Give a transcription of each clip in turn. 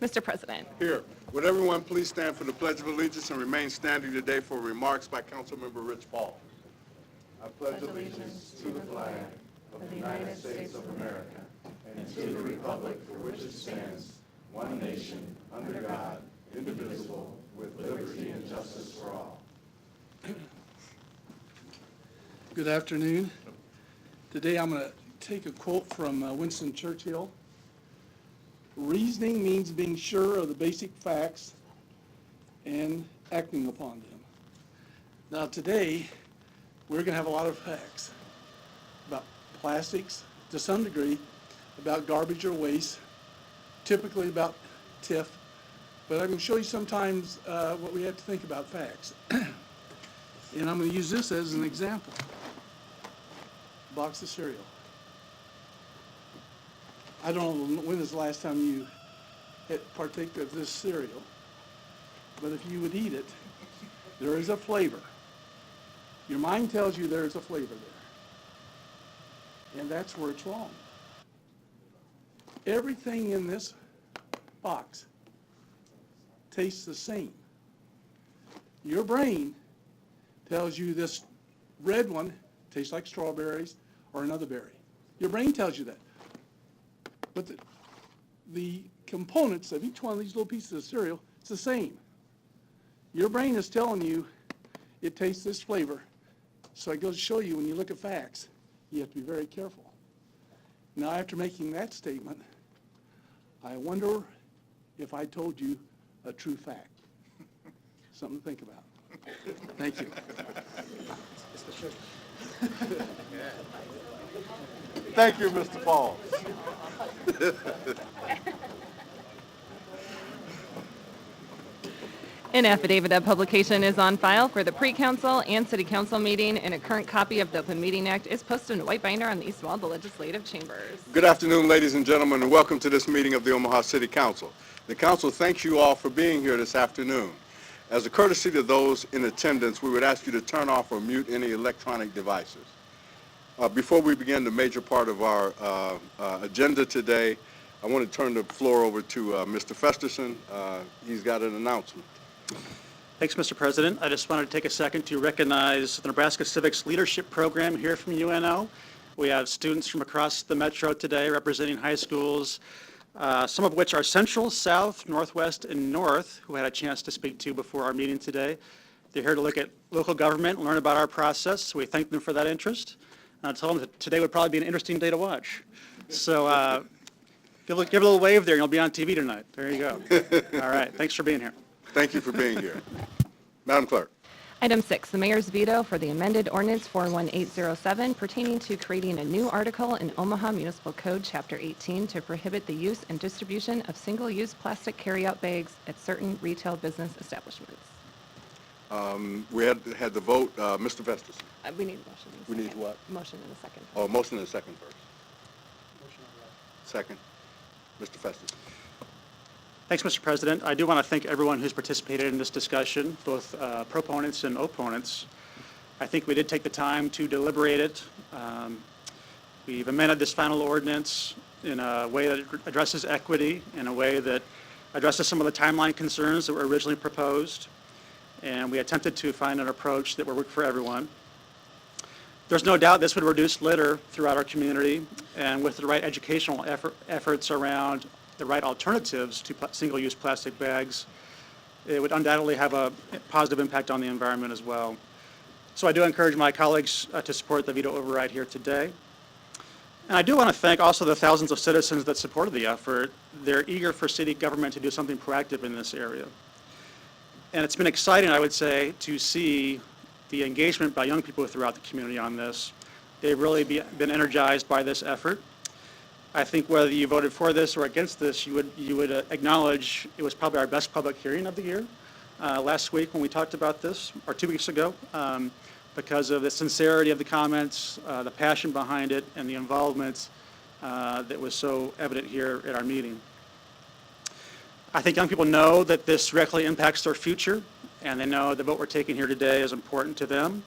Mr. President. Here. Would everyone please stand for the Pledge of Allegiance and remain standing today for remarks by Councilmember Rich Paul. I pledge allegiance to the flag of the United States of America and to the republic for which it stands, one nation, under God, indivisible, with liberty and justice for all. Good afternoon. Today I'm going to take a quote from Winston Churchill. Reasoning means being sure of the basic facts and acting upon them. Now today, we're going to have a lot of facts about plastics, to some degree, about garbage or waste, typically about TIF, but I'm going to show you sometimes what we have to think about facts. And I'm going to use this as an example. Box of cereal. I don't know when is the last time you had partake of this cereal, but if you would eat it, there is a flavor. Your mind tells you there is a flavor there. And that's where it's wrong. Everything in this box tastes the same. Your brain tells you this red one tastes like strawberries or another berry. Your brain tells you that. But the components of each one of these little pieces of cereal, it's the same. Your brain is telling you it tastes this flavor. So it goes to show you when you look at facts, you have to be very careful. Now, after making that statement, I wonder if I told you a true fact. Something to think about. Thank you. Thank you, Mr. Paul. An affidavit of publication is on file for the pre-council and city council meeting, and a current copy of the Open Meeting Act is posted in a white binder on the east wall of the legislative chambers. Good afternoon, ladies and gentlemen, and welcome to this meeting of the Omaha City Council. The council thanks you all for being here this afternoon. As a courtesy to those in attendance, we would ask you to turn off or mute any electronic devices. Before we begin the major part of our agenda today, I want to turn the floor over to Mr. Festerson. He's got an announcement. Thanks, Mr. President. I just wanted to take a second to recognize the Nebraska Civics Leadership Program here from UNO. We have students from across the metro today representing high schools, some of which are central, south, northwest, and north, who I had a chance to speak to before our meeting today. They're here to look at local government and learn about our process, so we thank them for that interest. And I told them that today would probably be an interesting day to watch. So give a little wave there, and you'll be on TV tonight. There you go. All right, thanks for being here. Thank you for being here. Madam Clerk. Item 6, the mayor's veto for the amended ordinance 41807 pertaining to creating a new article in Omaha Municipal Code, Chapter 18, to prohibit the use and distribution of single-use plastic carryout bags at certain retail business establishments. We had the vote. Mr. Festerson. We need a motion. We need what? Motion in a second. Oh, motion in a second first. Second. Mr. Festerson. Thanks, Mr. President. I do want to thank everyone who's participated in this discussion, both proponents and opponents. I think we did take the time to deliberate it. We've amended this final ordinance in a way that addresses equity, in a way that addresses some of the timeline concerns that were originally proposed, and we attempted to find an approach that would work for everyone. There's no doubt this would reduce litter throughout our community, and with the right educational efforts around the right alternatives to single-use plastic bags, it would undoubtedly have a positive impact on the environment as well. So I do encourage my colleagues to support the veto override here today. And I do want to thank also the thousands of citizens that supported the effort. They're eager for city government to do something proactive in this area. And it's been exciting, I would say, to see the engagement by young people throughout the community on this. They've really been energized by this effort. I think whether you voted for this or against this, you would acknowledge it was probably our best public hearing of the year last week when we talked about this, or 2 weeks ago, because of the sincerity of the comments, the passion behind it, and the involvement that was so evident here at our meeting. I think young people know that this directly impacts their future, and they know the vote we're taking here today is important to them.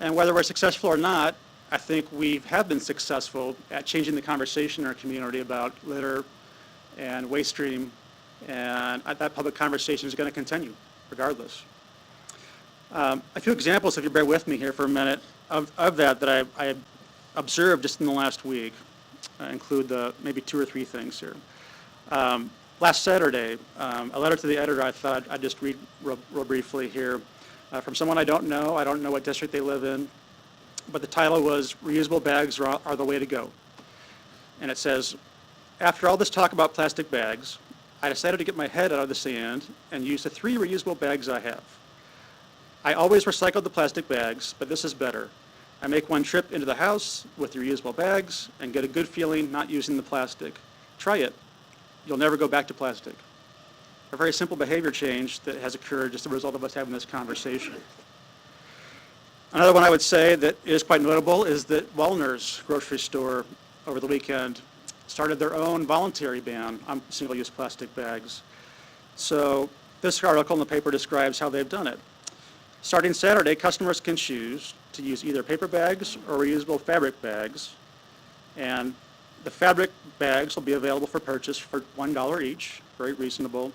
And whether we're successful or not, I think we have been successful at changing the conversation in our community about litter and waste stream And that public conversation is going to continue regardless. A few examples, if you bear with me here for a minute, of that I observed just in the last week include maybe 2 or 3 things here. Last Saturday, a letter to the editor I thought I'd just read real briefly here from someone I don't know. I don't know what district they live in, but the title was "Reusable Bags are the Way to Go." And it says, "After all this talk about plastic bags, I decided to get my head out of the sand and use the 3 reusable bags I have. I always recycle the plastic bags, but this is better. I make one trip into the house with the reusable bags and get a good feeling not using the plastic. Try it. You'll never go back to plastic." A very simple behavior change that has occurred just as a result of us having this conversation. Another one I would say that is quite notable is that Wellner's grocery store over the weekend started their own voluntary ban on single-use plastic bags. So this article in the paper describes how they've done it. Starting Saturday, customers can choose to use either paper bags or reusable fabric bags, and the fabric bags will be available for purchase for $1 each, very reasonable.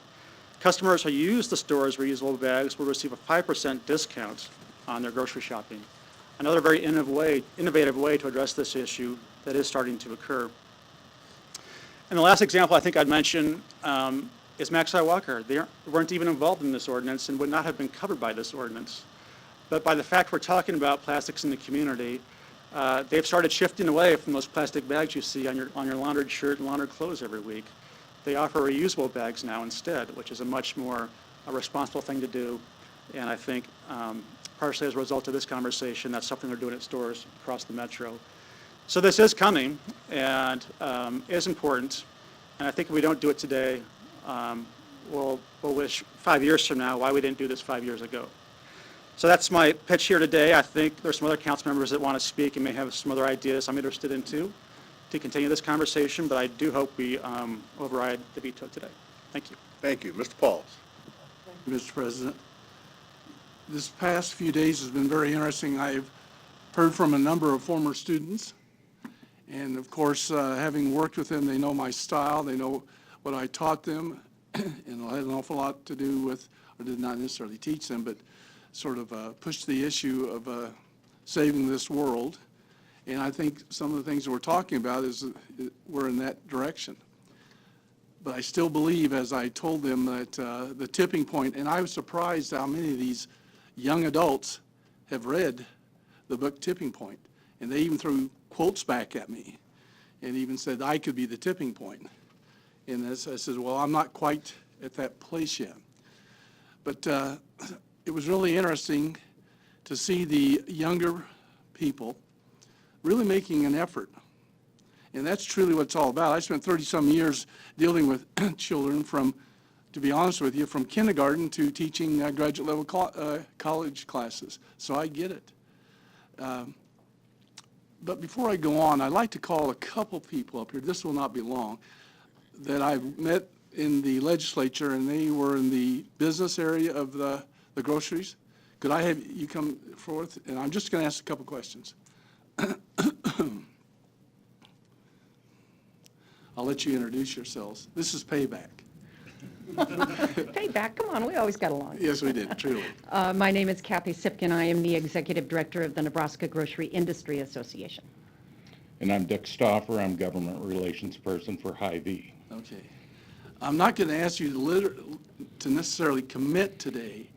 Customers who use the store's reusable bags will receive a 5% discount on their grocery shopping. Another very innovative way to address this issue that is starting to occur. And the last example I think I'd mention is Maxi Walker. They weren't even involved in this ordinance and would not have been covered by this ordinance. But by the fact we're talking about plastics in the community, they've started shifting away from those plastic bags you see on your laundered shirt and laundered clothes every week. They offer reusable bags now instead, which is a much more responsible thing to do. And I think partially as a result of this conversation, that's something they're doing at stores across the metro. So this is coming and is important. And I think if we don't do it today, we'll wish 5 years from now why we didn't do this 5 years ago. So that's my pitch here today. I think there's some other council members that want to speak and may have some other ideas I'm interested in too to continue this conversation, but I do hope we override the veto today. Thank you. Thank you. Mr. Pauls. Thank you, Mr. President. This past few days has been very interesting. I've heard from a number of former students, and of course, having worked with them, they know my style, they know what I taught them, and I had an awful lot to do with, or did not necessarily teach them, but sort of push the issue of saving this world. And I think some of the things that we're talking about we're in that direction. But I still believe, as I told them, that the tipping point, and I was surprised how many of these young adults have read the book Tipping Point. And they even threw quotes back at me and even said I could be the tipping point. And I said, well, I'm not quite at that place yet. But it was really interesting to see the younger people really making an effort. And that's truly what it's all about. I spent 30-some years dealing with children from, to be honest with you, from kindergarten to teaching graduate level college classes. So I get it. But before I go on, I'd like to call a couple people up here, this will not be long, that I've met in the legislature, and they were in the business area of the groceries. Could I have you come forth? And I'm just going to ask a couple questions. I'll let you introduce yourselves. This is payback. Payback, come on, we always got along. Yes, we did, truly. My name is Kathy Sipkin. I am the Executive Director of the Nebraska Grocery Industry Association. And I'm Dick Stauffer. I'm Government Relations Person for Hy-Vee. Okay. I'm not going to ask you to necessarily commit today,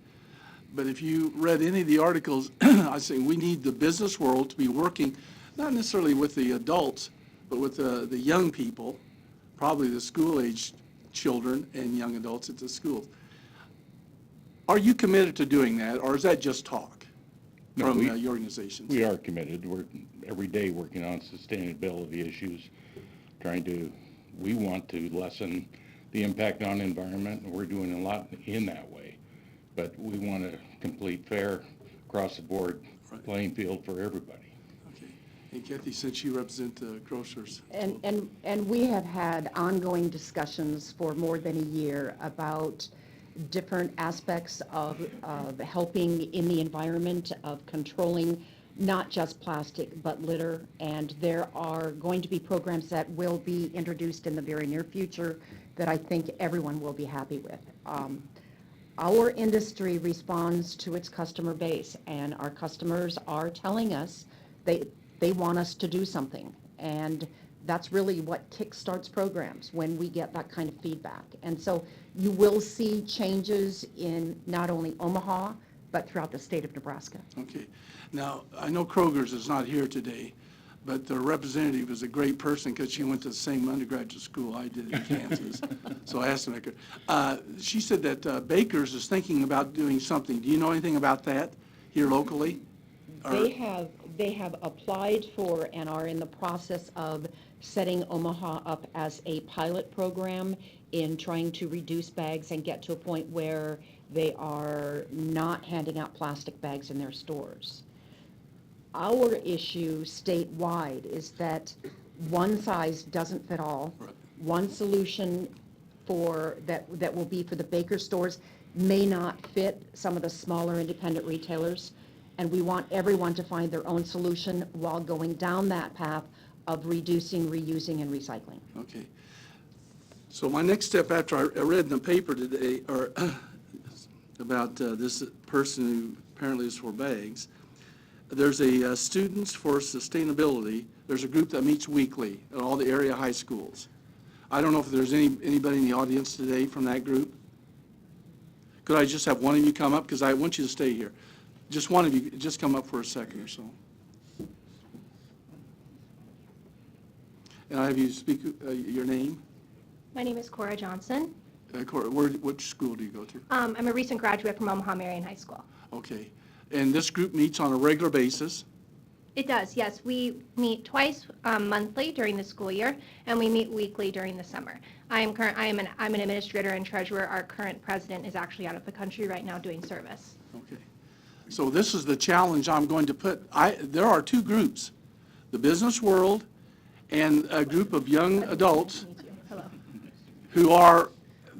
but if you read any of the articles, I say we need the business world to be working, not necessarily with the adults, but with the young people, probably the school-aged children and young adults at the schools. Are you committed to doing that, or is that just talk from your organizations? We are committed. We're every day working on sustainability issues, we want to lessen the impact on the environment, and we're doing a lot in that way. But we want a complete, fair, across-the-board playing field for everybody. Hey, Kathy, since you represent the grocers. And we have had ongoing discussions for more than a year about different aspects of helping in the environment, of controlling not just plastic, but litter. And there are going to be programs that will be introduced in the very near future that I think everyone will be happy with. Our industry responds to its customer base, and our customers are telling us they want us to do something. And that's really what kickstarts programs, when we get that kind of feedback. And so you will see changes in not only Omaha, but throughout the state of Nebraska. Okay. Now, I know Kroger's is not here today, but the representative is a great person because she went to the same undergraduate school I did in Kansas. So I asked her. She said that Baker's is thinking about doing something. Do you know anything about that here locally? They have applied for and are in the process of setting Omaha up as a pilot program in trying to reduce bags and get to a point where they are not handing out plastic bags in their stores. Our issue statewide is that one size doesn't fit all. Right. One solution that will be for the Baker stores may not fit some of the smaller independent retailers, and we want everyone to find their own solution while going down that path of reducing, reusing, and recycling. Okay. So my next step after I read in the paper today, about this person who apparently is for bags, there's a Students for Sustainability. There's a group that meets weekly at all the area high schools. I don't know if there's anybody in the audience today from that group. Could I just have one of you come up? Because I want you to stay here. Just one of you, just come up for a second or so. And I have you speak your name. My name is Cora Johnson. Cora, which school do you go to? I'm a recent graduate from Omaha Marian High School. Okay. And this group meets on a regular basis? It does, yes. We meet twice monthly during the school year, and we meet weekly during the summer. I'm an administrator and treasurer. Our current president is actually out of the country right now doing service. Okay. So this is the challenge I'm going to put. There are two groups, the business world and a group of young adults Hello. who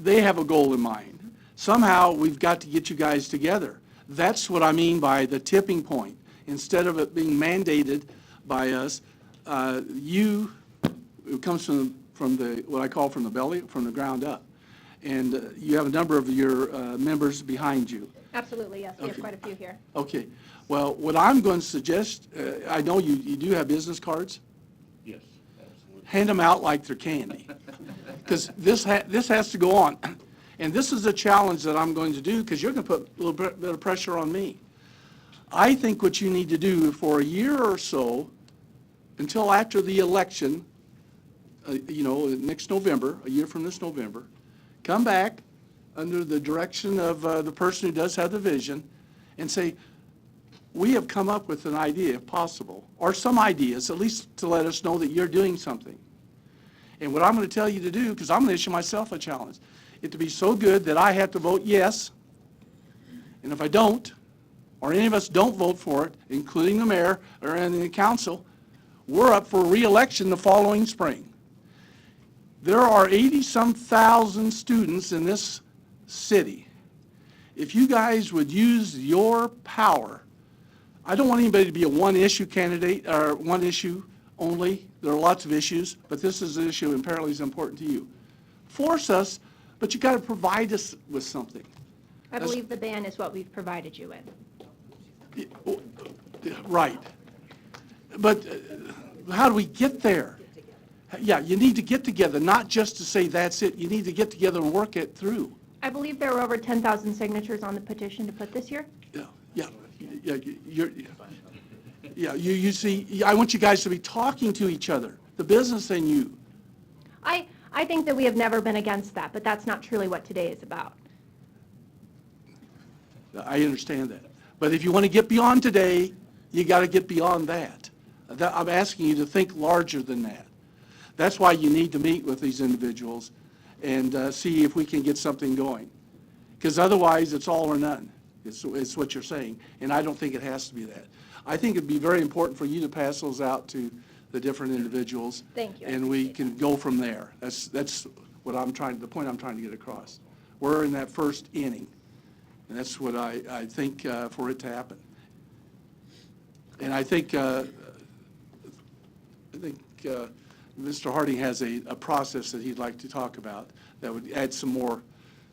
they have a goal in mind. Somehow we've got to get you guys together. That's what I mean by the tipping point. Instead of it being mandated by us, it comes from the what I call from the belly, from the ground up. And you have a number of your members behind you. Absolutely, yes. We have Okay. quite a few here. Okay. Well, what I'm going to suggest, I know you do have business cards. Yes, absolutely. Hand them out like they're candy. Because this has to go on. And this is a challenge that I'm going to do because you're going to put a little bit of pressure on me. I think what you need to do for a year or so, until after the election, next November, a year from this November, come back under the direction of the person who does have the vision and say, we have come up with an idea, if possible, or some ideas, at least to let us know that you're doing something. And what I'm going to tell you to do, because I'm going to issue myself a challenge, it to be so good that I have to vote yes, and if I don't, or any of us don't vote for it, including the mayor or any of the council, we're up for re-election the following spring. There are 80-some thousand students in this city. If you guys would use your power, I don't want anybody to be a one-issue candidate or one issue only. There are lots of issues, but this is an issue and apparently is important to you. Force us, but you got to provide us with something. I believe the ban is what we've provided you with. Right. But how do we get there? Yeah, you need to get together, not just to say that's it. You need to get together and work it through. I believe there were over 10,000 signatures on the petition to put this year. You see, I want you guys to be talking to each other, the business and you. I think that we have never been against that, but that's not truly what today is about. I understand that. But if you want to get beyond today, you got to get beyond that. I'm asking you to think larger than that. That's why you need to meet with these individuals and see if we can get something going. Because otherwise, it's all or none. It's what you're saying. And I don't think it has to be that. I think it'd be very important for you to pass those out to the different individuals. Thank you. And we can go from there. That's what the point I'm trying to get across. We're in that first inning. And that's what I think for it to happen. And I think Mr. Harding has a process that he'd like to talk about that would add some more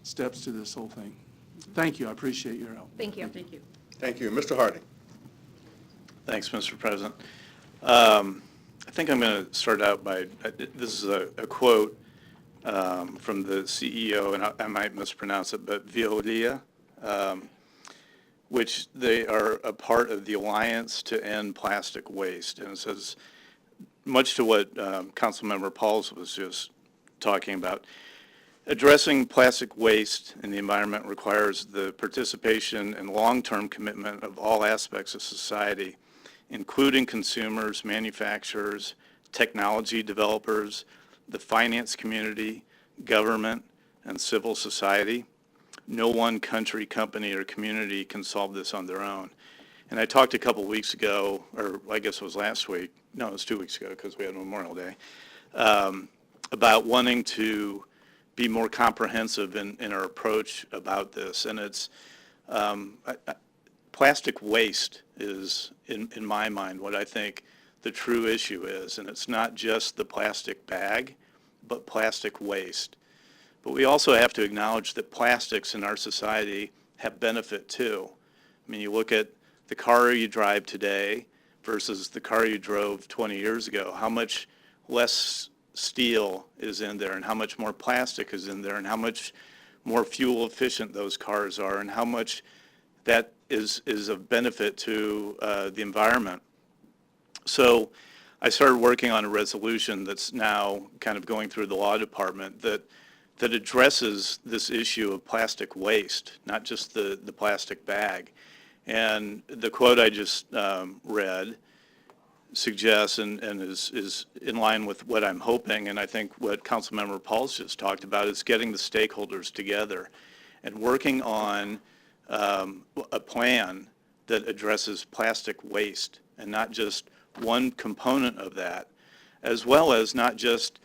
steps to this whole thing. Thank you. I appreciate your help. Thank you. Thank you. Thank you. Mr. Harding. Thanks, Mr. President. I think I'm going to start out by, this is a quote from the CEO, and I might mispronounce it, but Veolia, which they are a part of the Alliance to End Plastic Waste. And it says, much to what Councilmember Pauls was just talking about, addressing plastic waste in the environment requires the participation and long-term commitment of all aspects of society, including consumers, manufacturers, technology developers, the finance community, government, and civil society. No one country, company, or community can solve this on their own. And I talked a couple weeks ago, or I guess it was last week, no, it was 2 weeks ago because we had Memorial Day, about wanting to be more comprehensive in our approach about this. And it's, plastic waste is, in my mind, what I think the true issue is. And it's not just the plastic bag, but plastic waste. But we also have to acknowledge that plastics in our society have benefit too. I mean, you look at the car you drive today versus the car you drove 20 years ago, how much less steel is in there and how much more plastic is in there and how much more fuel efficient those cars are and how much that is of benefit to the environment. So I started working on a resolution that's now kind of going through the law department that addresses this issue of plastic waste, not just the plastic bag. And the quote I just read suggests and is in line with what I'm hoping, and I think what Councilmember Pauls just talked about is getting the stakeholders together and working on a plan that addresses plastic waste and not just one component of that, as well as not just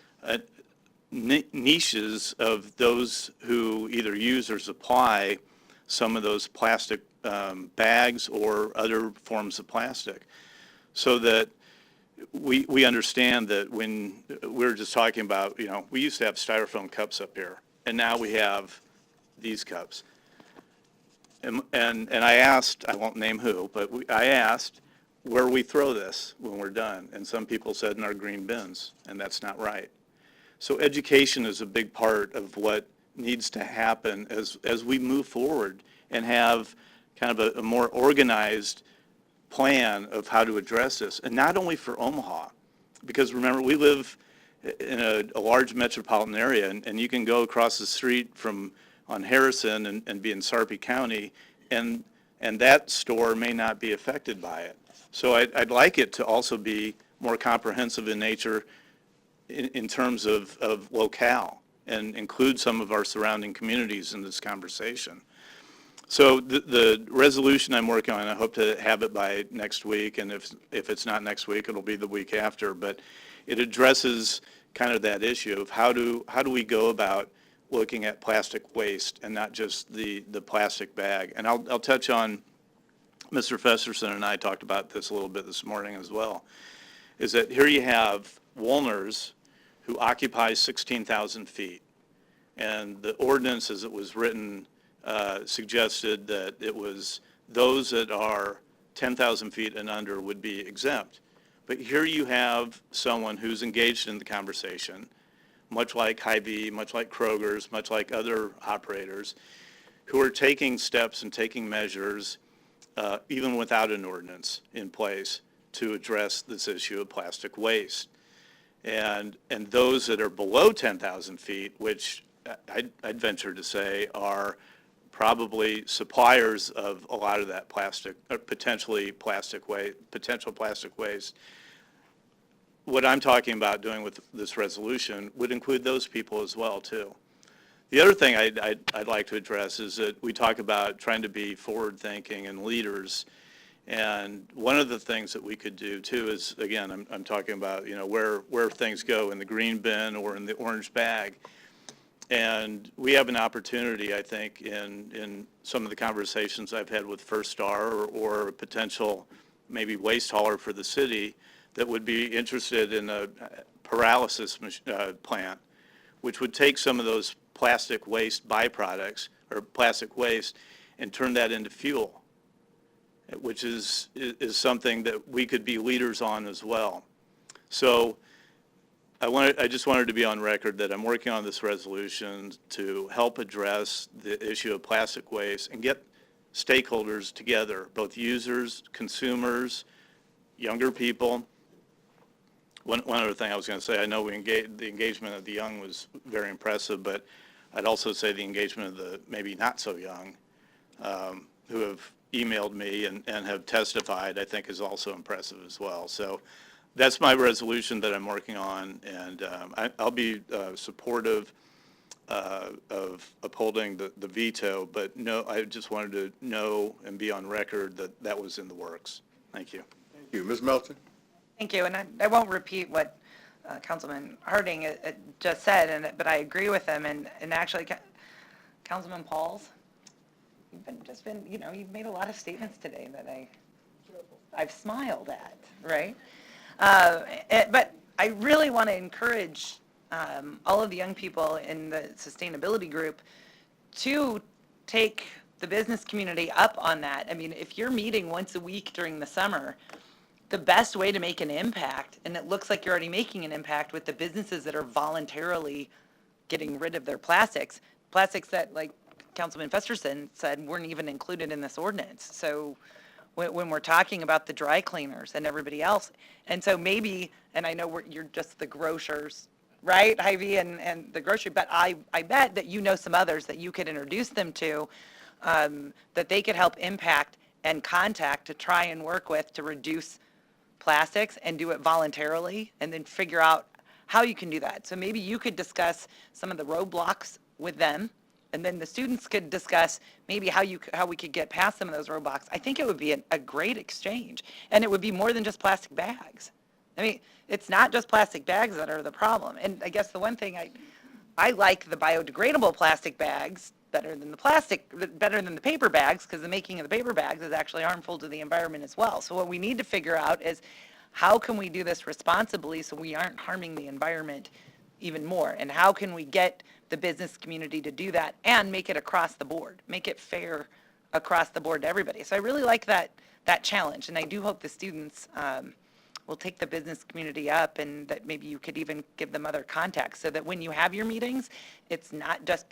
niches of those who either use or supply some of those plastic bags or other forms of plastic, so that we understand that when we were just talking about, you know, we used to have styrofoam cups up here, and now we have these cups. And I asked, I won't name who, but I asked where we throw this when we're done, and some people said in our green bins, and that's not right. So education is a big part of what needs to happen as we move forward and have kind of a more organized plan of how to address this, and not only for Omaha, because remember, we live in a large metropolitan area, and you can go across the street on Harrison and be in Sarpy County, and that store may not be affected by it. So I'd like it to also be more comprehensive in nature in terms of locale and include some of our surrounding communities in this conversation. So the resolution I'm working on, I hope to have it by next week, and if it's not next week, it'll be the week after, but it addresses kind of that issue of how do we go about looking at plastic waste and not just the plastic bag. And I'll touch on, Mr. Festerson and I talked about this a little bit this morning as well, is that here you have Woolner's who occupies 16,000 feet. And the ordinance as it was written suggested that it was those that are 10,000 feet and under would be exempt. But here you have someone who's engaged in the conversation, much like Hy-Vee, much like Kroger's, much like other operators, who are taking steps and taking measures, even without an ordinance in place, to address this issue of plastic waste. And those that are below 10,000 feet, which I'd venture to say are probably suppliers of a lot of that plastic, or potential plastic waste. What I'm talking about doing with this resolution would include those people as well, too. The other thing I'd like to address is that we talk about trying to be forward-thinking and leaders, and one of the things that we could do, too, is, again, I'm talking about, you know, where things go in the green bin or in the orange bag. And we have an opportunity, I think, in some of the conversations I've had with First Star or potential maybe waste hauler for the city that would be interested in a pyrolysis plant, which would take some of those plastic waste byproducts or plastic waste and turn that into fuel, which is something that we could be leaders on as well. So I just wanted to be on record that I'm working on this resolution to help address the issue of plastic waste and get stakeholders together, both users, consumers, younger people. One other thing I was going to say, I know the engagement of the young was very impressive, but I'd also say the engagement of the maybe not so young who have emailed me and have testified, I think is also impressive as well. So that's my resolution that I'm working on, and I'll be supportive of upholding the veto, but no, I just wanted to know and be on record that that was in the works. Thank you. Thank you. Ms. Melton? Thank you, and I won't repeat what Councilman Harding just said, but I agree with him, and actually, Councilman Pauls, you've made a lot of statements today that I've smiled at, right? But I really want to encourage all of the young people in the sustainability group to take the business community up on that. I mean, if you're meeting once a week during the summer, the best way to make an impact, and it looks like you're already making an impact with the businesses that are voluntarily getting rid of their plastics that, like Councilman Festerson said, weren't even included in this ordinance. So when we're talking about the dry cleaners and everybody else, and so maybe, and I know you're just the grocers, right, Hy-Vee and the grocery, but I bet that you know some others that you could introduce them to that they could help impact and contact to try and work with to reduce plastics and do it voluntarily, and then figure out how you can do that. So maybe you could discuss some of the roadblocks with them, and then the students could discuss maybe how we could get past some of those roadblocks. I think it would be a great exchange, and it would be more than just plastic bags. I mean, it's not just plastic bags that are the problem. And I guess the one thing I like the biodegradable plastic bags better than the paper bags, because the making of the paper bags is actually harmful to the environment as well. So what we need to figure out is how can we do this responsibly so we aren't harming the environment even more? And how can we get the business community to do that and make it across the board, make it fair across the board to everybody? So I really like that challenge, and I do hope the students will take the business community up, and that maybe you could even give them other contacts so that when you have your meetings, it's not just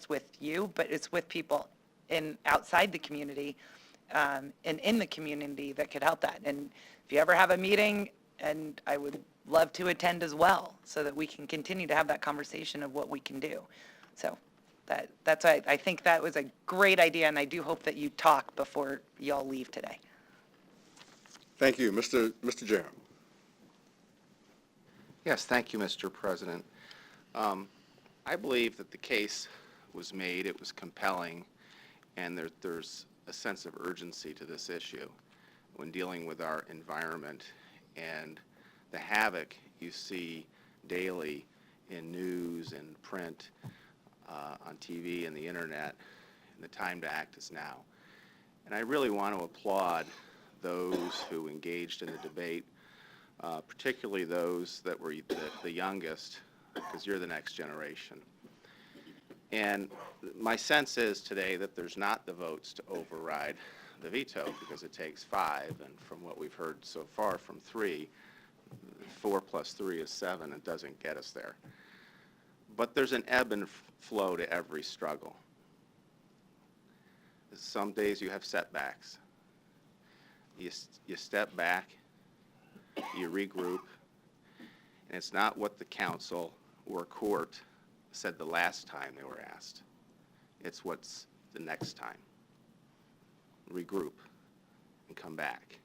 with you, but it's with people outside the community and in the community that could help that. And if you ever have a meeting, and I would love to attend as well, so that we can continue to have that conversation of what we can do. So that's why I think that was a great idea, and I do hope that you talk before you all leave today. Thank you. Mr. Jerem. Yes, thank you, Mr. President. I believe that the case was made, it was compelling, and there's a sense of urgency to this issue when dealing with our environment and the havoc you see daily in news and print, on TV and the internet, and the time to act is now. And I really want to applaud those who engaged in the debate, particularly those that were the youngest, because you're the next generation. And my sense is today that there's not the votes to override the veto, because it takes 5, and from what we've heard so far from 3, 4 plus 3 is 7. It doesn't get us there. But there's an ebb and flow to every struggle. Some days you have setbacks. You step back, you regroup, and it's not what the council or court said the last time they were asked. It's what's the next time. Regroup and come back.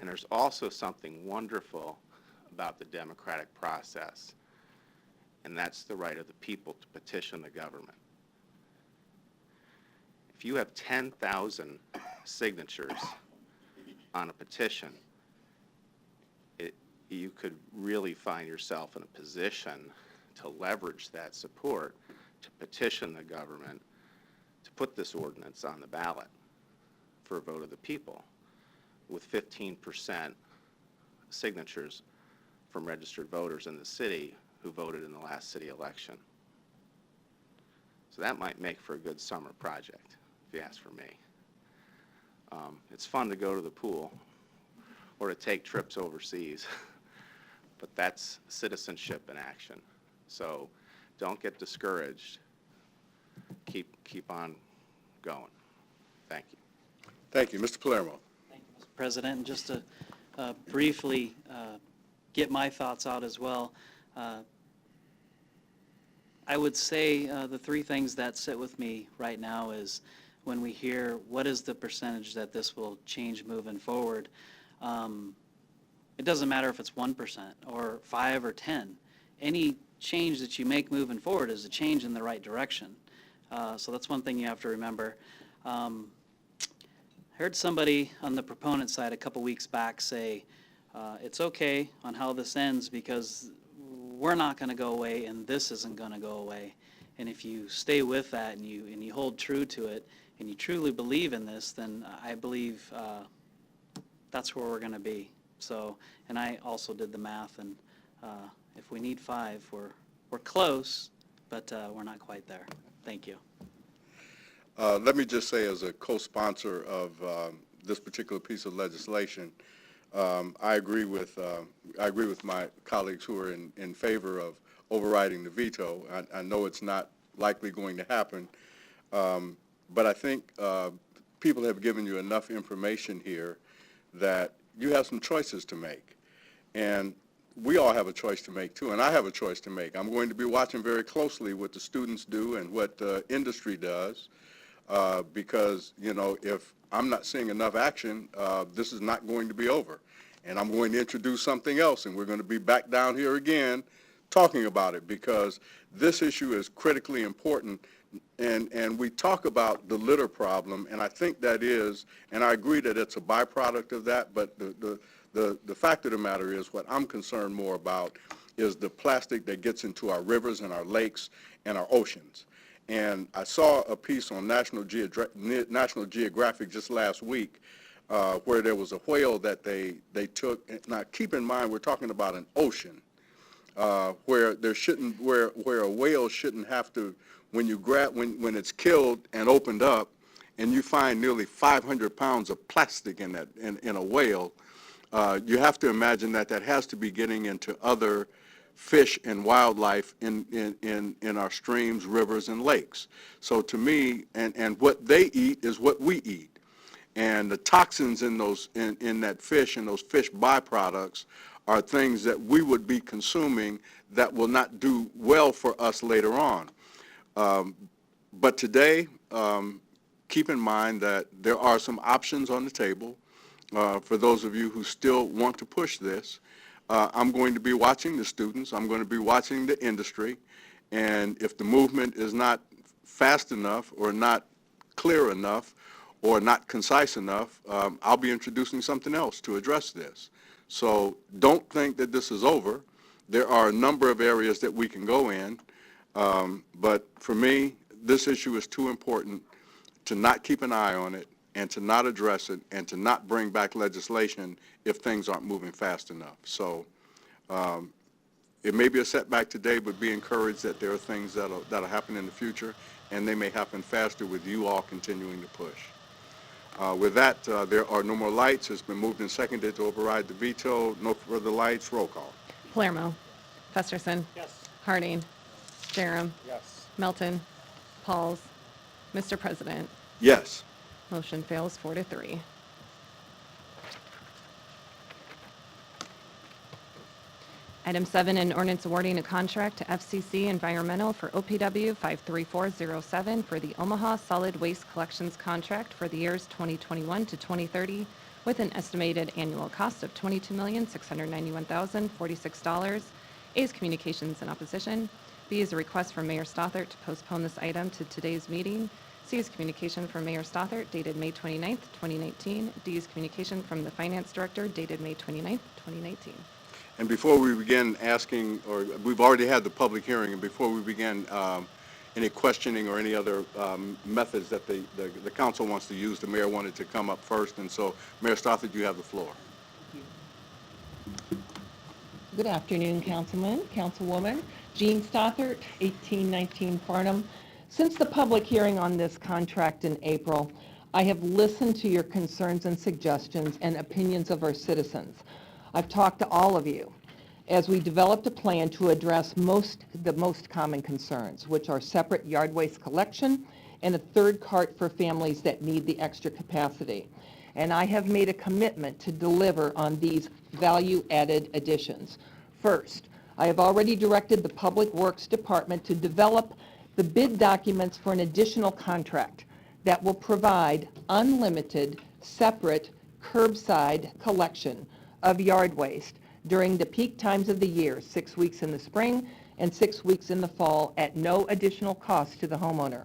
And there's also something wonderful about the democratic process, and that's the right of the people to petition the government. If you have 10,000 signatures on a petition, you could really find yourself in a position to leverage that support to petition the government to put this ordinance on the ballot for a vote of the people. with 15% signatures from registered voters in the city who voted in the last city election. So that might make for a good summer project, if you ask for me. It's fun to go to the pool or to take trips overseas, but that's citizenship in action. So don't get discouraged. Keep on going. Thank you. Thank you. Mr. Palermo. Thank you, Mr. President. And just to briefly get my thoughts out as well, I would say the three things that sit with me right now is when we hear what is the percentage that this will change moving forward. It doesn't matter if it's 1% or 5 or 10. Any change that you make moving forward is a change in the right direction. So that's one thing you have to remember. I heard somebody on the proponent side a couple weeks back say, it's okay on how this ends because we're not going to go away and this isn't going to go away. And if you stay with that and you hold true to it and you truly believe in this, then I believe that's where we're going to be. So, and I also did the math, and if we need 5, we're close, but we're not quite there. Thank you. Let me just say, as a co-sponsor of this particular piece of legislation, I agree with my colleagues who are in favor of overriding the veto. I know it's not likely going to happen, but I think people have given you enough information here that you have some choices to make, and we all have a choice to make too, and I have a choice to make. I'm going to be watching very closely what the students do and what the industry does, because, you know, if I'm not seeing enough action, this is not going to be over. And I'm going to introduce something else, and we're going to be back down here again talking about it, because this issue is critically important. And we talk about the litter problem, and I think that is, and I agree that it's a byproduct of that, but the fact of the matter is, what I'm concerned more about is the plastic that gets into our rivers and our lakes and our oceans. And I saw a piece on National Geographic just last week where there was a whale that they took. Now, keep in mind, we're talking about an ocean where a whale shouldn't have to, when it's killed and opened up, and you find nearly 500 pounds of plastic in a whale, you have to imagine that has to be getting into other fish and wildlife in our streams, rivers, and lakes. So to me, and what they eat is what we eat. And the toxins in that fish and those fish byproducts are things that we would be consuming that will not do well for us later on. But today, keep in mind that there are some options on the table for those of you who still want to push this. I'm going to be watching the students. I'm going to be watching the industry. And if the movement is not fast enough or not clear enough or not concise enough, I'll be introducing something else to address this. So don't think that this is over. There are a number of areas that we can go in. But for me, this issue is too important to not keep an eye on it and to not address it and to not bring back legislation if things aren't moving fast enough. So it may be a setback today, but be encouraged that there are things that'll happen in the future, and they may happen faster with you all continuing to push. With that, there are no more lights. It's been moved and seconded to override the veto. No further lights. Roll call. Palermo. Festerson. Yes. Harding. Jerem. Yes. Melton. Pauls. Mr. President. Yes. Motion fails 4-3. Item 7, an ordinance awarding a contract to FCC Environmental for OPW 53407 for the Omaha Solid Waste Collections Contract for the years 2021 to 2030 with an estimated annual cost of $22,691,046. A is communications in opposition. B is a request from Mayor Stothert to postpone this item to today's meeting. C is communication from Mayor Stothert dated May 29th, 2019. D is communication from the Finance Director dated May 29th, 2019. And before we begin asking, or we've already had the public hearing, and before we begin any questioning or any other methods that the council wants to use. The mayor wanted to come up first, and so Mayor Stothard, you have the floor. Good afternoon, Councilman, Councilwoman. Jean Stothert, 1819 Farnham. Since the public hearing on this contract in April, I have listened to your concerns and suggestions and opinions of our citizens. I've talked to all of you as we developed a plan to address the most common concerns, which are separate yard waste collection and a third cart for families that need the extra capacity. And I have made a commitment to deliver on these value-added additions. First, I have already directed the Public Works Department to develop the bid documents for an additional contract that will provide unlimited, separate curbside collection of yard waste during the peak times of the year, 6 weeks in the spring and 6 weeks in the fall, at no additional cost to the homeowner.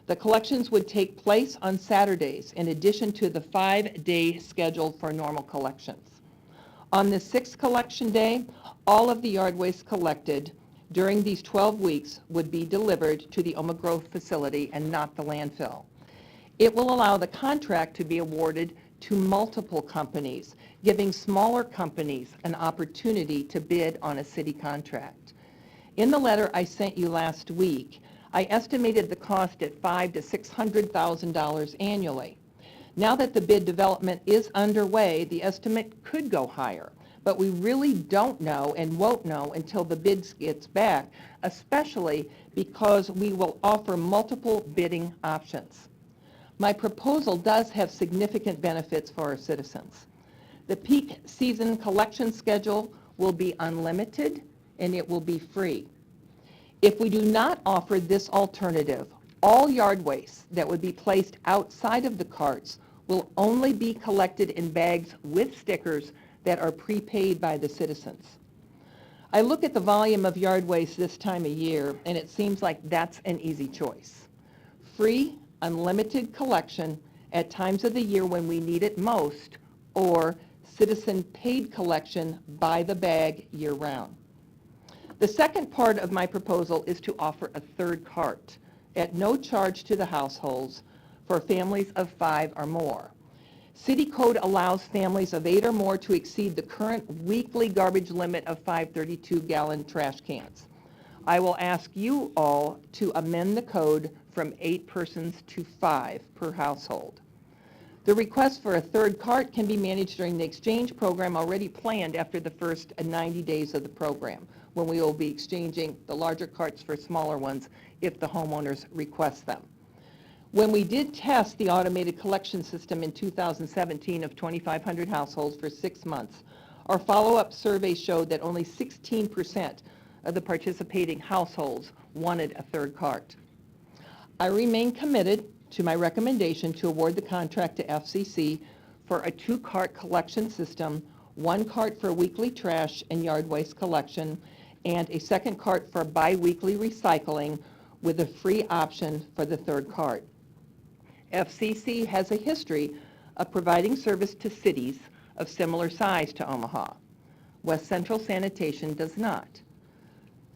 The collections would take place on Saturdays in addition to the 5-day schedule for normal collections. On the 6th collection day, all of the yard waste collected during these 12 weeks would be delivered to the Omaha Grove facility and not the landfill. It will allow the contract to be awarded to multiple companies, giving smaller companies an opportunity to bid on a city contract. In the letter I sent you last week, I estimated the cost at $500,000 to $600,000 annually. Now that the bid development is underway, the estimate could go higher, but we really don't know and won't know until the bid gets back, especially because we will offer multiple bidding options. My proposal does have significant benefits for our citizens. The peak season collection schedule will be unlimited and it will be free. If we do not offer this alternative, all yard waste that would be placed outside of the carts will only be collected in bags with stickers that are prepaid by the citizens. I look at the volume of yard waste this time of year, and it seems like that's an easy choice. Free, unlimited collection at times of the year when we need it most, or citizen-paid collection by the bag year-round. The second part of my proposal is to offer a third cart at no charge to the households for families of 5 or more. City code allows families of 8 or more to exceed the current weekly garbage limit of 5 32-gallon trash cans. I will ask you all to amend the code from 8 persons to 5 per household. The request for a third cart can be managed during the exchange program already planned after the first 90 days of the program, when we will be exchanging the larger carts for smaller ones if the homeowners request them. When we did test the automated collection system in 2017 of 2,500 households for 6 months, our follow-up survey showed that only 16% of the participating households wanted a third cart. I remain committed to my recommendation to award the contract to FCC for a 2-cart collection system, 1 cart for weekly trash and yard waste collection, and a 2nd cart for bi-weekly recycling with a free option for the 3rd cart. FCC has a history of providing service to cities of similar size to Omaha. West Central Sanitation does not.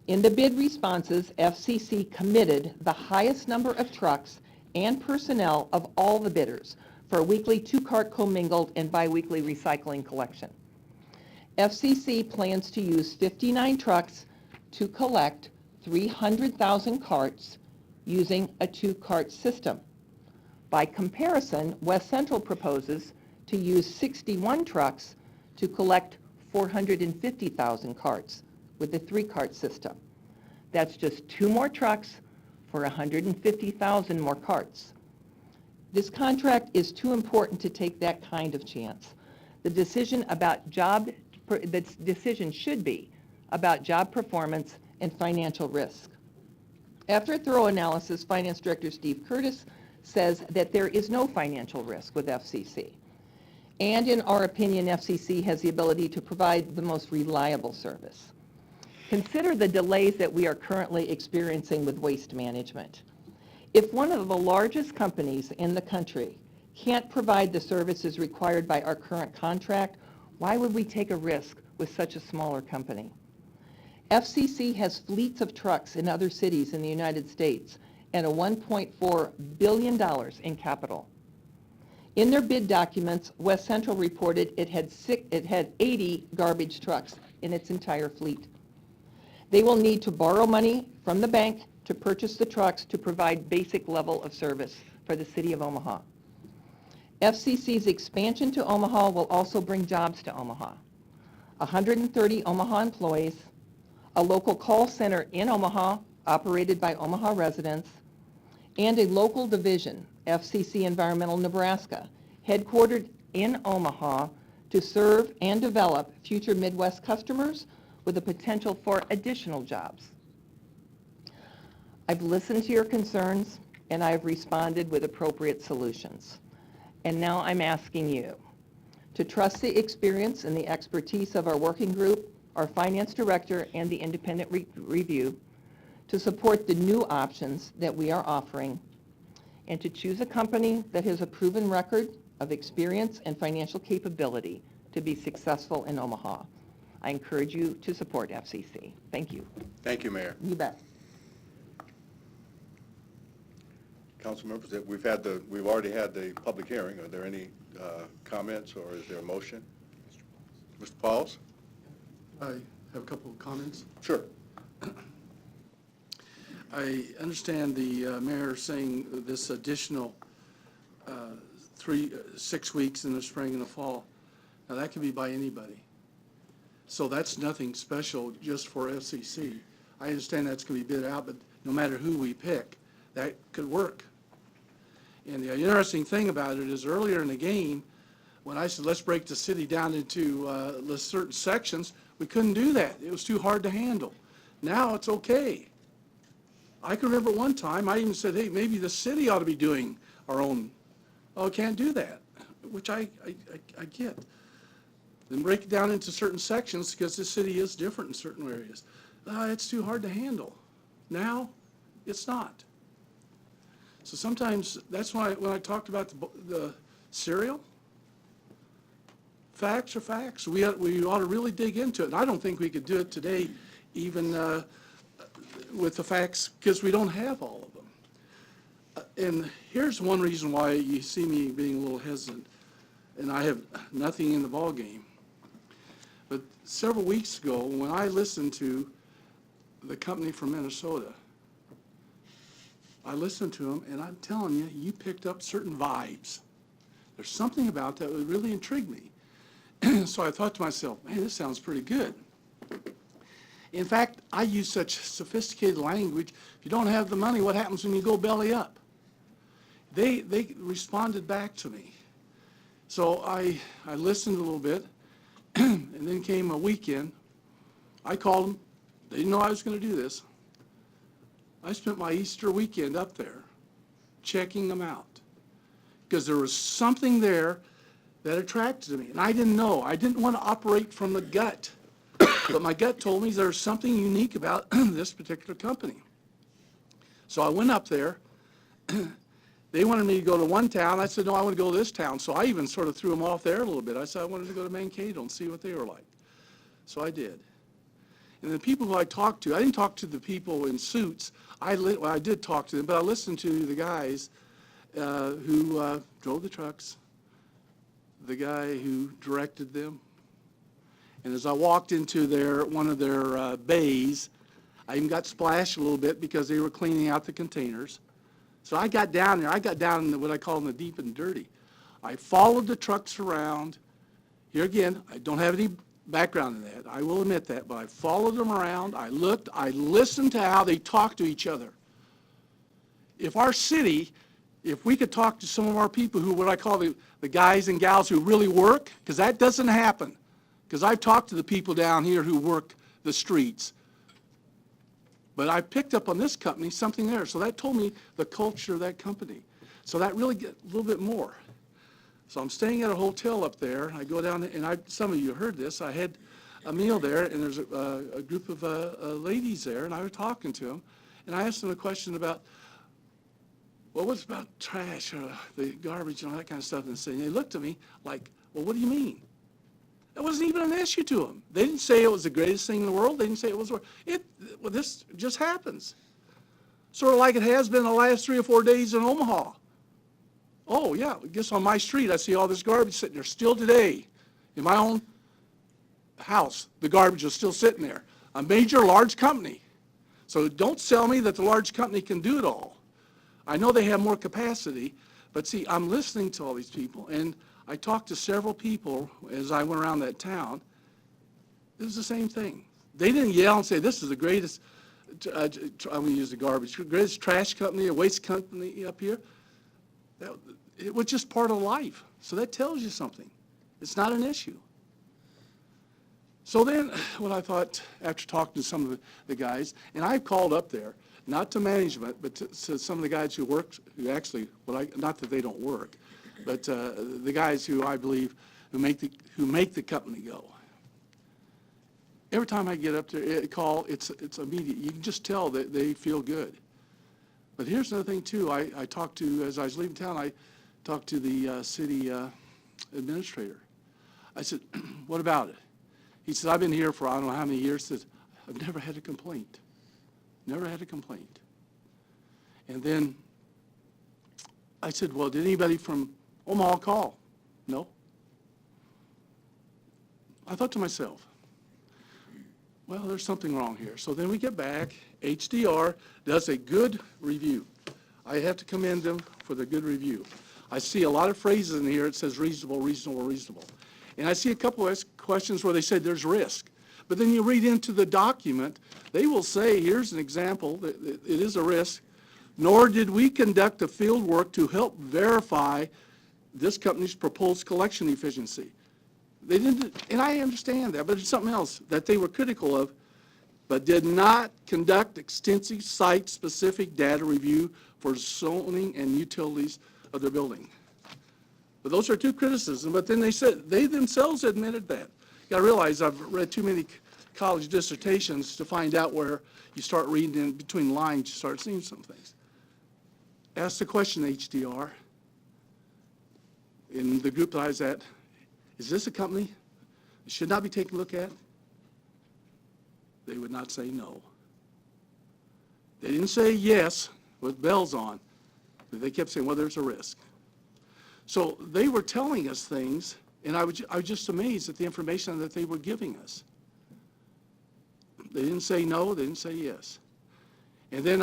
In the bid responses, FCC committed the highest number of trucks and personnel of all the bidders for a weekly 2-cart commingled and bi-weekly recycling collection. FCC plans to use 59 trucks to collect 300,000 carts using a 2-cart system. By comparison, West Central proposes to use 61 trucks to collect 450,000 carts with the 3-cart system. That's just 2 more trucks for 150,000 more carts. This contract is too important to take that kind of chance. The decision should be about job performance and financial risk. After a thorough analysis, Finance Director Steve Curtis says that there is no financial risk with FCC. And in our opinion, FCC has the ability to provide the most reliable service. Consider the delays that we are currently experiencing with waste management. If one of the largest companies in the country can't provide the services required by our current contract, why would we take a risk with such a smaller company? FCC has fleets of trucks in other cities in the United States and a $1.4 billion in capital. In their bid documents, West Central reported it had 80 garbage trucks in its entire fleet. They will need to borrow money from the bank to purchase the trucks to provide basic level of service for the city of Omaha. FCC's expansion to Omaha will also bring jobs to Omaha. 130 Omaha employees, a local call center in Omaha operated by Omaha residents, and a local division, FCC Environmental Nebraska, headquartered in Omaha to serve and develop future Midwest customers with the potential for additional jobs. I've listened to your concerns and I've responded with appropriate solutions. And now I'm asking you to trust the experience and the expertise of our working group, our finance director, and the independent review to support the new options that we are offering, and to choose a company that has a proven record of experience and financial capability to be successful in Omaha. I encourage you to support FCC. Thank you. Thank you, Mayor. You bet. Council members, we've already had the public hearing. Are there any comments, or is there a motion? Mr. Pauls? I have a couple of comments. Sure. I understand the mayor saying this additional 6 weeks in the spring and the fall. Now, that can be by anybody. So that's nothing special just for FCC. I understand that's going to be bid out, but no matter who we pick, that could work. And the interesting thing about it is earlier in the game, when I said, let's break the city down into certain sections, we couldn't do that. It was too hard to handle. Now it's okay. I can remember one time, I even said, hey, maybe the city ought to be doing our own. Oh, can't do that, which I get. Then break it down into certain sections because the city is different in certain areas. It's too hard to handle. Now, it's not. So sometimes, that's why when I talked about the cereal, facts are facts. We ought to really dig into it. And I don't think we could do it today even with the facts because we don't have all of them. And here's one reason why you see me being a little hesitant, and I have nothing in the ballgame. But several weeks ago, when I listened to the company from Minnesota, I listened to them, and I'm telling you, you picked up certain vibes. There's something about that that really intrigued me. So I thought to myself, man, this sounds pretty good. In fact, I use such sophisticated language. If you don't have the money, what happens when you go belly up? They responded back to me. So I listened a little bit, and then came a weekend. I called them. They didn't know I was going to do this. I spent my Easter weekend up there checking them out because there was something there that attracted me. And I didn't know. I didn't want to operate from the gut. But my gut told me there's something unique about this particular company. So I went up there. They wanted me to go to one town. I said, no, I want to go to this town. So I even sort of threw them off there a little bit. I said I wanted to go to Mankato and see what they were like. So I did. And the people who I talked to, I didn't talk to the people in suits. I did talk to them, but I listened to the guys who drove the trucks, the guy who directed them. And as I walked into one of their bays, I even got splashed a little bit because they were cleaning out the containers. So I got down there. I got down in what I call the deep and dirty. I followed the trucks around. Here again, I don't have any background in that. I will admit that. But I followed them around. I looked. I listened to how they talked to each other. If our city, if we could talk to some of our people who, what I call the guys and gals who really work, because that doesn't happen. Because I've talked to the people down here who work the streets. But I picked up on this company something there. So that told me the culture of that company. So that really get a little bit more. So I'm staying at a hotel up there. I go down, and some of you heard this. I had a meal there, and there's a group of ladies there, and I was talking to them. And I asked them a question about, well, what's about trash or the garbage and all that kind of stuff? And they looked at me like, well, what do you mean? That wasn't even an issue to them. They didn't say it was the greatest thing in the world. They didn't say it was, well, this just happens. Sort of like it has been the last 3 or 4 days in Omaha. Oh, yeah, I guess on my street, I see all this garbage sitting there still today. In my own house, the garbage is still sitting there. A major, large company. So don't sell me that the large company can do it all. I know they have more capacity, but see, I'm listening to all these people, and I talked to several people as I went around that town. It was the same thing. They didn't yell and say, this is the greatest, I'm going to use the garbage, greatest trash company, a waste company up here. It was just part of life. So that tells you something. It's not an issue. So then what I thought after talking to some of the guys, and I called up there, not to management, but to some of the guys who work, who actually, not that they don't work, but the guys who I believe who make the company go. Every time I get up there, it's immediate. You can just tell that they feel good. But here's another thing too. I talked to, as I was leaving town, I talked to the city administrator. I said, what about it? He said, I've been here for I don't know how many years. Said, I've never had a complaint. Never had a complaint. And then I said, well, did anybody from Omaha call? No. I thought to myself, well, there's something wrong here. So then we get back. HDR does a good review. I have to commend them for the good review. I see a lot of phrases in here. It says reasonable, reasonable, reasonable. And I see a couple of questions where they said there's risk. But then you read into the document, they will say, here's an example, that it is a risk, nor did we conduct a field work to help verify this company's proposed collection efficiency. They didn't, and I understand that, but it's something else that they were critical of, but did not conduct extensive site-specific data review for zoning and utilities of their building. But those are two criticisms, but then they said, they themselves admitted that. You gotta realize I've read too many college dissertations to find out where you start reading in between lines, you start seeing some things. Ask the question, HDR, in the group that I was at, is this a company that should not be taken a look at? They would not say no. They didn't say yes with bells on, but they kept saying, well, there's a risk. So they were telling us things, and I was just amazed at the information that they were giving us. They didn't say no, they didn't say yes. And then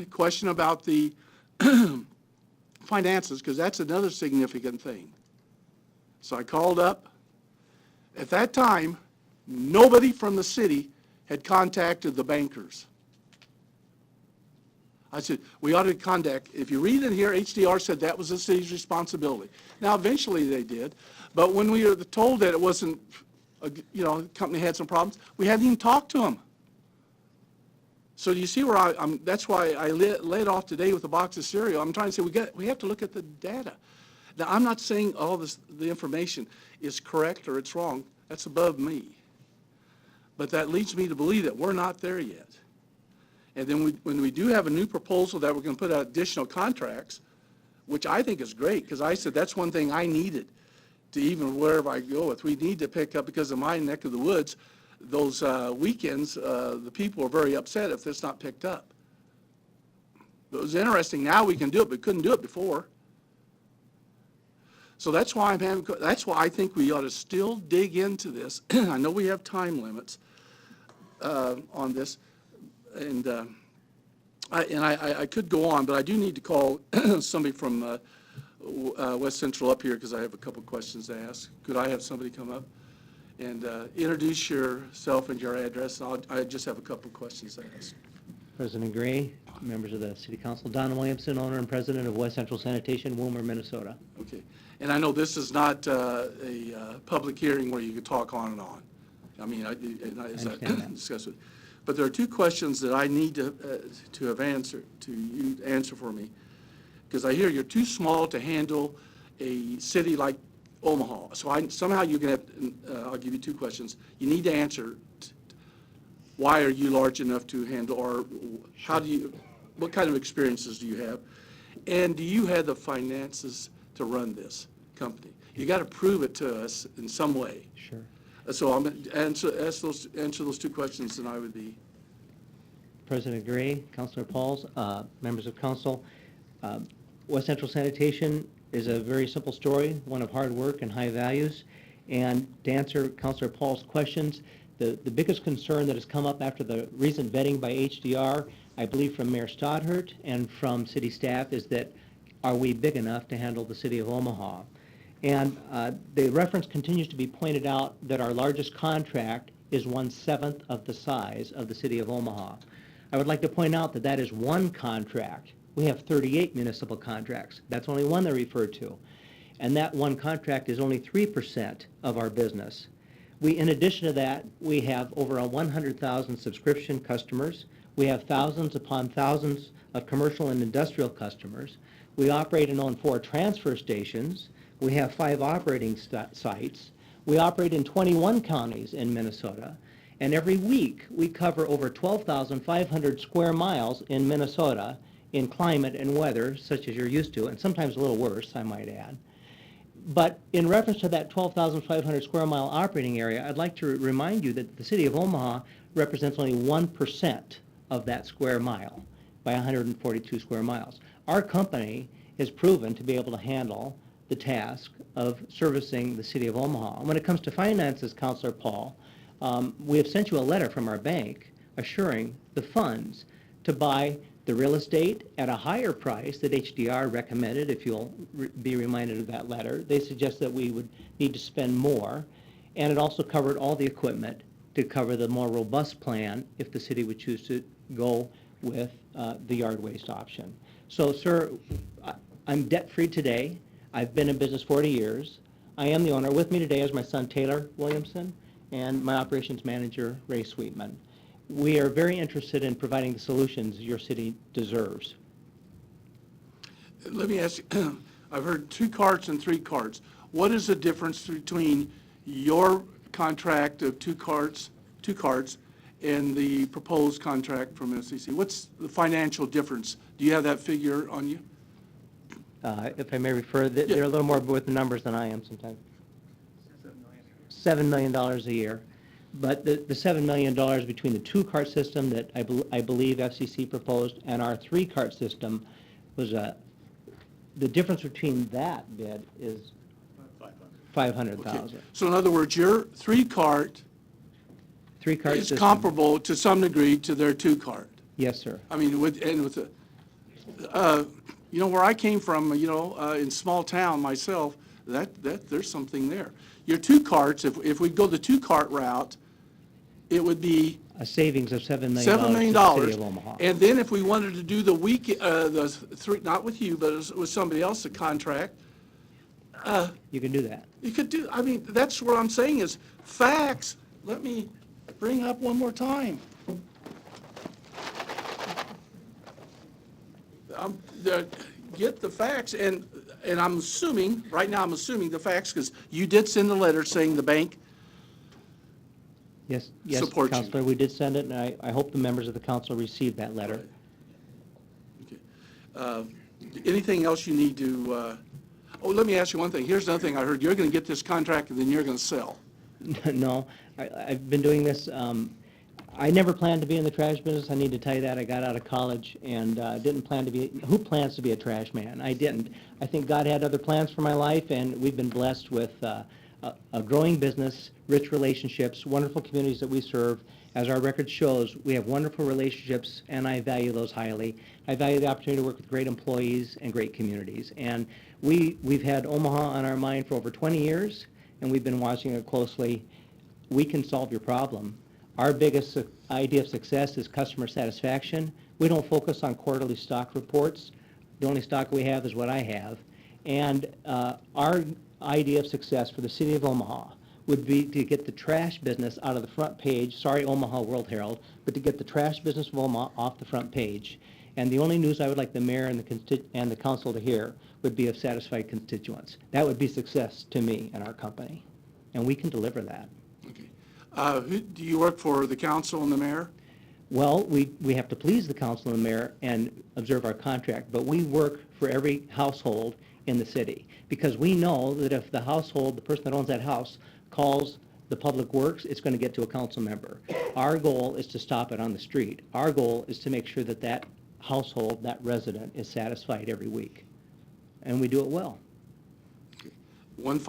question about the finances, because that's another significant thing. So I called up. At that time, nobody from the city had contacted the bankers. I said, we ought to contact, if you read in here, HDR said that was the city's responsibility. Now, eventually they did, but when we were told that it wasn't, the company had some problems, we hadn't even talked to them. So do you see where that's why I led off today with a box of cereal. I'm trying to say we have to look at the data. Now, I'm not saying all the information is correct or it's wrong. That's above me. But that leads me to believe that we're not there yet. And then when we do have a new proposal that we're going to put out additional contracts, which I think is great, because I said that's one thing I needed to even wherever I go with. We need to pick up, because in my neck of the woods, those weekends, the people are very upset if it's not picked up. It was interesting. Now we can do it, but couldn't do it before. So that's why I think we ought to still dig into this. I know we have time limits on this. And I could go on, but I do need to call somebody from West Central up here, because I have a couple questions to ask. Could I have somebody come up and introduce yourself and your address? And I just have a couple questions to ask. President Gray, members of the City Council, Don Williamson, owner and president of West Central Sanitation, Wilmer, Minnesota. Okay. And I know this is not a public hearing where you could talk on and on. I mean, as I discussed it. But there are two questions that I need to have answered, to you answer for me, because I hear you're too small to handle a city like Omaha. So somehow you're going to I'll give you two questions. You need to answer, why are you large enough to handle, or what kind of experiences do you have? And do you have the finances to run this company? You got to prove it to us in some way. Sure. So I'm, answer those two questions, and I would be. President Gray, Councilor Pauls, members of council. West Central Sanitation is a very simple story, one of hard work and high values. And to answer Councilor Paul's questions, the biggest concern that has come up after the recent vetting by HDR, I believe from Mayor Stoddart and from city staff, is that are we big enough to handle the city of Omaha? And the reference continues to be pointed out that our largest contract is 1/7 of the size of the city of Omaha. I would like to point out that that is one contract. We have 38 municipal contracts. That's only one they're referred to. And that one contract is only 3% of our business. In addition to that, we have over 100,000 subscription customers. We have thousands upon thousands of commercial and industrial customers. We operate and own 4 transfer stations. We have 5 operating sites. We operate in 21 counties in Minnesota. And every week, we cover over 12,500 square miles in Minnesota in climate and weather, such as you're used to, and sometimes a little worse, I might add. But in reference to that 12,500 square mile operating area, I'd like to remind you that the city of Omaha represents only 1% of that square mile by 142 square miles. Our company is proven to be able to handle the task of servicing the city of Omaha. And when it comes to finances, Councilor Paul, we have sent you a letter from our bank assuring the funds to buy the real estate at a higher price that HDR recommended, if you'll be reminded of that letter. They suggest that we would need to spend more, and it also covered all the equipment to cover the more robust plan if the city would choose to go with the yard waste option. So, sir, I'm debt-free today. I've been in business 40 years. I am the owner. With me today is my son, Taylor Williamson, and my operations manager, Ray Sweetman. We are very interested in providing the solutions your city deserves. Let me ask you, I've heard 2 carts and 3 carts. What is the difference between your contract of 2 carts, and the proposed contract from SCC? What's the financial difference? Do you have that figure on you? If I may refer, they're a little more with the numbers than I am sometimes. $7 million a year. But the $7 million between the 2-cart system that I believe FCC proposed and our 3-cart system was the difference between that bid is $500,000. Okay. So in other words, your 3-cart is system. comparable to some degree to their 2-cart. Yes, sir. I mean, you know, where I came from, in small town myself, that there's something there. Your 2 carts, if we go the 2-cart route, it would be A savings of $7 million $7 million. to the city of Omaha. And then if we wanted to do the 3, not with you, but with somebody else, a contract, You can do that. you could do, I mean, that's what I'm saying is facts. Let me bring up one more time. Get the facts, and I'm assuming, right now I'm assuming the facts, because you did send a letter saying the bank Yes, support you. Councilor, we did send it, and I hope the members of the council received that letter. Okay. Anything else you need to, let me ask you one thing. Here's another thing I heard. You're going to get this contract and then you're going to sell. No, I've been doing this. I never planned to be in the trash business. I need to tell you that. I got out of college and didn't plan to be, who plans to be a trash man? I didn't. I think God had other plans for my life, and we've been blessed with a growing business, rich relationships, wonderful communities that we serve. As our record shows, we have wonderful relationships, and I value those highly. I value the opportunity to work with great employees and great communities. And we've had Omaha on our mind for over 20 years, and we've been watching it closely. We can solve your problem. Our biggest idea of success is customer satisfaction. We don't focus on quarterly stock reports. The only stock we have is what I have. And our idea of success for the city of Omaha would be to get the trash business out of the front page, sorry Omaha World Herald, but to get the trash business of Omaha off the front page. And the only news I would like the mayor and the council to hear would be of satisfied constituents. That would be success to me and our company. And we can deliver that. Okay. Do you work for the council and the mayor? Well, we have to please the council and the mayor and observe our contract, but we work for every household in the city, because we know that if the household, the person that owns that house, calls the public works, it's going to get to a council member. Our goal is to stop it on the street. Our goal is to make sure that that household, that resident is satisfied every week. And we do it well.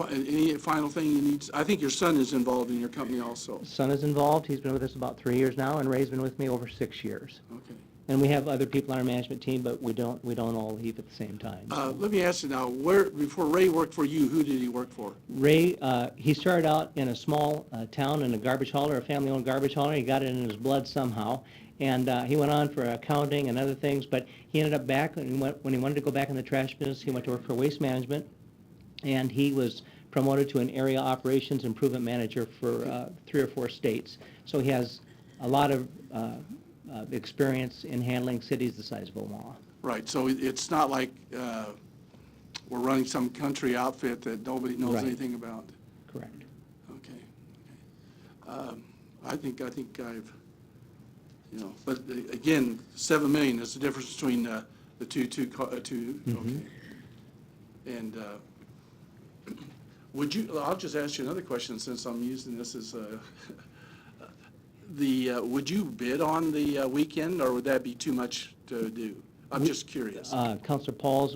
Any final thing you need? I think your son is involved in your company also. Son is involved. He's been with us about 3 years now, and Ray's been with me over 6 years. Okay. And we have other people on our management team, but we don't all leave at the same time. Let me ask you now, before Ray worked for you, who did he work for? Ray, he started out in a small town in a garbage hauler, a family-owned garbage hauler. He got it in his blood somehow. And he went on for accounting and other things, but he ended up back, when he wanted to go back in the trash business, he went to work for Waste Management, and he was promoted to an area operations improvement manager for 3 or 4 states. So he has a lot of experience in handling cities the size of Omaha. Right, so it's not like we're running some country outfit that nobody knows Right. anything about. Correct. Okay. I think I've, but again, 7 million is the difference between the two, okay. And I'll just ask you another question since I'm using this as would you bid on the weekend, or would that be too much to do? I'm just curious. Councilor Pauls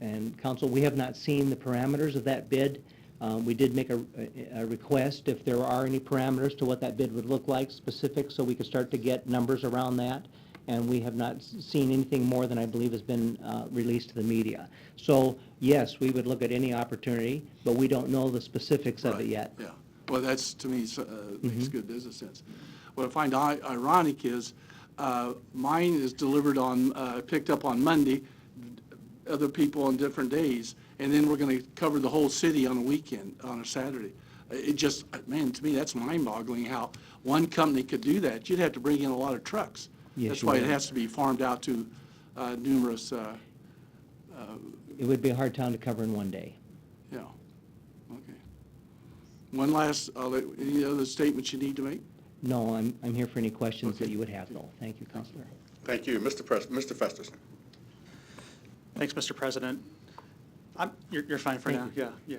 and Council, we have not seen the parameters of that bid. We did make a request if there are any parameters to what that bid would look like, specific, so we could start to get numbers around that. And we have not seen anything more than I believe has been released to the media. So, yes, we would look at any opportunity, but we don't know the specifics of it yet. Yeah, well, that's, to me, makes good business sense. What I find ironic is mine is delivered picked up on Monday, other people on different days, and then we're going to cover the whole city on a weekend, on a Saturday. It just, man, to me, that's mind-boggling how one company could do that. You'd have to bring in a lot of trucks. Yes, That's you why it would. has to be farmed out to numerous, It would be a hard town to cover in one day. yeah, okay. One last, any other statements you need to make? No, I'm here for any questions Okay. that you would have, though. Thank you, Councilor. Thank you. Mr. Festerson. Thanks, Mr. President. You're fine for now? Thank Yeah.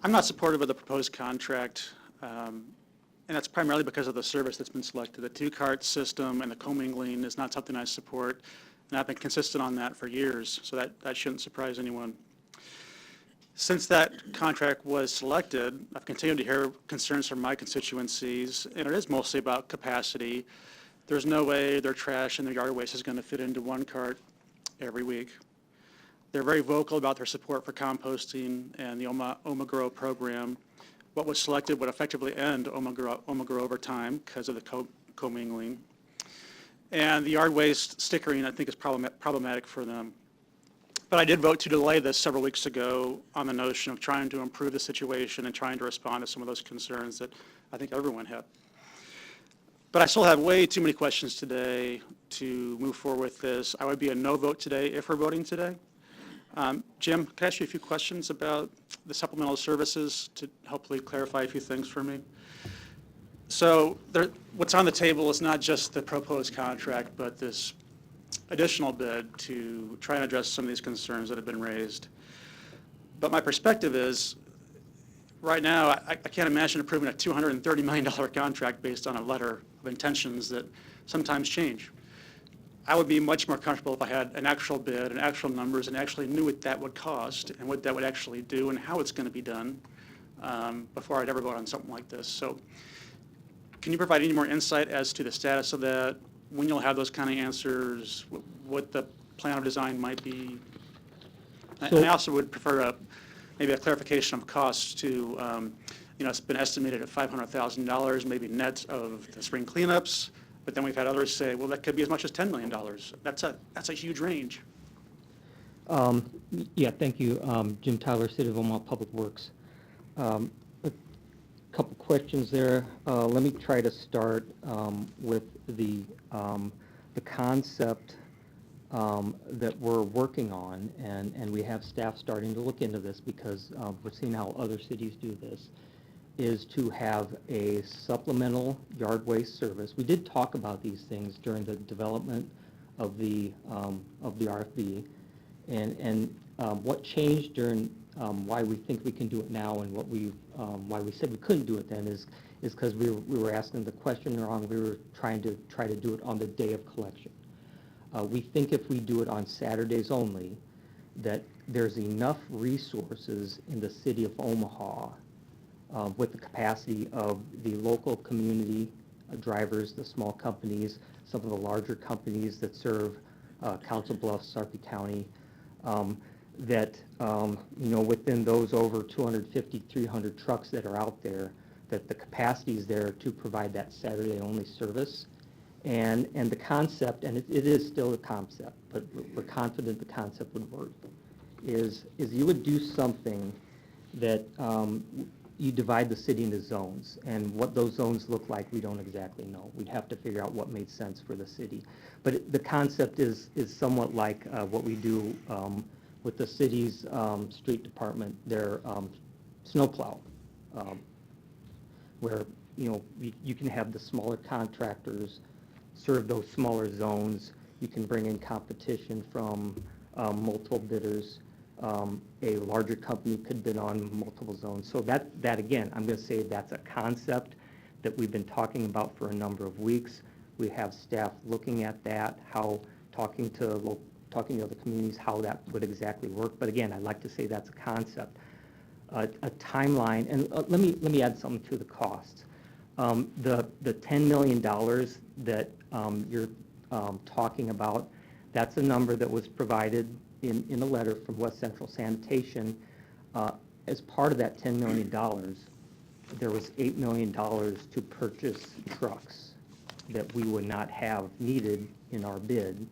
I'm not supportive of the proposed contract, and that's primarily because of the service that's been selected. The two-cart system and the commingling is not something I support, and I've been consistent on that for years, so that shouldn't surprise anyone. Since that contract was selected, I've continued to hear concerns from my constituencies, and it is mostly about capacity. There's no way their trash and their yard waste is going to fit into one cart every week. They're very vocal about their support for composting and the Omaha Grow program. What was selected would effectively end Omaha Grow over time because of the commingling. And the yard waste stickering, I think, is problematic for them. But I did vote to delay this several weeks ago on the notion of trying to improve the situation and trying to respond to some of those concerns that I think everyone had. But I still have way too many questions today to move forward with this. I would be a no vote today if we're voting today. Jim, can I ask you a few questions about the supplemental services to hopefully clarify a few things for me? So what's on the table is not just the proposed contract, but this additional bid to try and address some of these concerns that have been raised. But my perspective is, right now, I can't imagine approving a $230 million contract based on a letter of intentions that sometimes change. I would be much more comfortable if I had an actual bid and actual numbers and actually knew what that would cost and what that would actually do and how it's going to be done before I'd ever vote on something like this. So can you provide any more insight as to the status of that, when you'll have those kind of answers, what the plan of design might be? And I also would prefer maybe a clarification of costs to, it's been estimated at $500,000, maybe net of the spring cleanups, but then we've had others say, well, that could be as much as $10 million. That's a huge range. Yeah, thank you. Jim Tyler, City of Omaha Public Works. A couple questions there. Let me try to start with the concept that we're working on, and we have staff starting to look into this because we're seeing how other cities do this, is to have a supplemental yard waste service. We did talk about these things during the development of the RFP, and what changed during why we think we can do it now and why we said we couldn't do it then is because we were asking the question wrong. We were trying to do it on the day of collection. We think if we do it on Saturdays only, that there's enough resources in the city of Omaha with the capacity of the local community drivers, the small companies, some of the larger companies that serve Council Bluffs, Sarpy County, that within those over 250, 300 trucks that are out there, that the capacity is there to provide that Saturday-only service. And the concept, and it is still a concept, but we're confident the concept would work, is you would do something that you divide the city into zones. And what those zones look like, we don't exactly know. We'd have to figure out what made sense for the city. But the concept is somewhat like what we do with the city's street department, their snowplow, where you can have the smaller contractors serve those smaller zones. You can bring in competition from multiple bidders. A larger company could bid on multiple zones. So that again, I'm going to say that's a concept that we've been talking about for a number of weeks. We have staff looking at that, talking to other communities, how that would exactly work. But again, I'd like to say that's a concept. A timeline, and let me add something to the costs. The $10 million that you're talking about, that's a number that was provided in a letter from West Central Sanitation. As part of that $10 million, there was $8 million to purchase trucks that we would not have needed in our bid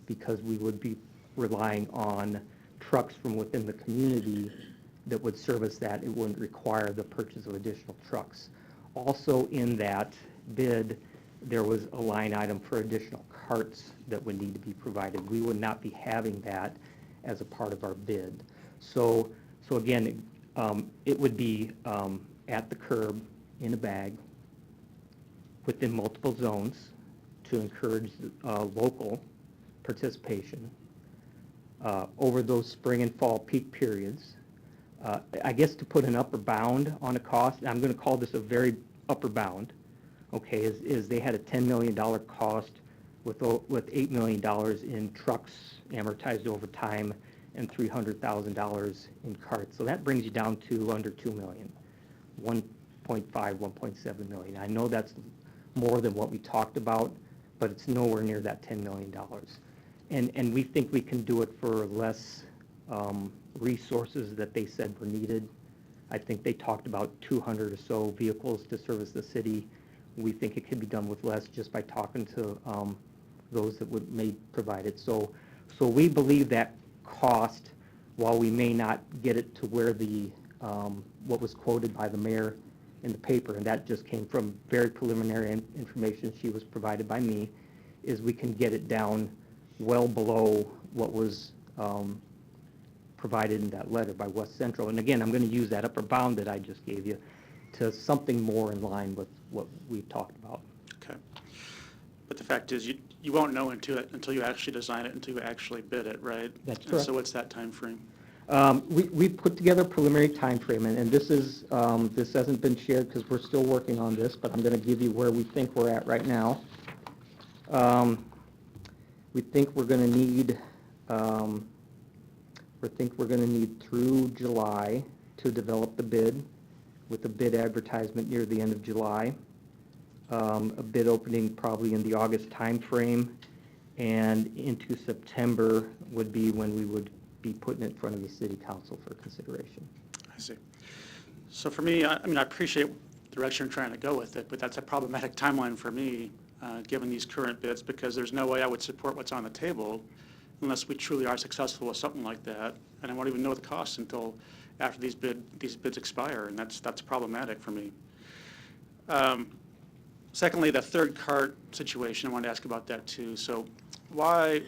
because we would be relying on trucks from within the community that would service that. It wouldn't require the purchase of additional trucks. Also in that bid, there was a line item for additional carts that would need to be provided. We would not be having that as a part of our bid. So again, it would be at the curb in a bag within multiple zones to encourage local participation over those spring and fall peak periods. I guess to put an upper bound on a cost, I'm going to call this a very upper bound, okay, is they had a $10 million cost with $8 million in trucks amortized over time and $300,000 in carts. So that brings you down to under $2 million, 1.5, 1.7 million. I know that's more than what we talked about, but it's nowhere near that $10 million. And we think we can do it for less resources that they said were needed. I think they talked about 200 or so vehicles to service the city. We think it can be done with less just by talking to those that may provide it. So we believe that cost, while we may not get it to where the what was quoted by the mayor in the paper, and that just came from very preliminary information she was provided by me, is we can get it down well below what was provided in that letter by West Central. And again, I'm going to use that upper bound that I just gave you to something more in line with what we've talked about. Okay. But the fact is, you won't know until you actually design it, until you actually bid it, right? That's And correct. so what's that time frame? We put together a preliminary time frame, and this hasn't been shared because we're still working on this, but I'm going to give you where we think we're at right now. We think we're going to need through July to develop the bid, with a bid advertisement near the end of July, a bid opening probably in the August time frame, and into September would be when we would be putting it in front of the city council for consideration. I see. So for me, I appreciate the direction you're trying to go with it, but that's a problematic timeline for me, given these current bids, because there's no way I would support what's on the table unless we truly are successful with something like that, and I won't even know the cost until after these bids expire, and that's problematic for me. Secondly, the third cart situation, I wanted to ask about that too. So why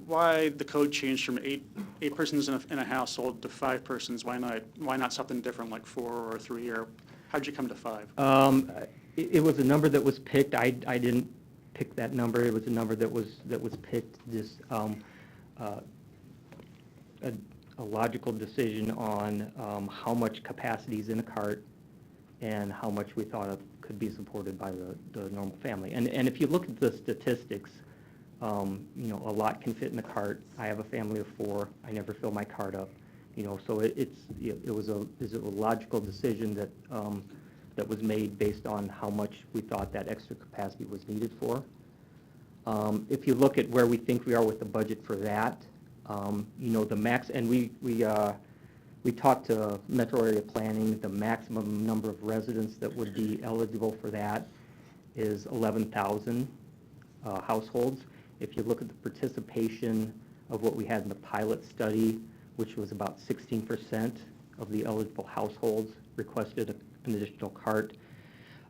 the code changed from eight persons in a household to 5 persons? Why not something different like 4 or 3? Or how did you come to 5? It was a number that was picked. I didn't pick that number. It was a number that was picked. Just a logical decision on how much capacity is in a cart and how much we thought of could be supported by the normal family. And if you look at the statistics, you know, a lot can fit in the cart. I have a family of 4. I never fill my cart up. You know, so it was a logical decision that that was made based on how much we thought that extra capacity was needed for. If you look at where we think we are with the budget for that, you know, the max, and we talked to Metro Area Planning, the maximum number of residents that would be eligible for that is 11,000 households. If you look at the participation of what we had in the pilot study, which was about 16% of the eligible households requested an additional cart,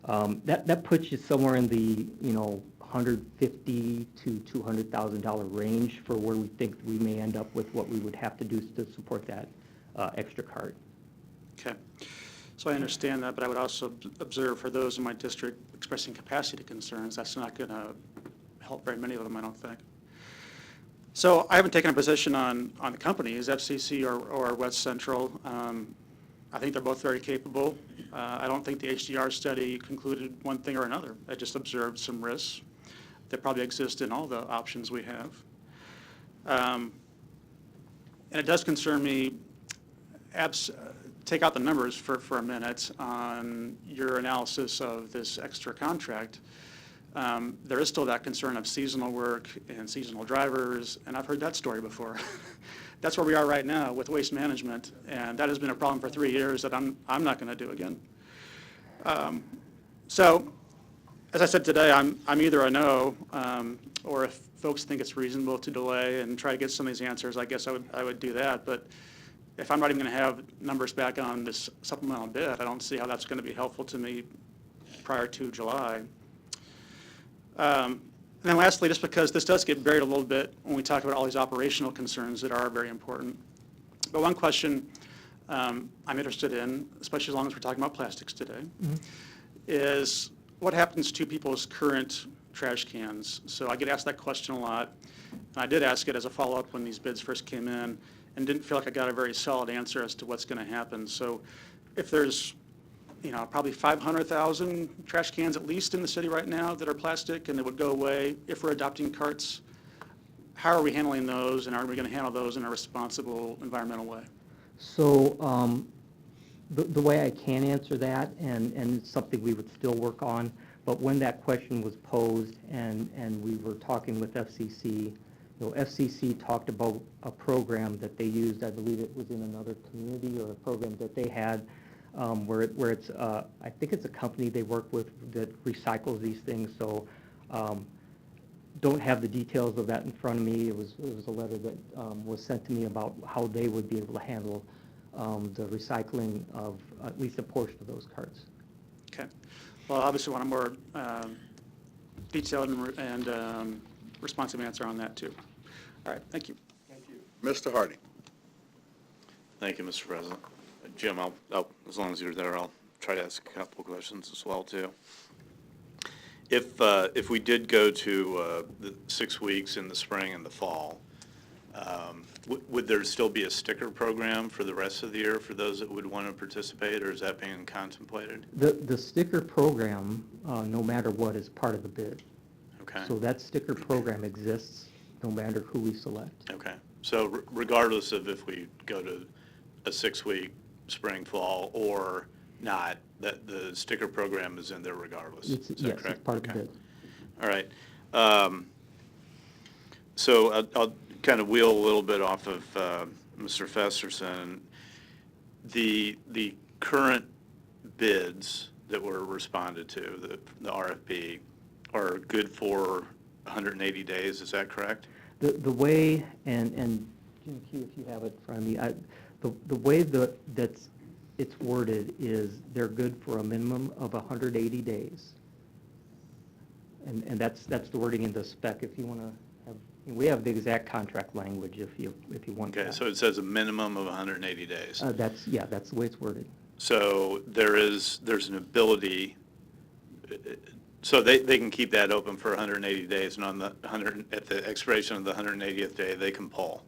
that puts you somewhere in the, you know, $150,000 to $200,000 range for where we think we may end up with what we would have to do to support that extra cart. Okay. So I understand that, but I would also observe for those in my district expressing capacity concerns, that's not going to help very many of them, I don't think. So I haven't taken a position on the companies, FCC or West Central. I think they're both very capable. I don't think the HDR study concluded one thing or another. I just observed some risks that probably exist in all the options we have. And it does concern me, take out the numbers for a minute on your analysis of this extra contract. There is still that concern of seasonal work and seasonal drivers, and I've heard that story before. That's where we are right now with waste management, and that has been a problem for 3 years that I'm not going to do again. So, as I said today, I'm either a no, or if folks think it's reasonable to delay and try to get some of these answers, I guess I would do that. But if I'm not even going to have numbers back on this supplemental bid, I don't see how that's going to be helpful to me prior to July. And then lastly, just because this does get buried a little bit when we talk about all these operational concerns that are very important. But one question I'm interested in, especially as long as we're talking about plastics today, is what happens to people's current trash cans? So I get asked that question a lot. And I did ask it as a follow-up when these bids first came in and didn't feel like I got a very solid answer as to what's going to happen. So if there's, you know, probably 500,000 trash cans at least in the city right now that are plastic and that would go away if we're adopting carts, how are we handling those, and are we going to handle those in a responsible environmental way? So the way I can answer that, and it's something we would still work on, but when that question was posed and we were talking with FCC, you know, FCC talked about a program that they used, I believe it was in another community, or a program that they had where it's, I think it's a company they work with that recycles these things. So don't have the details of that in front of me. It was a letter that was sent to me about how they would be able to handle the recycling of at least a portion of those carts. Okay. Well, obviously want a more detailed and responsive answer on that too. All right, thank you. Thank you. Mr. Hardy. Thank you, Mr. President. Jim, I'll, as long as you're there, I'll try to ask a couple of questions as well too. If we did go to the 6 weeks in the spring and the fall, would there still be a sticker program for the rest of the year for those that would want to participate, or is that being contemplated? The sticker program, no matter what, is part of the bid. Okay. So that sticker program exists no matter who we select. Okay. So regardless of if we go to a 6-week spring, fall, or not, that the sticker program is in there regardless. Is that Yes, correct? it's part of the bid. All right. So I'll kind of wheel a little bit off of Mr. Festerson. The current bids that were responded to, the RFP, are good for 180 days, is that correct? The way, and Jim Q, if you have it in front of me, the way that's it's worded is they're good for a minimum of 180 days. And that's the wording in the spec. If you want to have, we have the exact contract language if you want. Okay, so it says a minimum of 180 days. That's the way it's worded. So there's an ability, so they can keep that open for 180 days, and on the at the expiration of the 180th day, they can pull.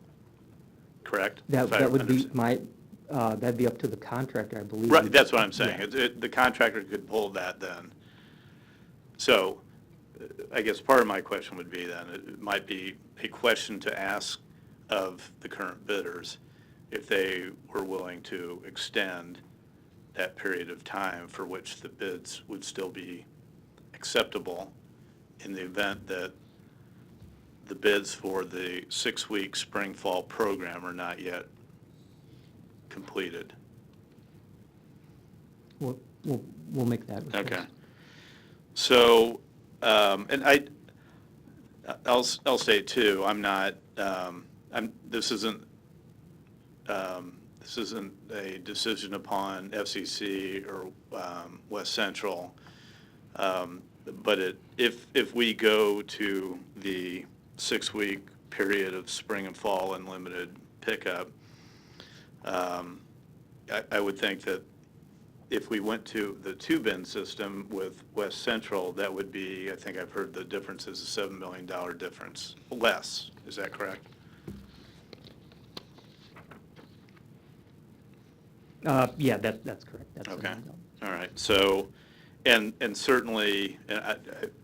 correct? That, If I that would be understand. that'd be up to the contractor, I believe. Right, that's what I'm saying. Yeah. The contractor could pull that then. So I guess part of my question would be then, it might be a question to ask of the current bidders if they were willing to extend that period of time for which the bids would still be acceptable in the event that the bids for the 6-week spring-fall program are not yet completed. We'll make that request. Okay. So, and I'll say too, I'm not, this isn't a decision upon FCC or West Central. But if we go to the 6-week period of spring and fall unlimited pickup, I would think that if we went to the 2-bin system with West Central, that would be, I think I've heard the difference is a $7 million difference, less. Is that correct? Yeah, that's correct. That's Okay. All right. So, and certainly, and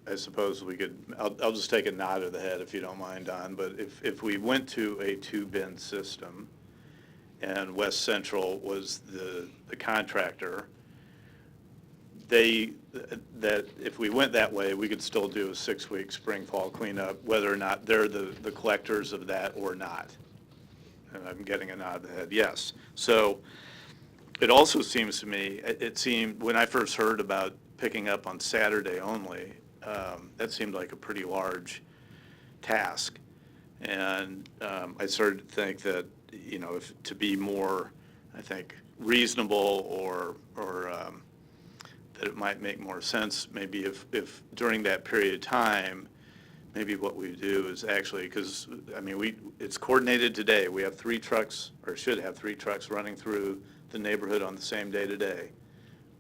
I suppose we could, I'll just take a nod of the head if you don't mind, Don, but if we went to a 2-bin system and West Central was the contractor, that if we went that way, we could still do a 6-week spring-fall cleanup, whether or not they're the collectors of that or not. And I'm getting a nod of the head, yes. So it also seems to me, it seemed, when I first heard about picking up on Saturday only, that seemed like a pretty large task. And I started to think that, you know, if to be more, I think, reasonable or that it might make more sense, maybe if during that period of time, maybe what we do is actually, because, I mean, it's coordinated today. We have 3 trucks, or should have 3 trucks running through the neighborhood on the same day today.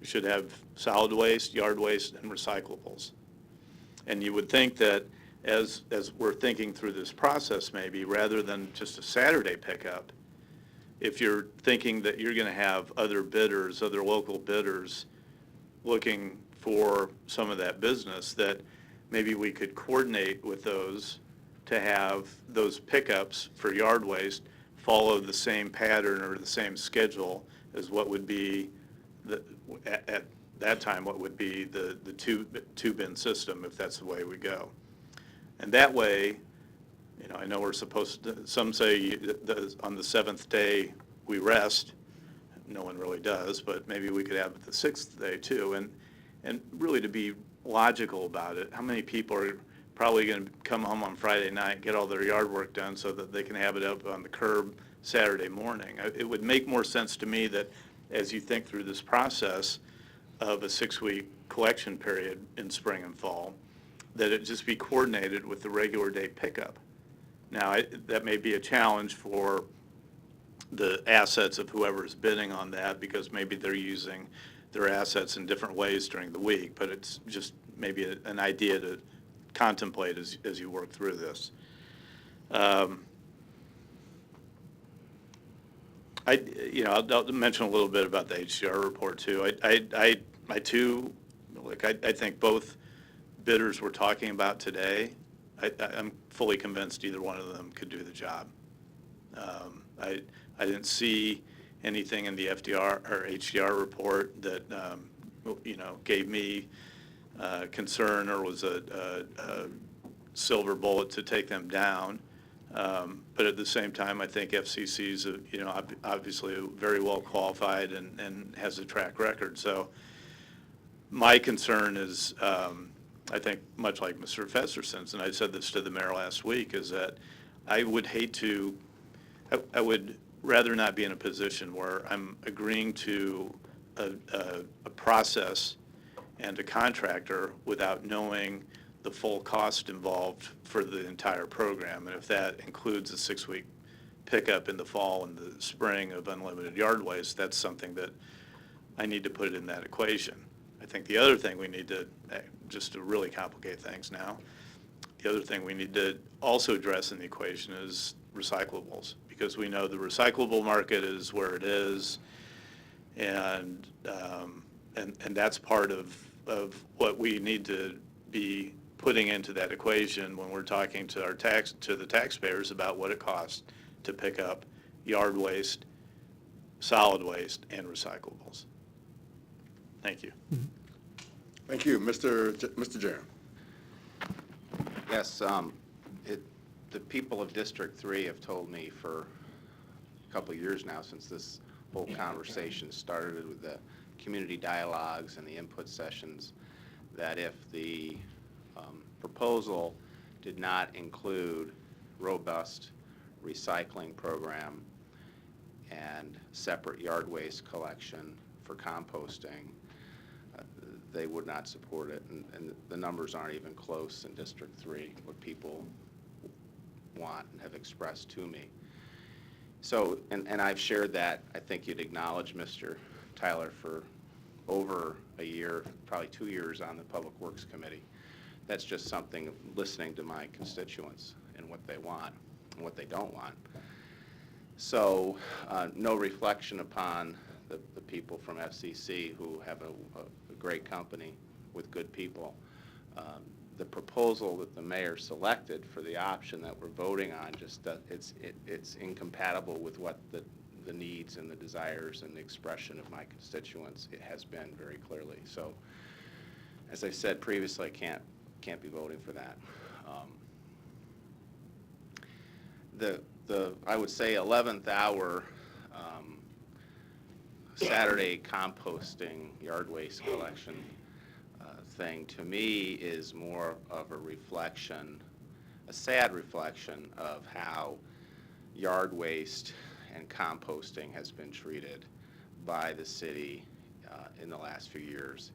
We should have solid waste, yard waste, and recyclables. And you would think that as we're thinking through this process, maybe, rather than just a Saturday pickup, if you're thinking that you're going to have other bidders, other local bidders looking for some of that business, that maybe we could coordinate with those to have those pickups for yard waste follow the same pattern or the same schedule as what would be at that time, what would be the two-bin system, if that's the way we go. And that way, you know, I know we're supposed to, some say on the 7th day we rest. No one really does, but maybe we could have it the 6th day too. And really, to be logical about it, how many people are probably going to come home on Friday night, get all their yard work done so that they can have it up on the curb Saturday morning? It would make more sense to me that as you think through this process of a 6-week collection period in spring and fall, that it just be coordinated with the regular day pickup. Now, that may be a challenge for the assets of whoever's bidding on that, because maybe they're using their assets in different ways during the week, but it's just maybe an idea to contemplate as you work through this. I'll mention a little bit about the HDR report too. I too, look, I think both bidders we're talking about today, I'm fully convinced either one of them could do the job. I didn't see anything in the FDR or HDR report that gave me concern or was a silver bullet to take them down. But at the same time, I think FCC's obviously very well qualified and has a track record. So my concern is, I think much like Mr. Festerson's, and I said this to the mayor last week, is that I would rather not be in a position where I'm agreeing to a process and a contractor without knowing the full cost involved for the entire program. And if that includes a 6-week pickup in the fall and the spring of unlimited yard waste, that's something that I need to put in that equation. I think the other thing we need to, just to really complicate things now, the other thing we need to also address in the equation is recyclables, because we know the recyclable market is where it is, and that's part of what we need to be putting into that equation when we're talking to the taxpayers about what it costs to pick up yard waste, solid waste, and recyclables. Thank you. Thank you. Mr. Jerem. Yes, the people of District 3 have told me for a couple of years now, since this whole conversation started with the community dialogues and the input sessions, that if the proposal did not include robust recycling program and separate yard waste collection for composting, they would not support it. And the numbers aren't even close in District 3, what people want and have expressed to me. So, and I've shared that, I think you'd acknowledge, Mr. Tyler, for over a year, probably 2 years on the Public Works Committee. That's just something, listening to my constituents and what they want and what they don't want. So no reflection upon the people from FCC who have a great company with good people. The proposal that the mayor selected for the option that we're voting on, just it's incompatible with what the needs and the desires and the expression of my constituents. It has been very clearly. So, as I said previously, I can't be voting for that. The I would say 11th hour Saturday composting yard waste collection thing to me is more of a reflection, a sad reflection of how yard waste and composting has been treated by the city in the last few years.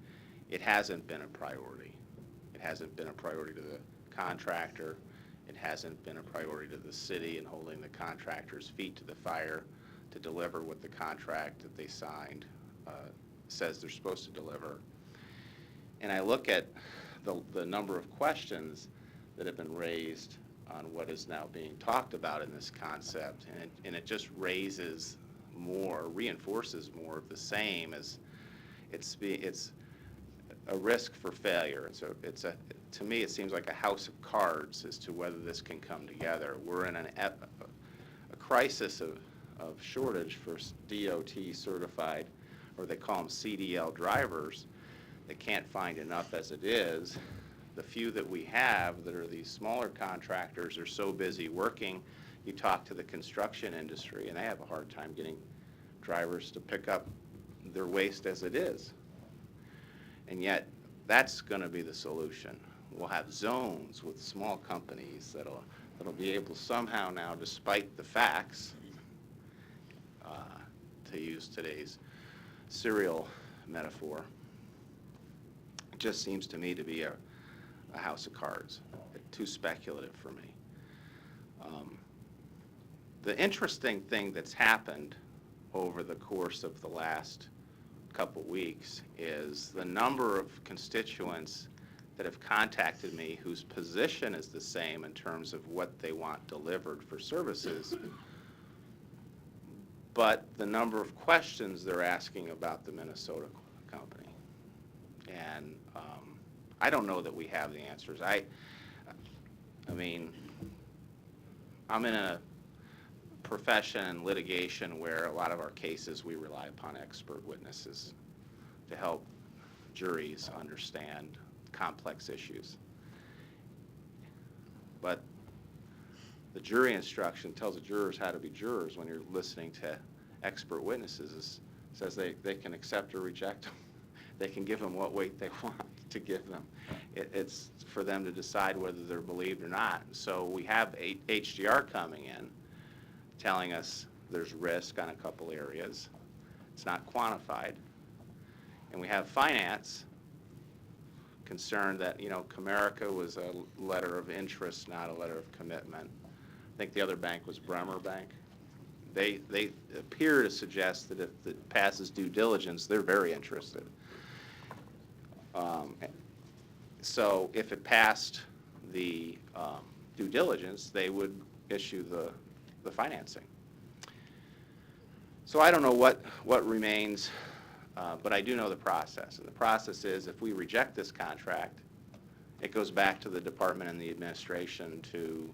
It hasn't been a priority. It hasn't been a priority to the contractor. It hasn't been a priority to the city in holding the contractor's feet to the fire to deliver what the contract that they signed says they're supposed to deliver. And I look at the number of questions that have been raised on what is now being talked about in this concept, and it just raises more, reinforces more of the same, as it's a risk for failure. To me, it seems like a house of cards as to whether this can come together. We're in a crisis of shortage for DOT certified, or they call them CDL drivers. They can't find enough as it is. The few that we have that are these smaller contractors are so busy working. You talk to the construction industry, and they have a hard time getting drivers to pick up their waste as it is. And yet, that's going to be the solution. We'll have zones with small companies that'll be able somehow now, despite the facts, to use today's cereal metaphor, it just seems to me to be a house of cards. Too speculative for me. The interesting thing that's happened over the course of the last couple weeks is the number of constituents that have contacted me whose position is the same in terms of what they want delivered for services, but the number of questions they're asking about the Minnesota company. And I don't know that we have the answers. I mean, I'm in a profession and litigation where a lot of our cases we rely upon expert witnesses to help juries understand complex issues. But the jury instruction tells the jurors how to be jurors when you're listening to expert witnesses. It says they can accept or reject them. They can give them what weight they want to give them. It's for them to decide whether they're believed or not. So we have HDR coming in telling us there's risk on a couple areas. It's not quantified. And we have finance concerned that, Comerica was a letter of interest, not a letter of commitment. I think the other bank was Bremer Bank. They appear to suggest that if it passes due diligence, they're very interested. So if it passed the due diligence, they would issue the financing. So I don't know what remains, but I do know the process. And the process is if we reject this contract, it goes back to the department and the administration to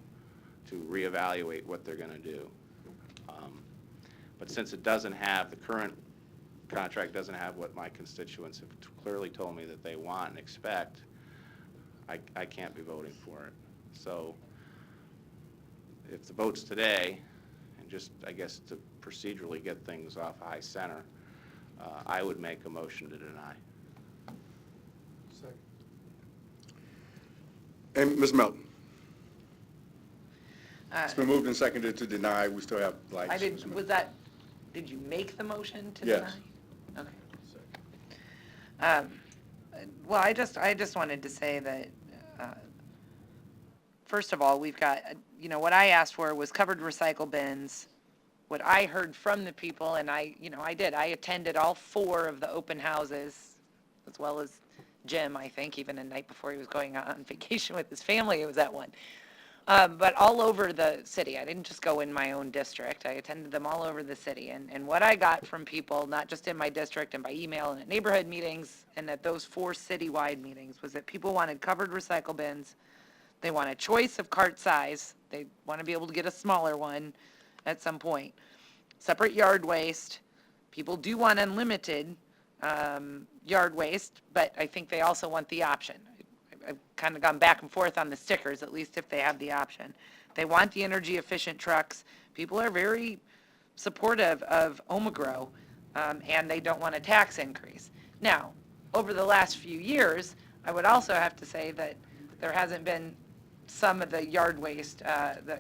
reevaluate what they're going to do. But since it doesn't have, the current contract doesn't have what my constituents have clearly told me that they want and expect, I can't be voting for it. So if the vote's today, and just, I guess, to procedurally get things off high center, I would make a motion to deny. And Ms. Melton? Uh, It's been moved and seconded to deny. We still have lights. I did, did you make the motion to Yes. deny? Okay. Well, I just wanted to say that, first of all, we've got, what I asked for was covered recycle bins. What I heard from the people, and I attended all 4 of the open houses, as well as Jim, I think, even a night before he was going on vacation with his family, it was at one. But all over the city. I didn't just go in my own district. I attended them all over the city. And what I got from people, not just in my district and by email and at neighborhood meetings and at those 4 citywide meetings, was that people wanted covered recycle bins. They want a choice of cart size. They want to be able to get a smaller one at some point. Separate yard waste. People do want unlimited yard waste, but I think they also want the option. I've kind of gone back and forth on the stickers, at least if they have the option. They want the energy efficient trucks. People are very supportive of Omagro, and they don't want a tax increase. Now, over the last few years, I would also have to say that there hasn't been some of the yard waste, the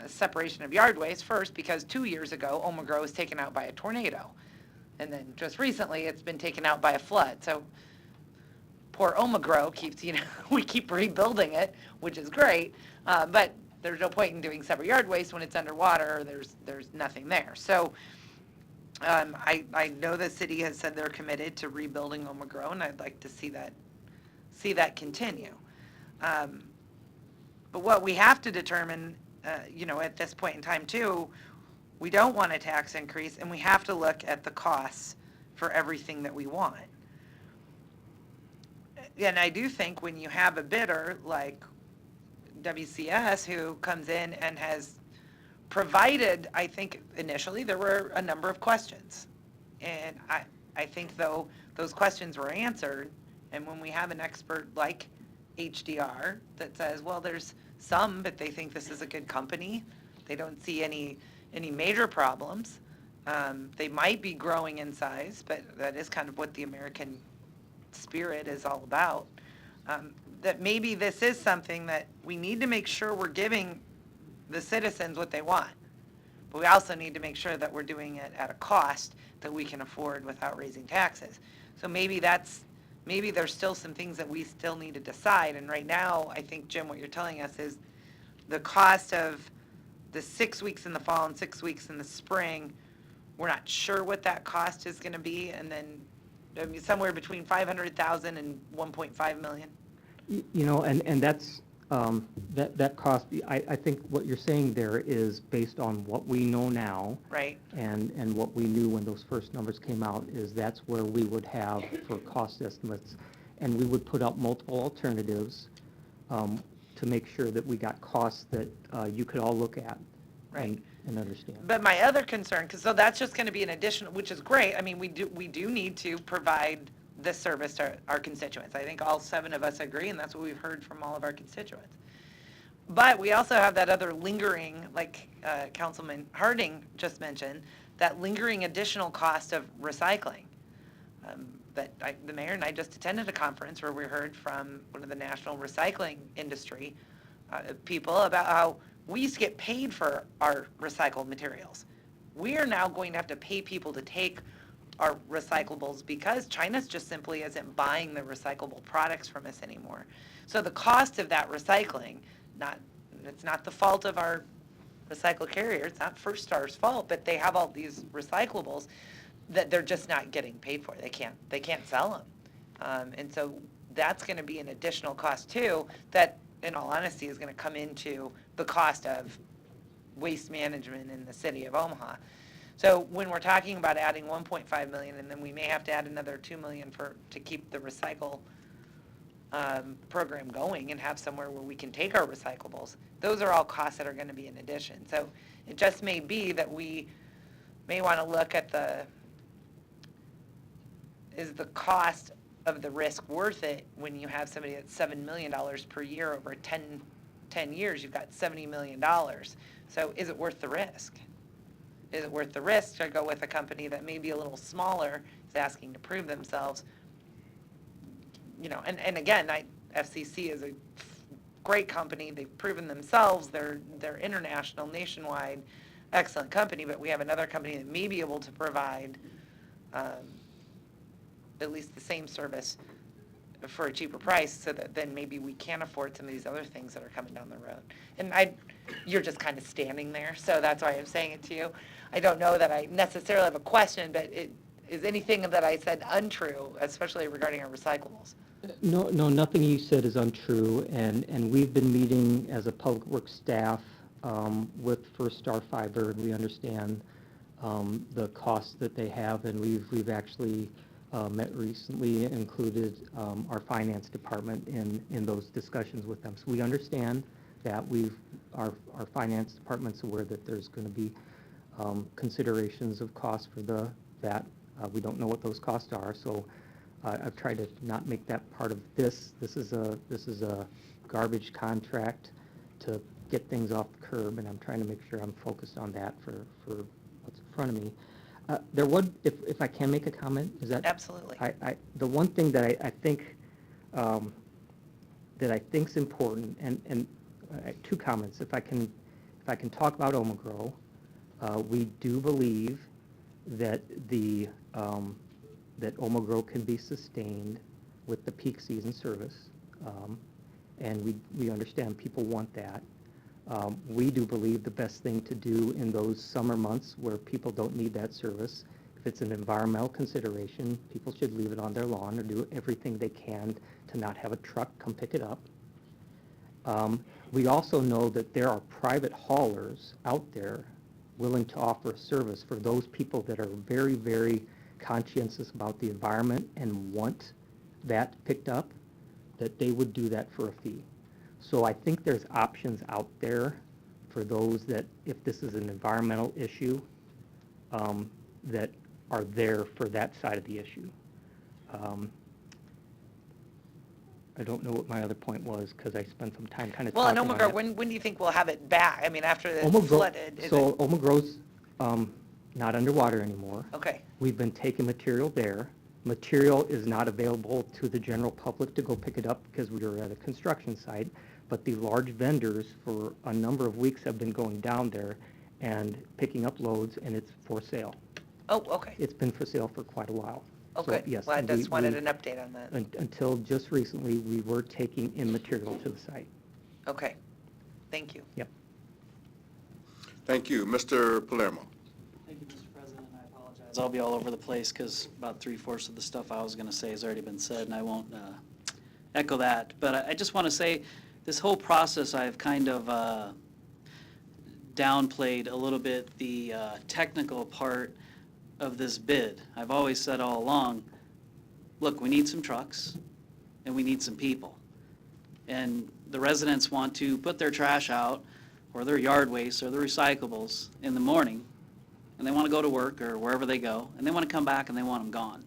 separation of yard waste first, because 2 years ago, Omagro was taken out by a tornado. And then just recently, it's been taken out by a flood. So poor Omagro keeps, we keep rebuilding it, which is great, but there's no point in doing separate yard waste when it's underwater. There's nothing there. So I know the city has said they're committed to rebuilding Omagro, and I'd like to see that continue. But what we have to determine, at this point in time too, we don't want a tax increase, and we have to look at the costs for everything that we want. And I do think when you have a bidder like WCS who comes in and has provided, I think initially there were a number of questions. And I think though those questions were answered, and when we have an expert like HDR that says, well, there's some, but they think this is a good company. They don't see any major problems. They might be growing in size, but that is kind of what the American spirit is all about. That maybe this is something that we need to make sure we're giving the citizens what they want. But we also need to make sure that we're doing it at a cost that we can afford without raising taxes. So maybe there's still some things that we still need to decide. And right now, I think, Jim, what you're telling us is the cost of the 6 weeks in the fall and 6 weeks in the spring, we're not sure what that cost is going to be. And then somewhere between 500,000 and 1.5 million. And that's, that cost, I think what you're saying there is based on what we know now. Right. And what we knew when those first numbers came out is that's where we would have for cost estimates. And we would put out multiple alternatives to make sure that we got costs that you could all look at. Right. And understand. But my other concern, so that's just going to be an additional, which is great. I mean, we do need to provide this service to our constituents. I think all 7 of us agree, and that's what we've heard from all of our constituents. But we also have that other lingering, like Councilman Harding just mentioned, that lingering additional cost of recycling. The mayor and I just attended a conference where we heard from one of the national recycling industry people about how we used to get paid for our recycled materials. We are now going to have to pay people to take our recyclables because China just simply isn't buying the recyclable products from us anymore. So the cost of that recycling, it's not the fault of our recycle carrier, it's not First Star's fault, but they have all these recyclables that they're just not getting paid for. They can't sell them. And so that's going to be an additional cost too that, in all honesty, is going to come into the cost of waste management in the city of Omaha. So when we're talking about adding 1.5 million, and then we may have to add another 2 million to keep the recycle program going and have somewhere where we can take our recyclables, those are all costs that are going to be in addition. So it just may be that we may want to look at is the cost of the risk worth it when you have somebody that's $7 million per year over 10 years, you've got $70 million. So is it worth the risk? Is it worth the risk to go with a company that may be a little smaller, is asking to prove themselves? You know, and again, FCC is a great company. They've proven themselves. They're international, nationwide, excellent company, but we have another company that may be able to provide at least the same service for a cheaper price, so that then maybe we can afford some of these other things that are coming down the road. And you're just kind of standing there, so that's why I'm saying it to you. I don't know that I necessarily have a question, but is anything that I said untrue, especially regarding our recyclables? No, nothing you said is untrue, and we've been meeting as a public works staff with First Star Fiber, and we understand the costs that they have, and we've actually met recently, included our finance department in those discussions with them. So we understand that our finance department's aware that there's going to be considerations of costs for that. We don't know what those costs are, so I've tried to not make that part of this. This is a garbage contract to get things off the curb, and I'm trying to make sure I'm focused on that for what's in front of me. There would, if I can make a comment, is that? Absolutely. The one thing that I think is important, and two comments. If I can talk about Omaha, we do believe that that Omaha can be sustained with the peak season service, and we understand people want that. We do believe the best thing to do in those summer months where people don't need that service, if it's an environmental consideration, people should leave it on their lawn or do everything they can to not have a truck come pick it up. We also know that there are private haulers out there willing to offer a service for those people that are very, very conscientious about the environment and want that picked up, that they would do that for a fee. So I think there's options out there for those that, if this is an environmental issue, that are there for that side of the issue. I don't know what my other point was because I spent some time kind of Well, in talking Omaha, on it. when do you think we'll have it back? I mean, after it's Omaha flooded? So Omaha's not underwater anymore. Okay. We've been taking material there. Material is not available to the general public to go pick it up because we were at a construction site, but the large vendors for a number of weeks have been going down there and picking up loads, and it's for sale. Oh, okay. It's been for sale for quite a while. Okay. So, yes, Well, I and just wanted an update on that. Until just recently, we were taking in material to the site. Okay. Thank you. Yep. Thank you. Mr. Palermo. Thank you, Mr. President. I apologize. I'll be all over the place because about 3/4 of the stuff I was going to say has already been said, and I won't echo that. But I just want to say this whole process I've kind of downplayed a little bit the technical part of this bid. I've always said all along, look, we need some trucks and we need some people. And the residents want to put their trash out or their yard waste or their recyclables in the morning, and they want to go to work or wherever they go, and they want to come back and they want them gone.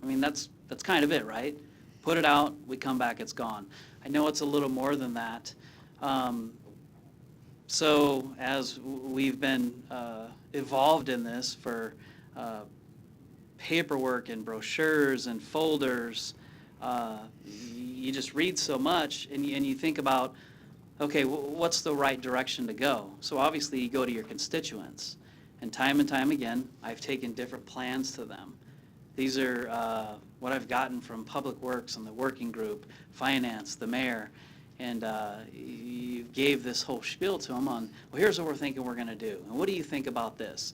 I mean, that's kind of it, right? Put it out, we come back, it's gone. I know it's a little more than that. So as we've been involved in this for paperwork and brochures and folders, you just read so much and you think about, okay, what's the right direction to go? So obviously you go to your constituents, and time again, I've taken different plans to them. These are what I've gotten from Public Works and the working group, finance, the mayor, and you gave this whole spiel to them on, well, here's what we're thinking we're going to do, and what do you think about this?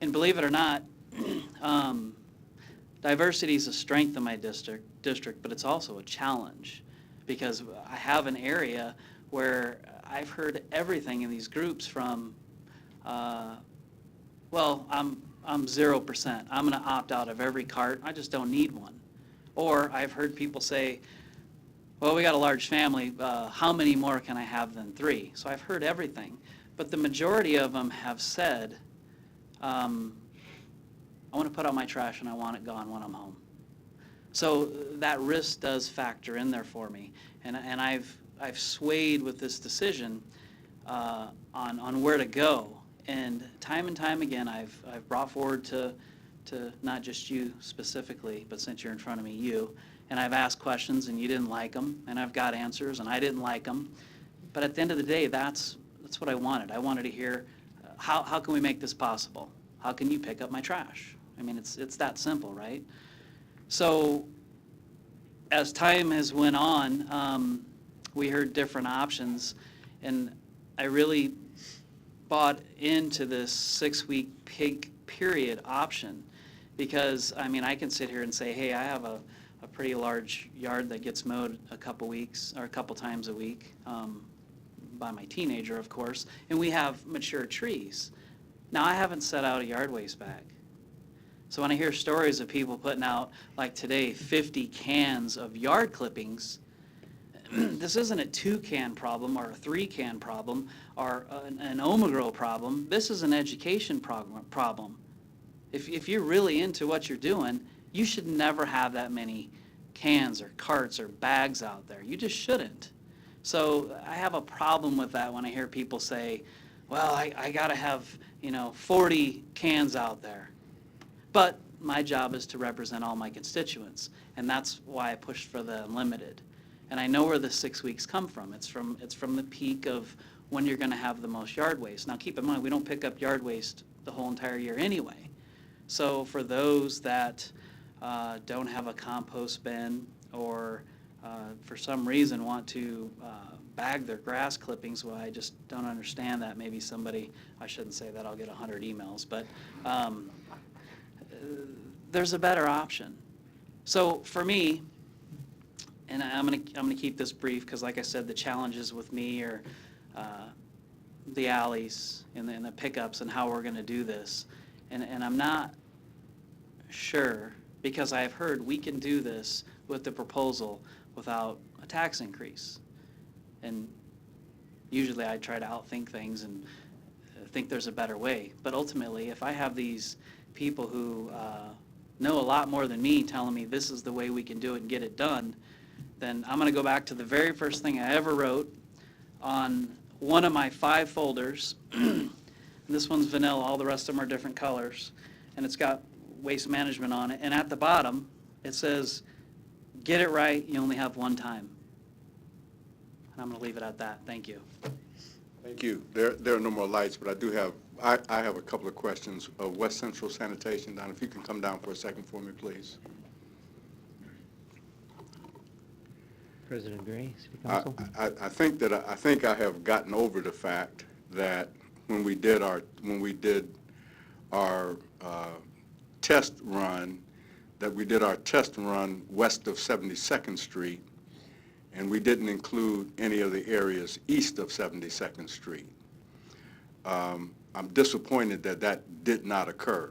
And believe it or not, diversity is a strength in my district, but it's also a challenge, because I have an area where I've heard everything in these groups from well, I'm 0%. I'm going to opt out of every cart. I just don't need one. Or I've heard people say, well, we got a large family. How many more can I have than 3? So I've heard everything. But the majority of them have said, I want to put out my trash and I want it gone when I'm home. So that risk does factor in there for me. And I've swayed with this decision on where to go. And time again, I've brought forward to not just you specifically, but since you're in front of me, you. And I've asked questions and you didn't like them, and I've got answers and I didn't like them. But at the end of the day, that's what I wanted. I wanted to hear, how can we make this possible? How can you pick up my trash? I mean, it's that simple, right? So as time has went on, we heard different options, and I really bought into this 6-week peak period option because, I mean, I can sit here and say, hey, I have a pretty large yard that gets mowed a couple weeks or a couple times a week by my teenager, of course, and we have mature trees. Now, I haven't set out a yard waste bag. So when I hear stories of people putting out, like today, 50 cans of yard clippings, this isn't a 2-can problem or a 3-can problem or an Omagro problem. This is an education problem. If you're really into what you're doing, you should never have that many cans or carts or bags out there. You just shouldn't. So I have a problem with that when I hear people say, well, I got to have, 40 cans out there. But my job is to represent all my constituents, and that's why I pushed for the unlimited. And I know where the 6 weeks come from. It's from the peak of when you're going to have the most yard waste. Now, keep in mind, we don't pick up yard waste the whole entire year anyway. So for those that don't have a compost bin or for some reason want to bag their grass clippings, well, I just don't understand that. Maybe somebody, I shouldn't say that, I'll get 100 emails, but there's a better option. So for me, and I'm gonna keep this brief because, like I said, the challenges with me are the alleys and the pickups and how we're going to do this. And I'm not sure, because I've heard we can do this with the proposal without a tax increase. And usually I try to outthink things and think there's a better way. But ultimately, if I have these people who know a lot more than me telling me this is the way we can do it and get it done, then I'm going to go back to the very first thing I ever wrote on one of my 5 folders. This one's vanilla, all the rest of them are different colors, and it's got waste management on it. And at the bottom, it says, get it right, you only have one time. And I'm going to leave it at that. Thank you. Thank you. There are no more lights, but I have a couple of questions. West Central Sanitation, Don, if you can come down for a second for me, please. President Gray, City Council. I think I have gotten over the fact that when we did our test run, that we did our test run west of 72nd Street, and we didn't include any of the areas east of 72nd Street. I'm disappointed that that did not occur.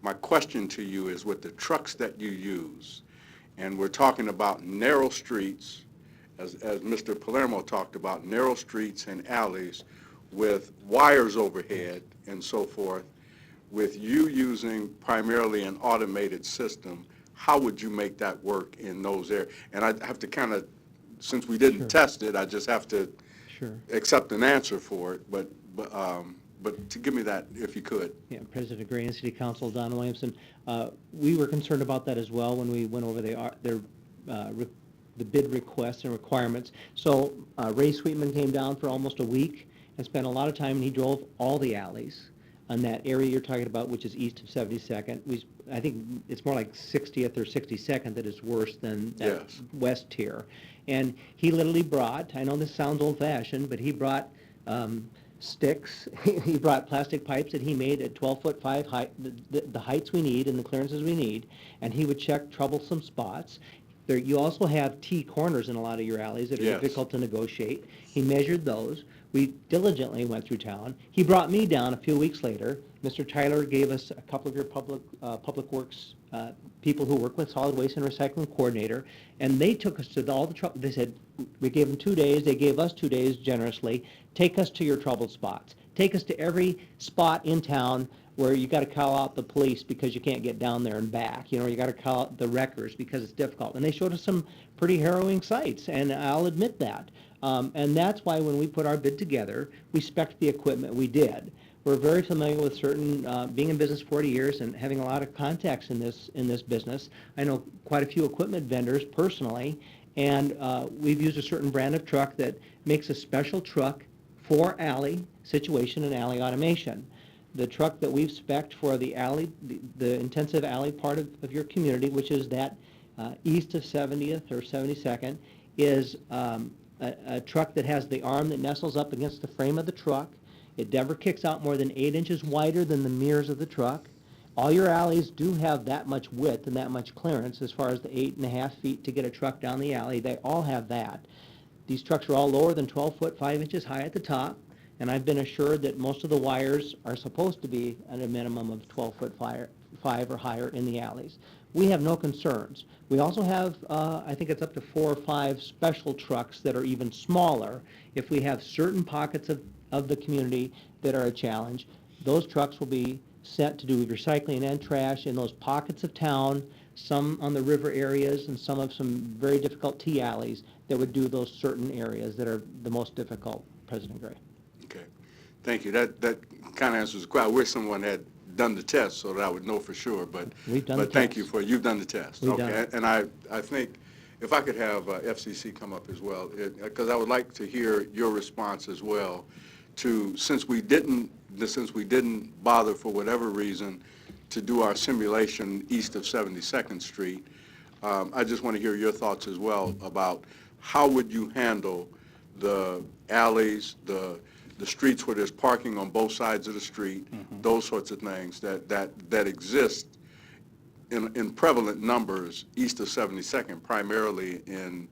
My question to you is, with the trucks that you use, and we're talking about narrow streets, as Mr. Palermo talked about, narrow streets and alleys with wires overhead and so forth, with you using primarily an automated system, how would you make that work in those areas? And I have to kind of, since we didn't test it, I just have to accept an answer for it, but to give me that, if you could. Yeah, President Gray and City Council, Don Williamson, we were concerned about that as well when we went over the bid requests and requirements. So Ray Sweetman came down for almost a week and spent a lot of time, and he drove all the alleys on that area you're talking about, which is east of 72nd. I think it's more like 60th or 62nd that is worse than that west tier. And he literally brought, I know this sounds old-fashioned, but he brought sticks. He brought plastic pipes that he made at 12'5" height, the heights we need and the clearances we need, and he would check troublesome spots. You also have T corners in a lot of your alleys that are Yes. difficult to negotiate. He measured those. We diligently went through town. He brought me down a few weeks later. Mr. Tyler gave us a couple of your public works people who work with solid waste and recycling coordinator, and they took us to all the trouble. They said, we gave them 2 days. They gave us 2 days generously. Take us to your troubled spots. Take us to every spot in town where you got to call out the police because you can't get down there and back. You know, you got to call out the wreckers because it's difficult. And they showed us some pretty harrowing sights, and I'll admit that. And that's why when we put our bid together, we spec'd the equipment we did. We're very familiar with certain, being in business 40 years and having a lot of contacts in this business. I know quite a few equipment vendors personally, and we've used a certain brand of truck that makes a special truck for alley situation and alley automation. The truck that we've spec'd for the alley, the intensive alley part of your community, which is that east of 70th or 72nd, is a truck that has the arm that nestles up against the frame of the truck. It never kicks out more than 8 inches wider than the mirrors of the truck. All your alleys do have that much width and that much clearance as far as the 8.5 feet to get a truck down the alley. They all have that. These trucks are all lower than 12 foot 5 inches high at the top, and I've been assured that most of the wires are supposed to be at a minimum of 12 foot 5 or higher in the alleys. We have no concerns. We also have, I think it's up to 4 or 5 special trucks that are even smaller. If we have certain pockets of the community that are a challenge, those trucks will be sent to do recycling and trash in those pockets of town, some on the river areas and some very difficult T alleys that would do those certain areas that are the most difficult, President Gray. Okay, thank you. That kind of answers the question. I wish someone had done the test so that I would know for sure, but We've done the thank test. you you've done the test. We've Okay, done it. and I think if I could have FCC come up as well, because I would like to hear your response as well to, since we didn't bother for whatever reason to do our simulation east of 72nd Street, I just want to hear your thoughts as well about how would you handle the alleys, the streets where there's parking on both sides of the street, those sorts of things that exist in prevalent numbers east of 72nd, primarily in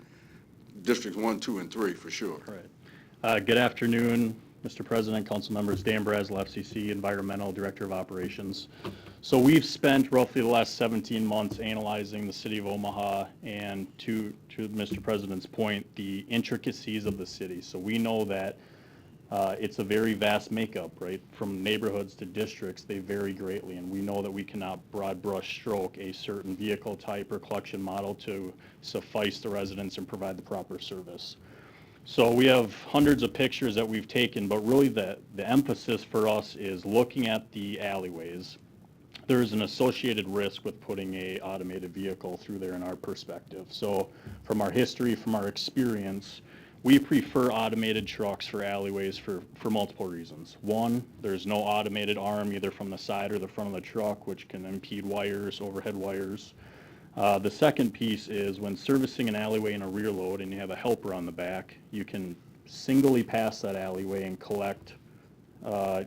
districts 1, 2, and 3 for sure. Right. Good afternoon, Mr. President, council members. Dan Brazel, FCC Environmental Director of Operations. So we've spent roughly the last 17 months analyzing the city of Omaha and to Mr. President's point, the intricacies of the city. So we know that it's a very vast makeup, right? From neighborhoods to districts, they vary greatly, and we know that we cannot broad brush stroke a certain vehicle type or collection model to suffice the residents and provide the proper service. So we have hundreds of pictures that we've taken, but really the emphasis for us is looking at the alleyways. There's an associated risk with putting a automated vehicle through there in our perspective. So from our history, from our experience, we prefer automated trucks for alleyways for multiple reasons. One, there's no automated arm either from the side or the front of the truck, which can impede wires, overhead wires. The second piece is when servicing an alleyway in a rear load and you have a helper on the back, you can singly pass that alleyway and collect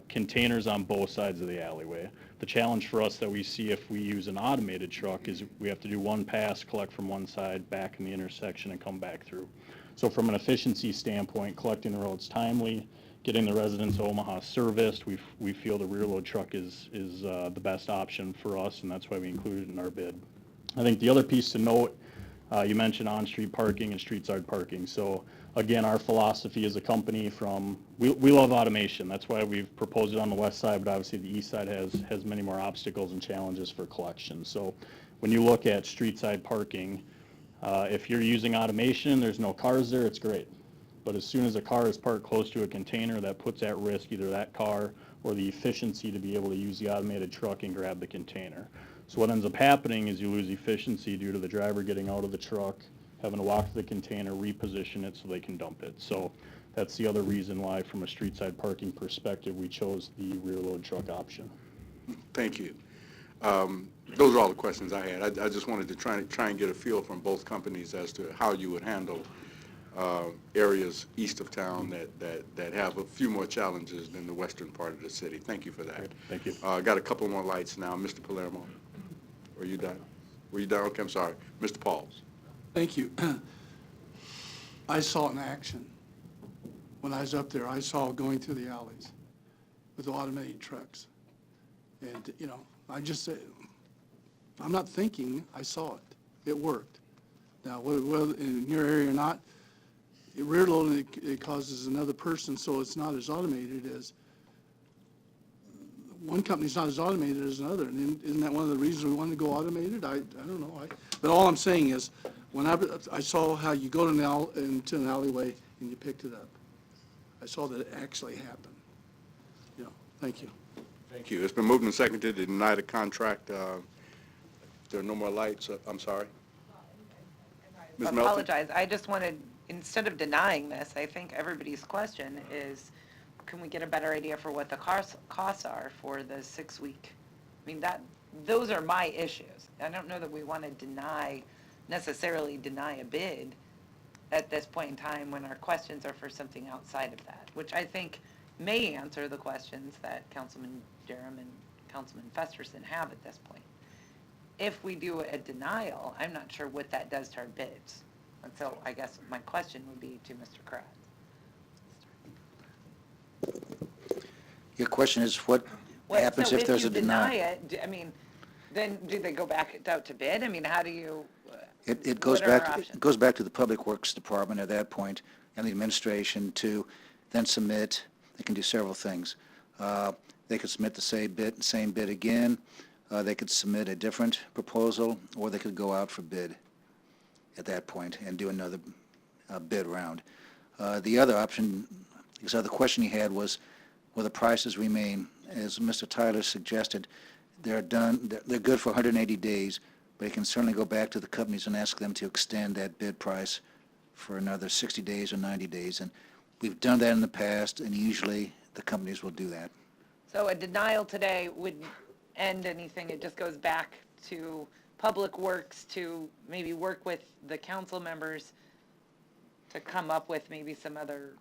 containers on both sides of the alleyway. The challenge for us that we see if we use an automated truck is we have to do one pass, collect from one side, back in the intersection, and come back through. So from an efficiency standpoint, collecting the roads timely, getting the residents of Omaha serviced, we feel the rear load truck is the best option for us, and that's why we included it in our bid. I think the other piece to note, you mentioned on-street parking and street-side parking. So again, our philosophy as a company we love automation. That's why we've proposed it on the west side, but obviously the east side has many more obstacles and challenges for collection. So when you look at street-side parking, if you're using automation, there's no cars there, it's great. But as soon as a car is parked close to a container, that puts at risk either that car or the efficiency to be able to use the automated truck and grab the container. So what ends up happening is you lose efficiency due to the driver getting out of the truck, having to walk to the container, reposition it so they can dump it. So that's the other reason why, from a street side parking perspective, we chose the rear load truck option. Thank you. Those are all the questions I had. I just wanted to try and get a feel from both companies as to how you would handle areas east of town that have a few more challenges than the western part of the city. Thank you for that. Thank you. Got a couple more lights now. Mr. Palermo, are you done? Were you done? Okay, I'm sorry. Mr. Pauls. Thank you. I saw it in action. When I was up there, I saw it going through the alleys with automated trucks. And, you know, I just say, I'm not thinking, I saw it. It worked. Now, whether in your area or not, rear loading, it causes another person, so it's not as automated as, one company's not as automated as another. And isn't that one of the reasons we wanted to go automated? I don't know. But all I'm saying is, when I saw how you go into an alleyway and you picked it up. I saw that it actually happened. You know, thank you. Thank you. It's been moved and seconded to deny the contract. There are no more lights. I'm sorry. Ms. I Melton? apologize. I just wanted, instead of denying this, I think everybody's question is, can we get a better idea for what the costs are for the 6-week? I mean, those are my issues. I don't know that we want to necessarily deny a bid at this point in time when our questions are for something outside of that, which I think may answer the questions that Councilman Jerem and Councilman Festerson have at this point. If we do a denial, I'm not sure what that does to our bids. And so I guess my question would be to Mr. Kratz. Your question is what happens if there's a denial? So if you deny it, I mean, then do they go back out to bid? I mean, how do you? It goes what are our back, options? it goes back to the Public Works Department at that point and the administration to then submit. They can do several things. They could submit the same bid again. They could submit a different proposal, or they could go out for bid at that point and do another bid round. The other option, because the question he had was, will the prices remain? As Mr. Tyler suggested, they're good for 180 days, but he can certainly go back to the companies and ask them to extend that bid price for another 60 days or 90 days. And we've done that in the past, and usually the companies will do that. So a denial today would end anything. It just goes back to Public Works to maybe work with the council members to come up with maybe some other.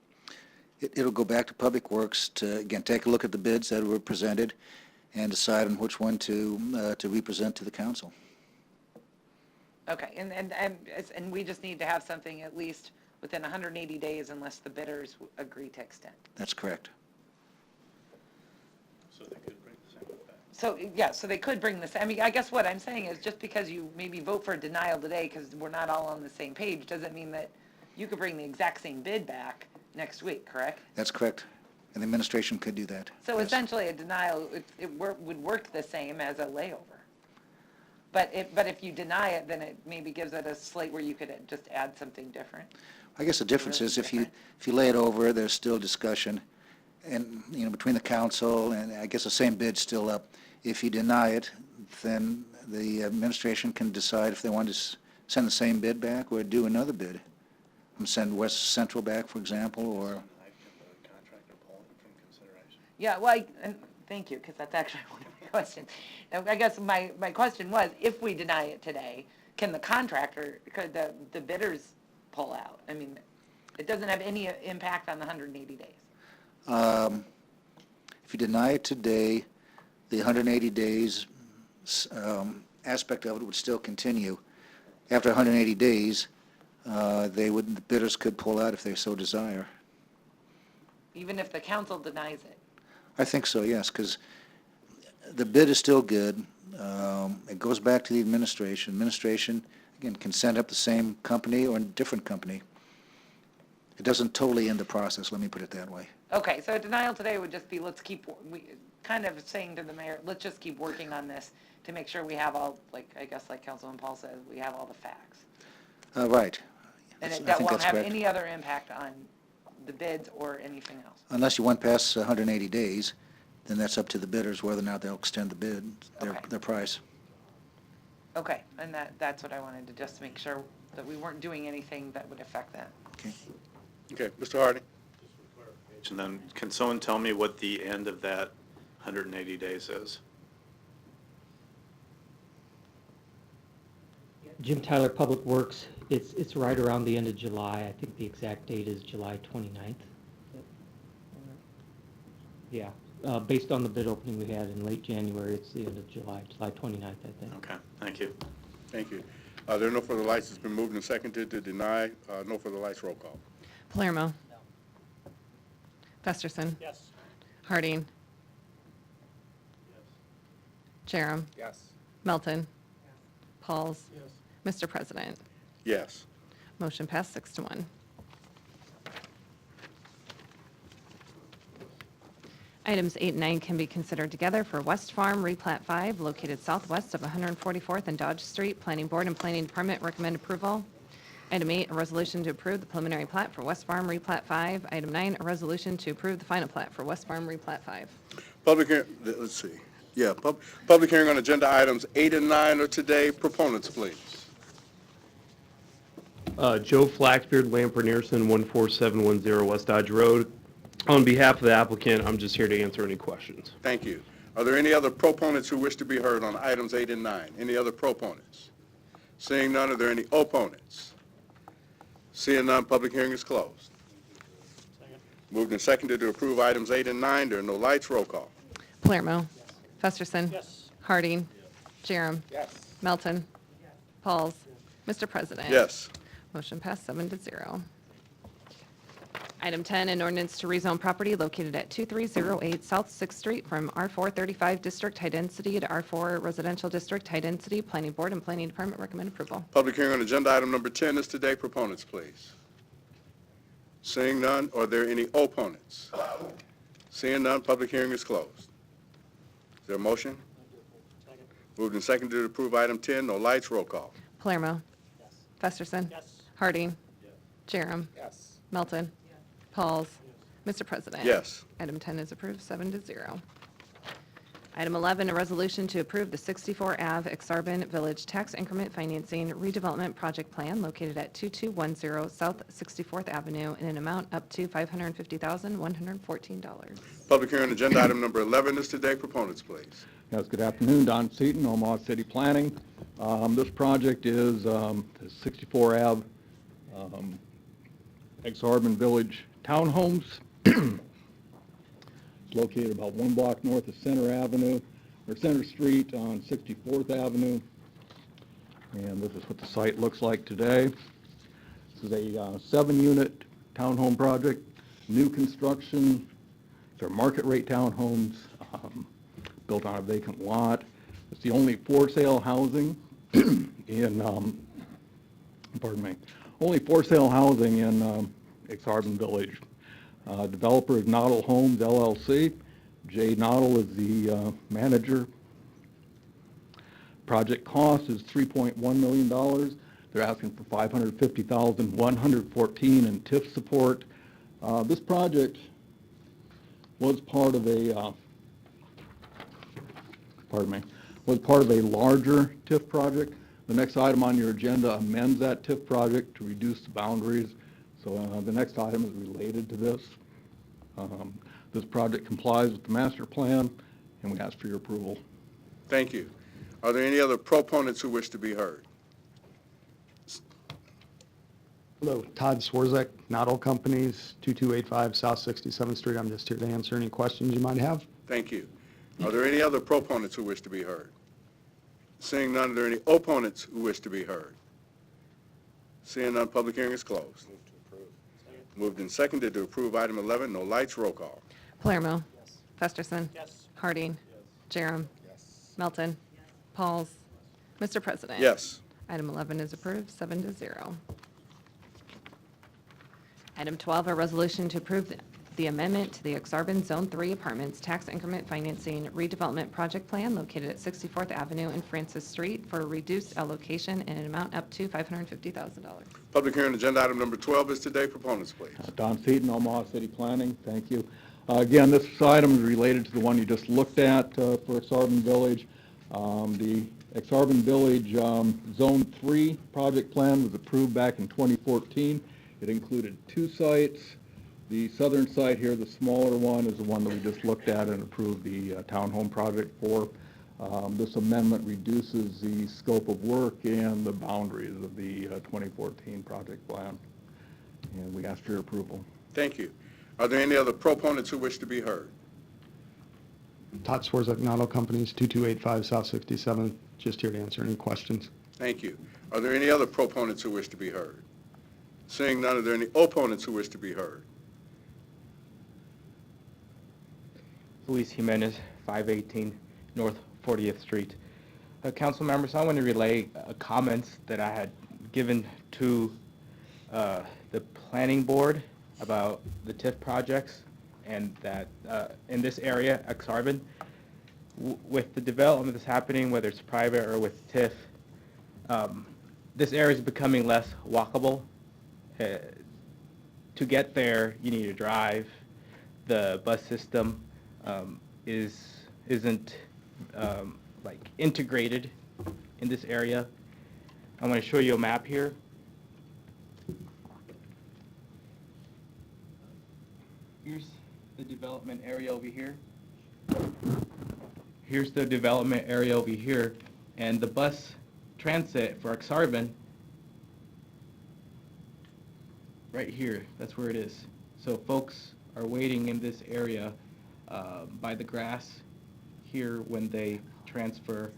It'll go back to Public Works to, again, take a look at the bids that were presented and decide on which one to represent to the council. Okay, and we just need to have something at least within 180 days unless the bidders agree to extend. That's correct. So they could bring the same one back. So, yeah, so they could bring this, I mean, I guess what I'm saying is just because you maybe vote for a denial today because we're not all on the same page doesn't mean that you could bring the exact same bid back next week, correct? That's correct. And the administration could do that. So yes. essentially, a denial, would work the same as a layover. But if you deny it, then it maybe gives it a slate where you could just add something different. I guess the difference is if you lay it over, there's still discussion, and, you know, between the council, and I guess the same bid's still up. If you deny it, then the administration can decide if they want to send the same bid back or do another bid. Send West Central back, for example, or... Yeah, well, and thank you, because that's actually one of my questions. Now, I guess my question was, if we deny it today, can the contractor, could the bidders pull out? I mean, it doesn't have any impact on the 180 days. If you deny it today, the 180 days aspect of it would still continue. After 180 days, the bidders could pull out if they so desire. Even if the council denies it? I think so, yes, because the bid is still good. It goes back to the administration. Administration, again, can send up the same company or a different company. It doesn't totally end the process, let me put it that way. Okay, so a denial today would just be, kind of saying to the mayor, let's just keep working on this to make sure we have all, I guess like Councilman Paul says, we have all the facts. Right. And I that think won't that's have correct. any other impact on the bids or anything else? Unless you went past 180 days, then that's up to the bidders whether or not they'll extend the bid, their price. Okay, and that's what I wanted to just make sure that we weren't doing anything that would affect that. Okay. Okay, Mr. Harding? And then, can someone tell me what the end of that 180 days is? Jim Tyler, Public Works, it's right around the end of July. I think the exact date is July 29th. Yeah, based on the bid opening we had in late January, it's the end of July, July 29th, I think. Okay, thank you. Thank you. There are no further lights. It's been moved and seconded to deny. No further lights. Roll call. Palermo. Festerson. Yes. Harding. Jerem. Yes. Melton. Pauls. Mr. President. Yes. Motion passed 6-1. Items 8 and 9 can be considered together for West Farm Replat 5, located southwest of 144th and Dodge Street. Planning Board and Planning Department recommend approval. Item 8, a resolution to approve the preliminary plat for West Farm Replat 5. Item 9, a resolution to approve the final plat for West Farm Replat 5. Public hearing, let's see. Yeah, public hearing on agenda items 8 and 9 are today. Proponents, please. Joe Flaxbeard, Lamper Nearson, 14710 West Dodge Road. On behalf of the applicant, I'm just here to answer any questions. Thank you. Are there any other proponents who wish to be heard on items 8 and 9? Any other proponents? Seeing none, are there any opponents? Seeing none, public hearing is closed. Moved and seconded to approve items 8 and 9. There are no lights. Roll call. Palermo. Festerson. Yes. Harding. Jerem. Yes. Melton. Pauls. Mr. President. Yes. Motion passed 7-0. Item 10, an ordinance to rezone property located at 2308 South 6th Street from R435 District High Density to R4 Residential District High Density. Planning Board and Planning Department recommend approval. Public hearing on agenda item number 10 is today. Proponents, please. Seeing none, are there any opponents? Seeing none, public hearing is closed. Is there a motion? Moved and seconded to approve item 10. No lights. Roll call. Palermo. Festerson. Yes. Harding. Jerem. Yes. Melton. Pauls. Mr. President. Yes. Item 10 is approved 7-0. Item 11, a resolution to approve the 64 Ave Exarban Village Tax Increment Financing Redevelopment Project Plan located at 2210 South 64th Avenue in an amount up to $550,114. Public hearing on agenda item number 11 is today. Proponents, please. Yes, good afternoon. Don Seaton, Omaha City Planning. This project is 64 Ave Exarban Village Townhomes. It's located about 1 block north of Center Avenue, or Center Street on 64th Avenue. And this is what the site looks like today. This is a 7-unit townhome project, new construction. They're market rate townhomes built on a vacant lot. It's the only for-sale housing in, only for-sale housing in Exarban Village. Developer is Noddle Homes LLC. Jay Noddle is the manager. Project cost is $3.1 million. They're asking for $550,114 in TIF support. This project was part of a was part of a larger TIF project. The next item on your agenda amends that TIF project to reduce the boundaries. So the next item is related to this. This project complies with the master plan, and we ask for your approval. Thank you. Are there any other proponents who wish to be heard? Hello, Todd Swarzek, Noddle Companies, 2285 South 67th Street. I'm just here to answer any questions you might have. Thank you. Are there any other proponents who wish to be heard? Seeing none, are there any opponents who wish to be heard? Seeing none, public hearing is closed. Moved and seconded to approve item 11. No lights. Roll call. Palermo. Festerson. Yes. Harding. Jerem. Melton. Pauls. Mr. President. Yes. Item 11 is approved 7-0. Item 12, a resolution to approve the amendment to the Exarban Zone 3 Apartments Tax Increment Financing Redevelopment Project Plan located at 64th Avenue and Francis Street for a reduced allocation in an amount up to $550,000. Public hearing agenda item number 12 is today. Proponents, please. Don Seaton, Omaha City Planning. Thank you. Again, this item is related to the one you just looked at for Exarban Village. The Exarban Village Zone 3 project plan was approved back in 2014. It included 2 sites. The southern site here, the smaller one, is the one that we just looked at and approved the townhome project for. This amendment reduces the scope of work and the boundaries of the 2014 project plan. And we ask for your approval. Thank you. Are there any other proponents who wish to be heard? Todd Swarzek, Noddle Companies, 2285 South 67th. Just here to answer any questions. Thank you. Are there any other proponents who wish to be heard? Seeing none, are there any opponents who wish to be heard? Luis Jimenez, 518 North 40th Street. Council members, I want to relay comments that I had given to the planning board about the TIF projects, and that in this area, Exarban, with the development that's happening, whether it's private or with TIF, this area is becoming less walkable. To get there, you need to drive. The bus system isn't like integrated in this area. I want to show you a map here. Here's the development area over here. Here's the development area over here, and the bus transit for Exarban right here. That's where it is. So folks are waiting in this area by the grass here when they transfer.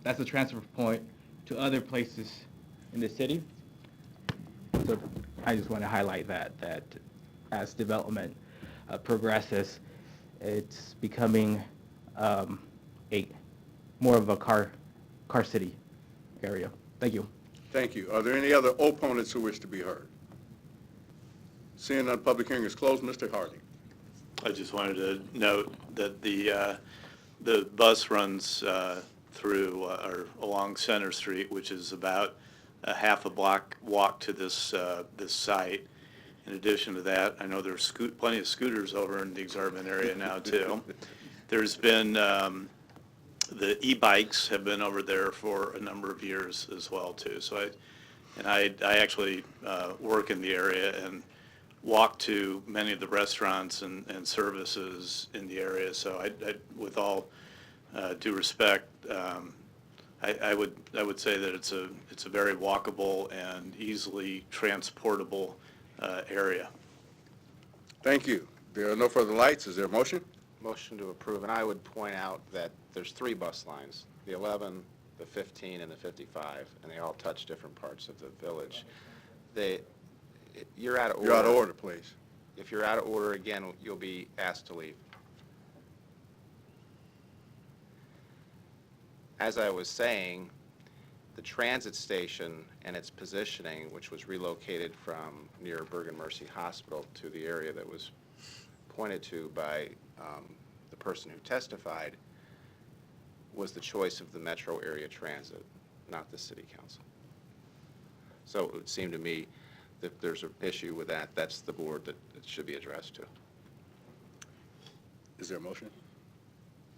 That's the transfer point to other places in the city. So I just want to highlight that as development progresses, it's becoming more of a car city area. Thank you. Thank you. Are there any other opponents who wish to be heard? Seeing none, public hearing is closed. Mr. Harding. I just wanted to note that the bus runs through or along Center Street, which is about a half a block walk to this site. In addition to that, I know there's plenty of scooters over in the Exarban area now too. There's been the e-bikes have been over there for a number of years as well too. So I actually work in the area and walk to many of the restaurants and services in the area. So with all due respect, I would say that it's a very walkable and easily transportable area. Thank you. There are no further lights. Is there a motion? Motion to approve, and I would point out that there's 3 bus lines, the 11, the 15, and the 55, and they all touch different parts of the village. You're out of order. You're out of order, please. If you're out of order again, you'll be asked to leave. As I was saying, the transit station and its positioning, which was relocated from near Bergen Mercy Hospital to the area that was pointed to by the person who testified, was the choice of the Metro Area Transit, not the City Council. So it would seem to me that if there's an issue with that, that's the board that it should be addressed to. Is there a motion?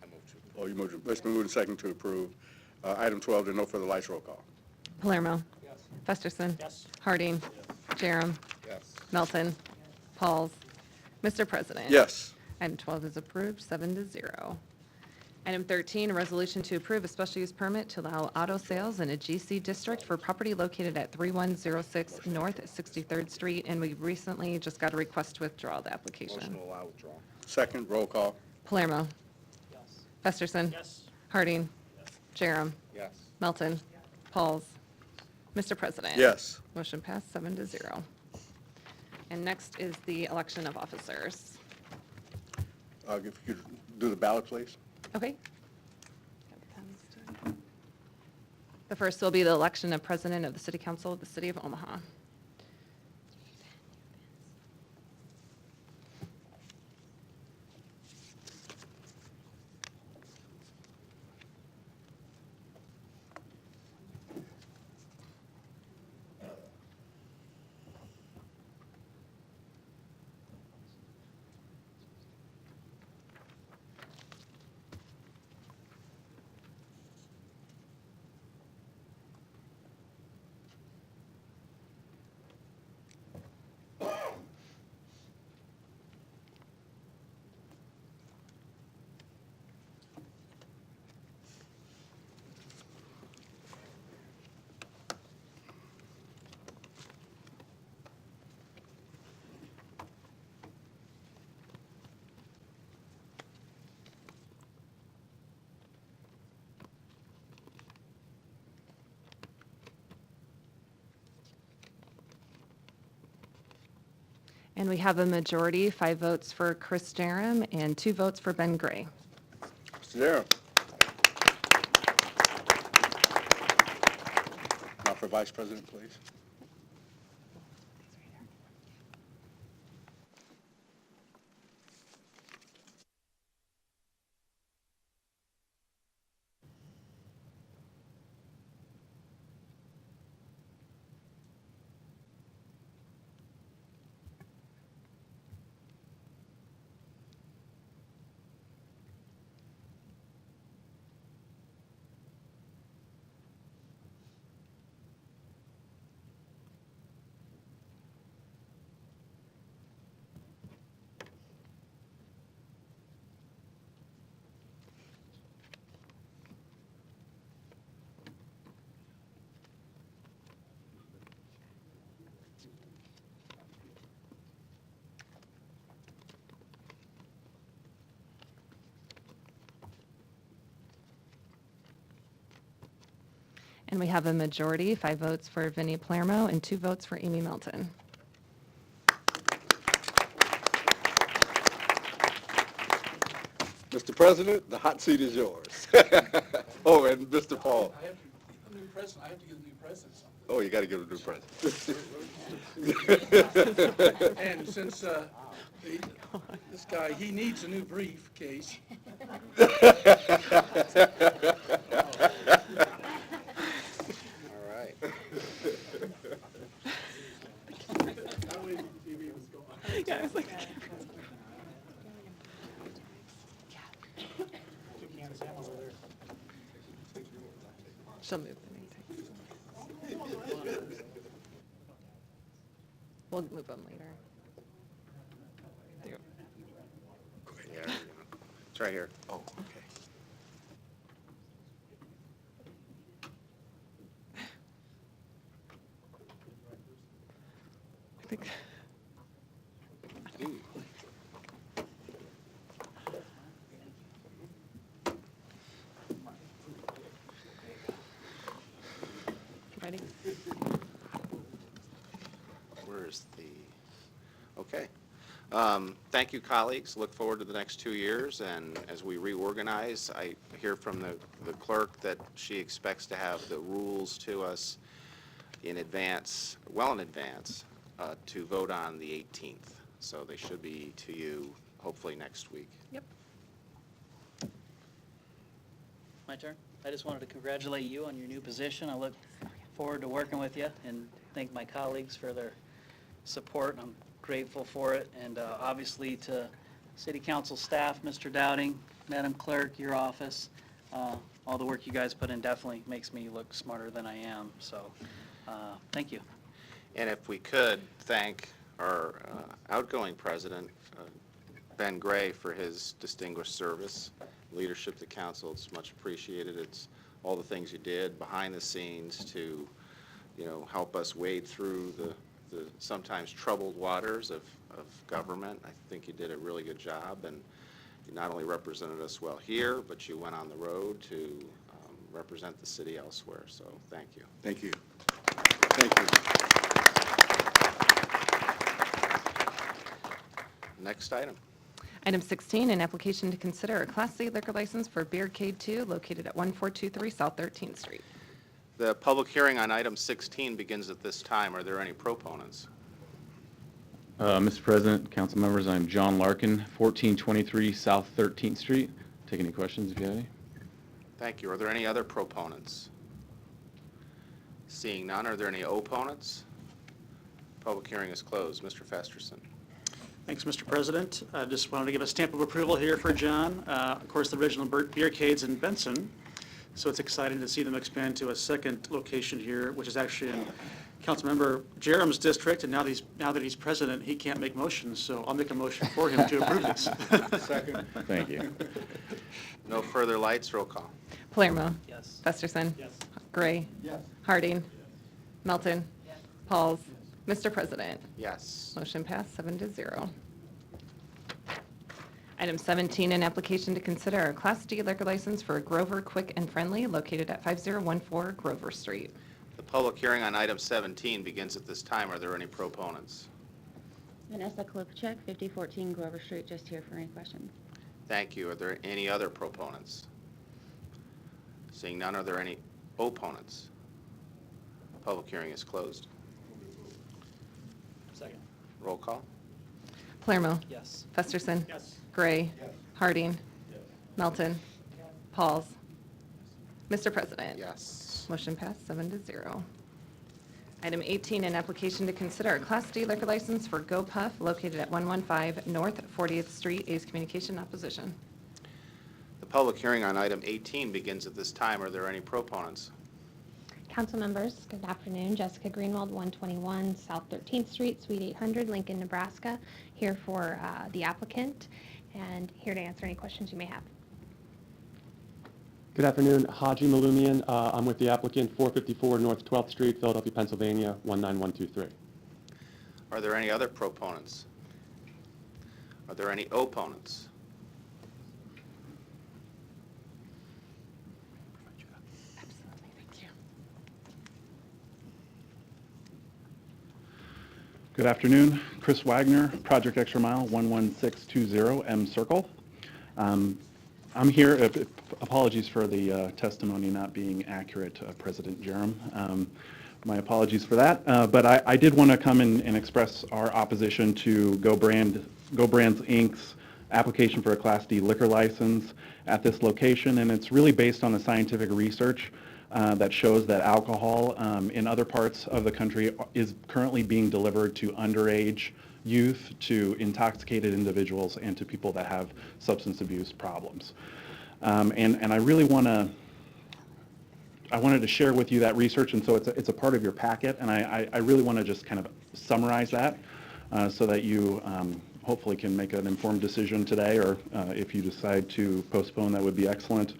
I move to. Oh, you moved. It's been moved and second to approve. Item 12, there are no further lights. Roll call. Palermo. Yes. Festerson. Yes. Harding. Jerem. Yes. Melton. Pauls. Mr. President. Yes. Item 12 is approved, 7-0. Item 13, a resolution to approve a special use permit to allow auto sales in a GC district for property located at 3106 North 63rd Street, and we recently just got a request to withdraw the application. Motion to allow withdrawal. Second, roll call. Palermo. Yes. Festerson. Yes. Harding. Jerem. Yes. Melton. Pauls. Mr. President. Yes. Motion passed, 7-0. And next is the election of officers. If you could do the ballot, please. Okay. The first will be the election of President of the City Council of the City of Omaha. And we have a majority, 5 votes for Chris Jerem and 2 votes for Ben Gray. Mr. Jerem. Now for Vice President, please. And we have a majority, 5 votes for Vinnie Palermo and 2 votes for Amy Melton. Mr. President, the hot seat is yours. Oh, and Mr. Paul. I have to, a new president, I have to give the new president something. Oh, you got to give a new president. And since this guy, he needs a new briefcase. All right. Yeah, I was like, she'll move the name tag. We'll move them later. There you go. Yeah, there you go. It's right here. Oh, okay. I think. Ready? Where's the, okay. Thank you, colleagues. Look forward to the next 2 years, and as we reorganize, I hear from the clerk that she expects to have the rules to us in advance, well in advance, to vote on the 18th. So they should be to you hopefully next week. Yep. My turn. I just wanted to congratulate you on your new position. I look forward to working with you and thank my colleagues for their support. I'm grateful for it. And obviously to City Council staff, Mr. Dowding, Madam Clerk, your office, all the work you guys put in definitely makes me look smarter than I am. So thank you. And if we could thank our outgoing president, Ben Gray, for his distinguished service, leadership to council. It's much appreciated. It's all the things you did behind the scenes to, help us wade through the sometimes troubled waters of government. I think you did a really good job, and you not only represented us well here, but you went on the road to represent the city elsewhere. So thank you. Thank you. Thank you. Next item. Item 16, an application to consider a Class C liquor license for Beercade 2 located at 1423 South 13th Street. The public hearing on item 16 begins at this time. Are there any proponents? Mr. President, council members, I'm John Larkin, 1423 South 13th Street. Take any questions if you have any. Thank you. Are there any other proponents? Seeing none, are there any opponents? Public hearing is closed. Mr. Festerson. Thanks, Mr. President. I just wanted to give a stamp of approval here for John. Of course, the original Beercade's in Benson, so it's exciting to see them expand to a second location here, which is actually in Councilmember Jerem's district, and now that he's president, he can't make motions, so I'll make a motion for him to approve this. Second. Thank you. No further lights. Roll call. Palermo. Yes. Festerson. Yes. Gray. Yes. Harding. Melton. Pauls. Mr. President. Yes. Motion passed 7-0. Item 17, an application to consider a Class D liquor license for Grover Quick and Friendly located at 5014 Grover Street. The public hearing on item 17 begins at this time. Are there any proponents? Vanessa Klopchek, 5014 Grover Street, just here for any questions. Thank you. Are there any other proponents? Seeing none, are there any opponents? Public hearing is closed. Second. Roll call. Palermo. Yes. Festerson. Yes. Gray. Harding. Melton. Pauls. Mr. President. Yes. Motion passed 7-0. Item 18, an application to consider a Class D liquor license for Go Puff located at 115 North 40th Street. A's Communication opposition. The public hearing on item 18 begins at this time. Are there any proponents? Council members, good afternoon. Jessica Greenwald, 121 South 13th Street, Suite 800, Lincoln, Nebraska, here for the applicant and here to answer any questions you may have. Good afternoon, Haji Malumian. I'm with the applicant, 454 North 12th Street, Philadelphia, Pennsylvania, 19123. Are there any other proponents? Are there any opponents? Absolutely, thank you. Good afternoon. Chris Wagner, Project Extra Mile, 11620 M Circle. I'm here, apologies for the testimony not being accurate, President Jerem. My apologies for that. But I did want to come and express our opposition to Go Brands Inc.'s application for a Class D liquor license at this location. And it's really based on the scientific research that shows that alcohol in other parts of the country is currently being delivered to underage youth, to intoxicated individuals, and to people that have substance abuse problems. And I really wanted to share with you that research, and so it's a part of your packet, and I really want to just kind of summarize that so that you hopefully can make an informed decision today, or if you decide to postpone, that would be excellent.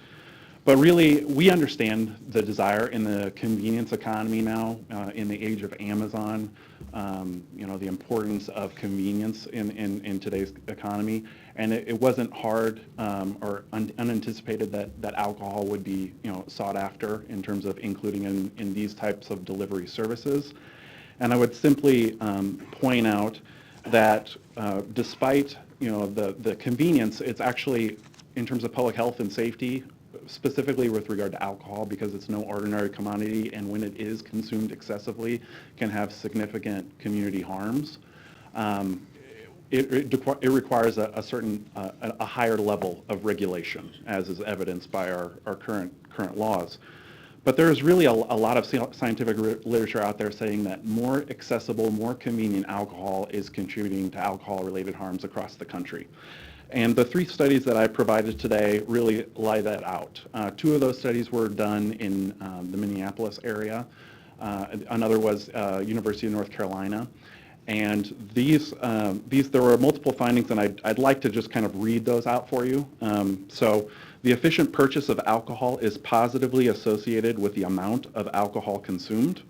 But really, we understand the desire in the convenience economy now, in the age of Amazon, the importance of convenience in today's economy. And it wasn't hard or unanticipated that alcohol would be, sought after in terms of including in these types of delivery services. And I would simply point out that despite, the convenience, it's actually, in terms of public health and safety, specifically with regard to alcohol, because it's no ordinary commodity, and when it is consumed excessively can have significant community harms. It requires a certain a higher level of regulation, as is evidenced by our current laws. But there is really a lot of scientific literature out there saying that more accessible, more convenient alcohol is contributing to alcohol-related harms across the country. And the 3 studies that I provided today really lie that out. 2 of those studies were done in the Minneapolis area. Another was University of North Carolina. And there were multiple findings, and I'd like to just kind of read those out for you. So the efficient purchase of alcohol is positively associated with the amount of alcohol consumed.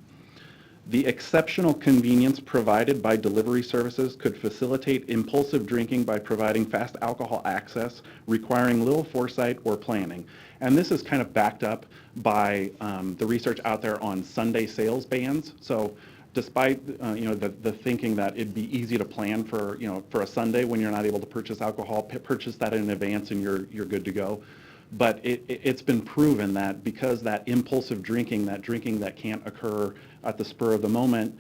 The exceptional convenience provided by delivery services could facilitate impulsive drinking by providing fast alcohol access, requiring little foresight or planning. And this is kind of backed up by the research out there on Sunday sales bans. So despite the thinking that it'd be easy to plan for a Sunday when you're not able to purchase alcohol, purchase that in advance and you're good to go. But it's been proven that because that impulsive drinking, that drinking that can't occur at the spur of the moment,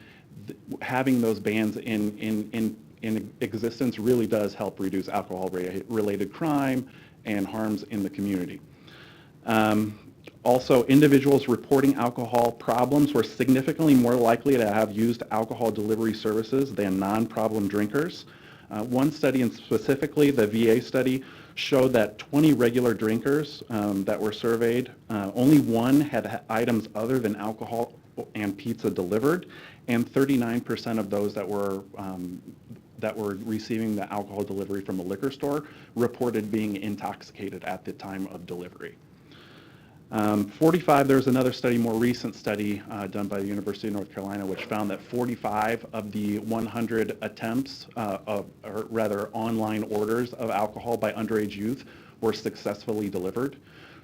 having those bans in existence really does help reduce alcohol-related crime and harms in the community. Also, individuals reporting alcohol problems were significantly more likely to have used alcohol delivery services than non-problem drinkers. One study, and specifically the VA study, showed that 20 regular drinkers that were surveyed, only one had items other than alcohol and pizza delivered, and 39% of those that were receiving the alcohol delivery from a liquor store reported being intoxicated at the time of delivery. 45, there was another study, more recent study done by the University of North Carolina, which found that 45 of the 100 attempts, or rather online orders of alcohol by underage youth were successfully delivered.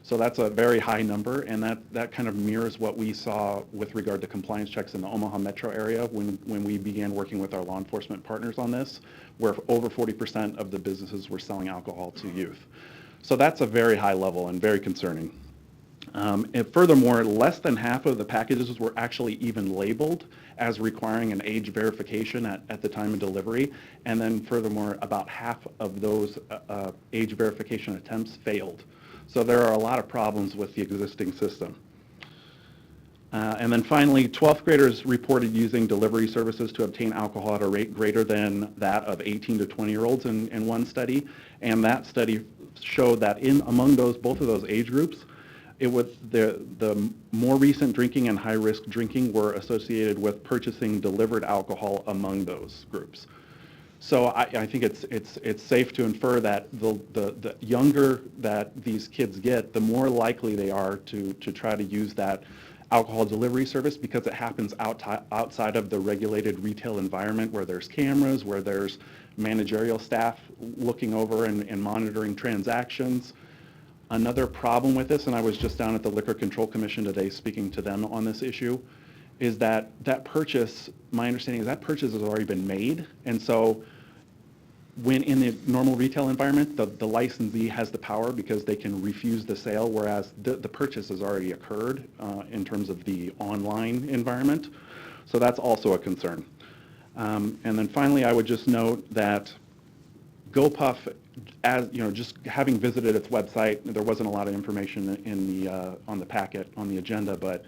So that's a very high number, and that kind of mirrors what we saw with regard to compliance checks in the Omaha metro area when we began working with our law enforcement partners on this, where over 40% of the businesses were selling alcohol to youth. So that's a very high level and very concerning. And furthermore, less than half of the packages were actually even labeled as requiring an age verification at the time of delivery. And then furthermore, about half of those age verification attempts failed. So there are a lot of problems with the existing system. And then finally, 12th graders reported using delivery services to obtain alcohol at a rate greater than that of 18 to 20-year-olds in one study. And that study showed that among both of those age groups, it was the more recent drinking and high-risk drinking were associated with purchasing delivered alcohol among those groups. So I think it's safe to infer that the younger that these kids get, the more likely they are to try to use that alcohol delivery service, because it happens outside of the regulated retail environment where there's cameras, where there's managerial staff looking over and monitoring transactions. Another problem with this, and I was just down at the Liquor Control Commission today speaking to them on this issue, is that purchase, my understanding is that purchase has already been made. And so when in the normal retail environment, the licensee has the power because they can refuse the sale, whereas the purchase has already occurred in terms of the online environment. So that's also a concern. And then finally, I would just note that GoPuff, as you know, just having visited its website, there wasn't a lot of information in the on the packet on the agenda, but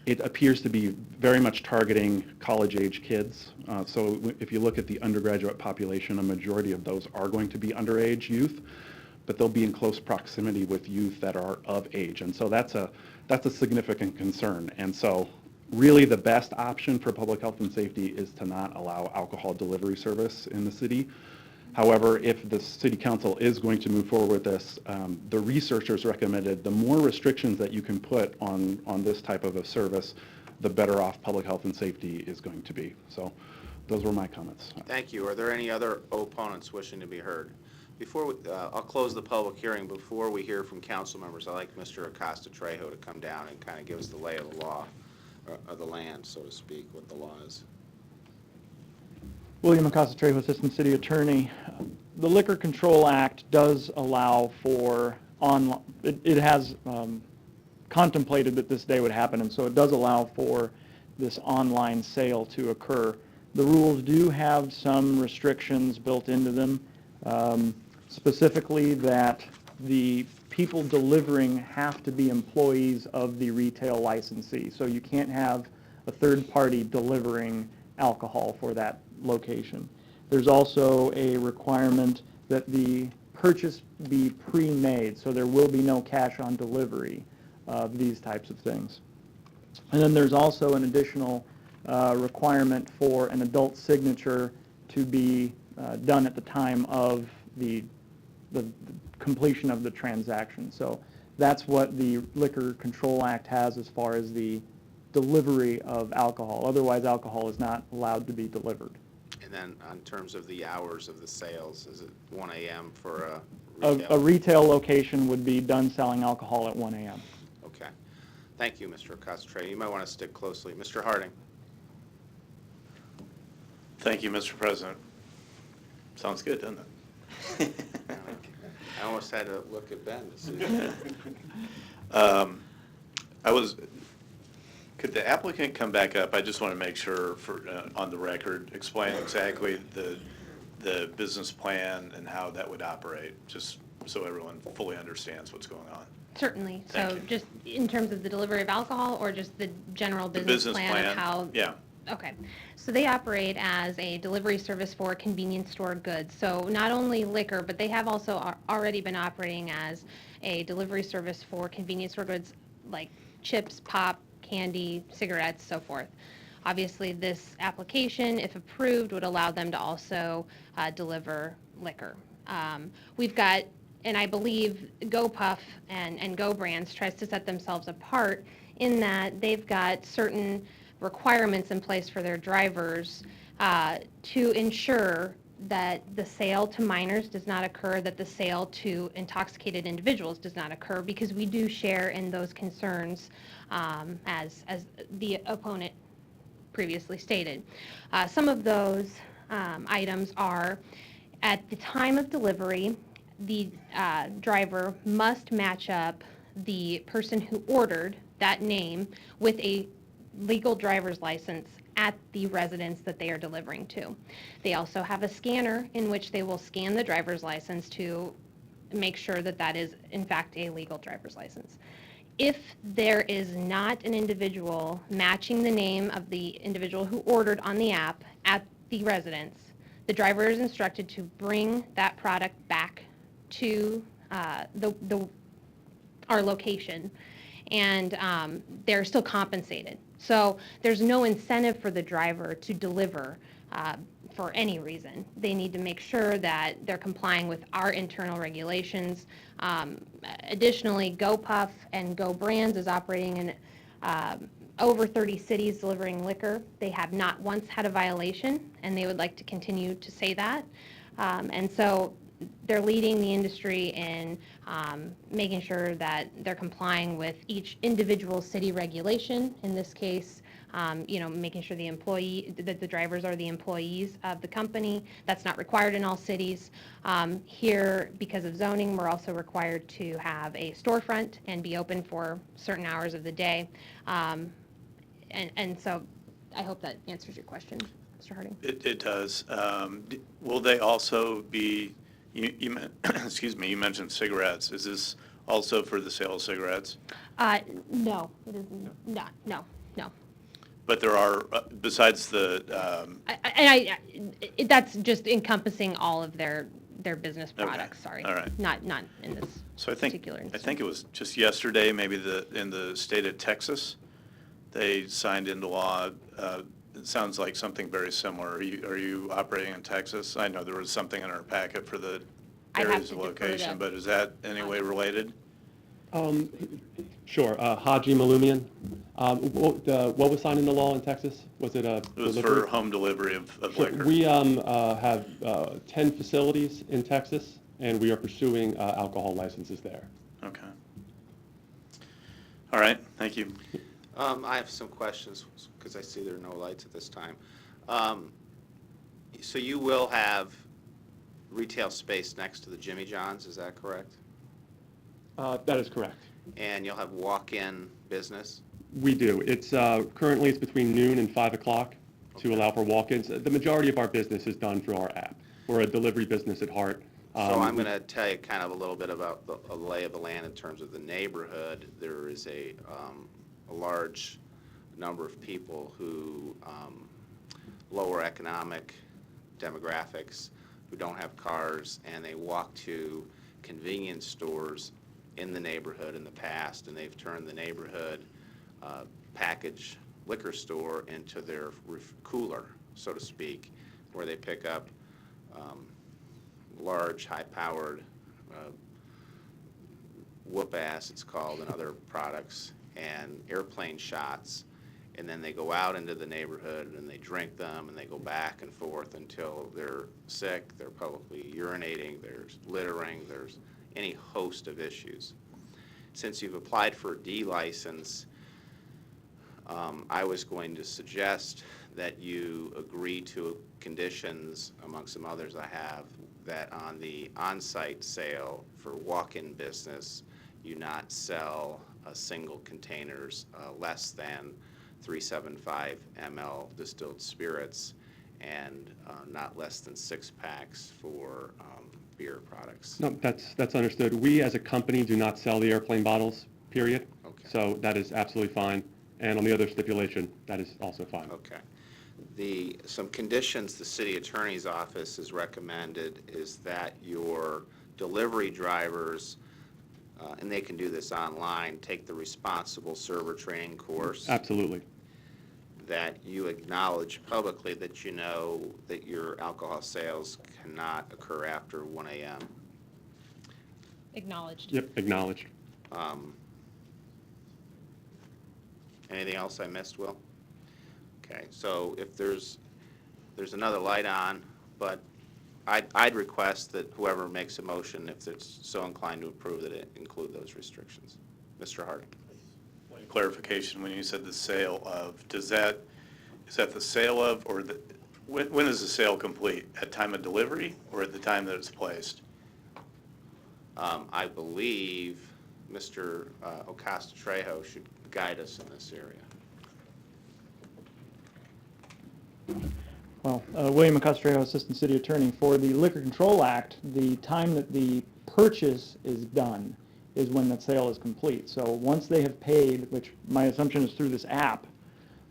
it appears to be very much targeting college-age kids. So if you look at the undergraduate population, a majority of those are going to be underage youth, but they'll be in close proximity with youth that are of age, and so that's a significant concern. And so really the best option for public health and safety is to not allow alcohol delivery service in the city. However, if the city council is going to move forward with this, the researchers recommended the more restrictions that you can put on this type of a service, the better off public health and safety is going to be. So those were my comments. Thank you. Are there any other opponents wishing to be heard? Before I'll close the public hearing. Before we hear from council members, I'd like Mr. Acosta-Trejo to come down and kind of give us the lay of the law, of the land, so to speak, what the law is. William Acosta-Trejo, Assistant City Attorney. The Liquor Control Act does allow for online, it has contemplated that this day would happen, and so it does allow for this online sale to occur. The rules do have some restrictions built into them, specifically that the people delivering have to be employees of the retail licensee. So you can't have a third party delivering alcohol for that location. There's also a requirement that the purchase be pre-made, so there will be no cash on delivery of these types of things. And then there's also an additional requirement for an adult signature to be done at the time of the completion of the transaction. So that's what the Liquor Control Act has as far as the delivery of alcohol. Otherwise, alcohol is not allowed to be delivered. And then in terms of the hours of the sales, is it 1 a.m. for a retail? A retail location would be done selling alcohol at 1 a.m. Okay. Thank you, Mr. Acosta-Trejo. You might want to stick closely. Mr. Harding. Thank you, Mr. President. Sounds good, doesn't it? I almost had to look at Ben to see. Could the applicant come back up? I just want to make sure for on the record, explain exactly the business plan and how that would operate, just so everyone fully understands what's going on. Certainly. Thank So you. just in terms of the delivery of alcohol, or just the general business plan of how? Yeah. Okay. So they operate as a delivery service for convenience store goods. So not only liquor, but they have also already been operating as a delivery service for convenience store goods like chips, pop, candy, cigarettes, so forth. Obviously, this application, if approved, would allow them to also deliver liquor. We've got, and I believe GoPuff and Go Brands tries to set themselves apart in that they've got certain requirements in place for their drivers to ensure that the sale to minors does not occur, that the sale to intoxicated individuals does not occur, because we do share in those concerns, as the opponent previously stated. Some of those items are, at the time of delivery, the driver must match up the person who ordered that name with a legal driver's license at the residence that they are delivering to. They also have a scanner in which they will scan the driver's license to make sure that that is in fact a legal driver's license. If there is not an individual matching the name of the individual who ordered on the app at the residence, the driver is instructed to bring that product back to our location, and they're still compensated. So there's no incentive for the driver to deliver for any reason. They need to make sure that they're complying with our internal regulations. Additionally, GoPuff and Go Brands is operating in over 30 cities delivering liquor. They have not once had a violation, and they would like to continue to say that. And so they're leading the industry in making sure that they're complying with each individual city regulation. In this case, making sure that the drivers are the employees of the company. That's not required in all cities. Here, because of zoning, we're also required to have a storefront and be open for certain hours of the day. And so I hope that answers your question, Mr. Harding. It does. Will they also be, excuse me, you mentioned cigarettes. Is this also for the sale of cigarettes? No, it is not. No. But there are, besides the, That's just encompassing all of their business products, sorry. All right. Not in this so particular instance. I think it was just yesterday, maybe in the state of Texas, they signed into law. It sounds like something very similar. Are you operating in Texas? I know there was something in our packet for the areas of location, but is that any way related? Sure. Haji Malumian. What was signed into law in Texas? Was it a It was for home delivery of Sure. liquor. We have 10 facilities in Texas, and we are pursuing alcohol licenses there. Okay. All right. Thank you. I have some questions because I see there are no lights at this time. So you will have retail space next to the Jimmy John's, is that correct? That is correct. And you'll have walk-in business? We do. It's currently it's between noon and 5 o'clock to allow for walk-ins. The majority of our business is done through our app. We're a delivery business at heart. So I'm going to tell you kind of a little bit about the lay of the land in terms of the neighborhood. There is a large number of people who lower economic demographics who don't have cars, and they walk to convenience stores in the neighborhood in the past, and they've turned the neighborhood package liquor store into their cooler, so to speak, where they pick up large, high-powered whoop-ass, it's called, and other products, and airplane shots, and then they go out into the neighborhood and they drink them, and they go back and forth until they're sick, they're publicly urinating, there's littering, there's any host of issues. Since you've applied for a D license, I was going to suggest that you agree to conditions, among some others I have, that on the on-site sale for walk-in business, you not sell single containers less than 375 ml distilled spirits, and not less than 6 packs for beer products. No, that's understood. We as a company do not sell the airplane bottles, period. Okay. So that is absolutely fine. And on the other stipulation, that is also fine. Okay. Some conditions the city attorney's office has recommended is that your delivery drivers, and they can do this online, take the responsible server training course. Absolutely. That you acknowledge publicly that you know that your alcohol sales cannot occur after 1 a.m. Acknowledged. Yep, acknowledged. Anything else I missed, Will? Okay, so if there's another light on, but I'd request that whoever makes a motion, if they're so inclined to approve, that it include those restrictions. Mr. Harding. Clarification, when you said the sale of, is that the sale of, or when is the sale complete? At time of delivery or at the time that it's placed? I believe Mr. Ocasio-Trejo should guide us in this area. Well, William Acosta, Assistant City Attorney. For the Liquor Control Act, the time that the purchase is done is when the sale is complete. So once they have paid, which my assumption is through this app,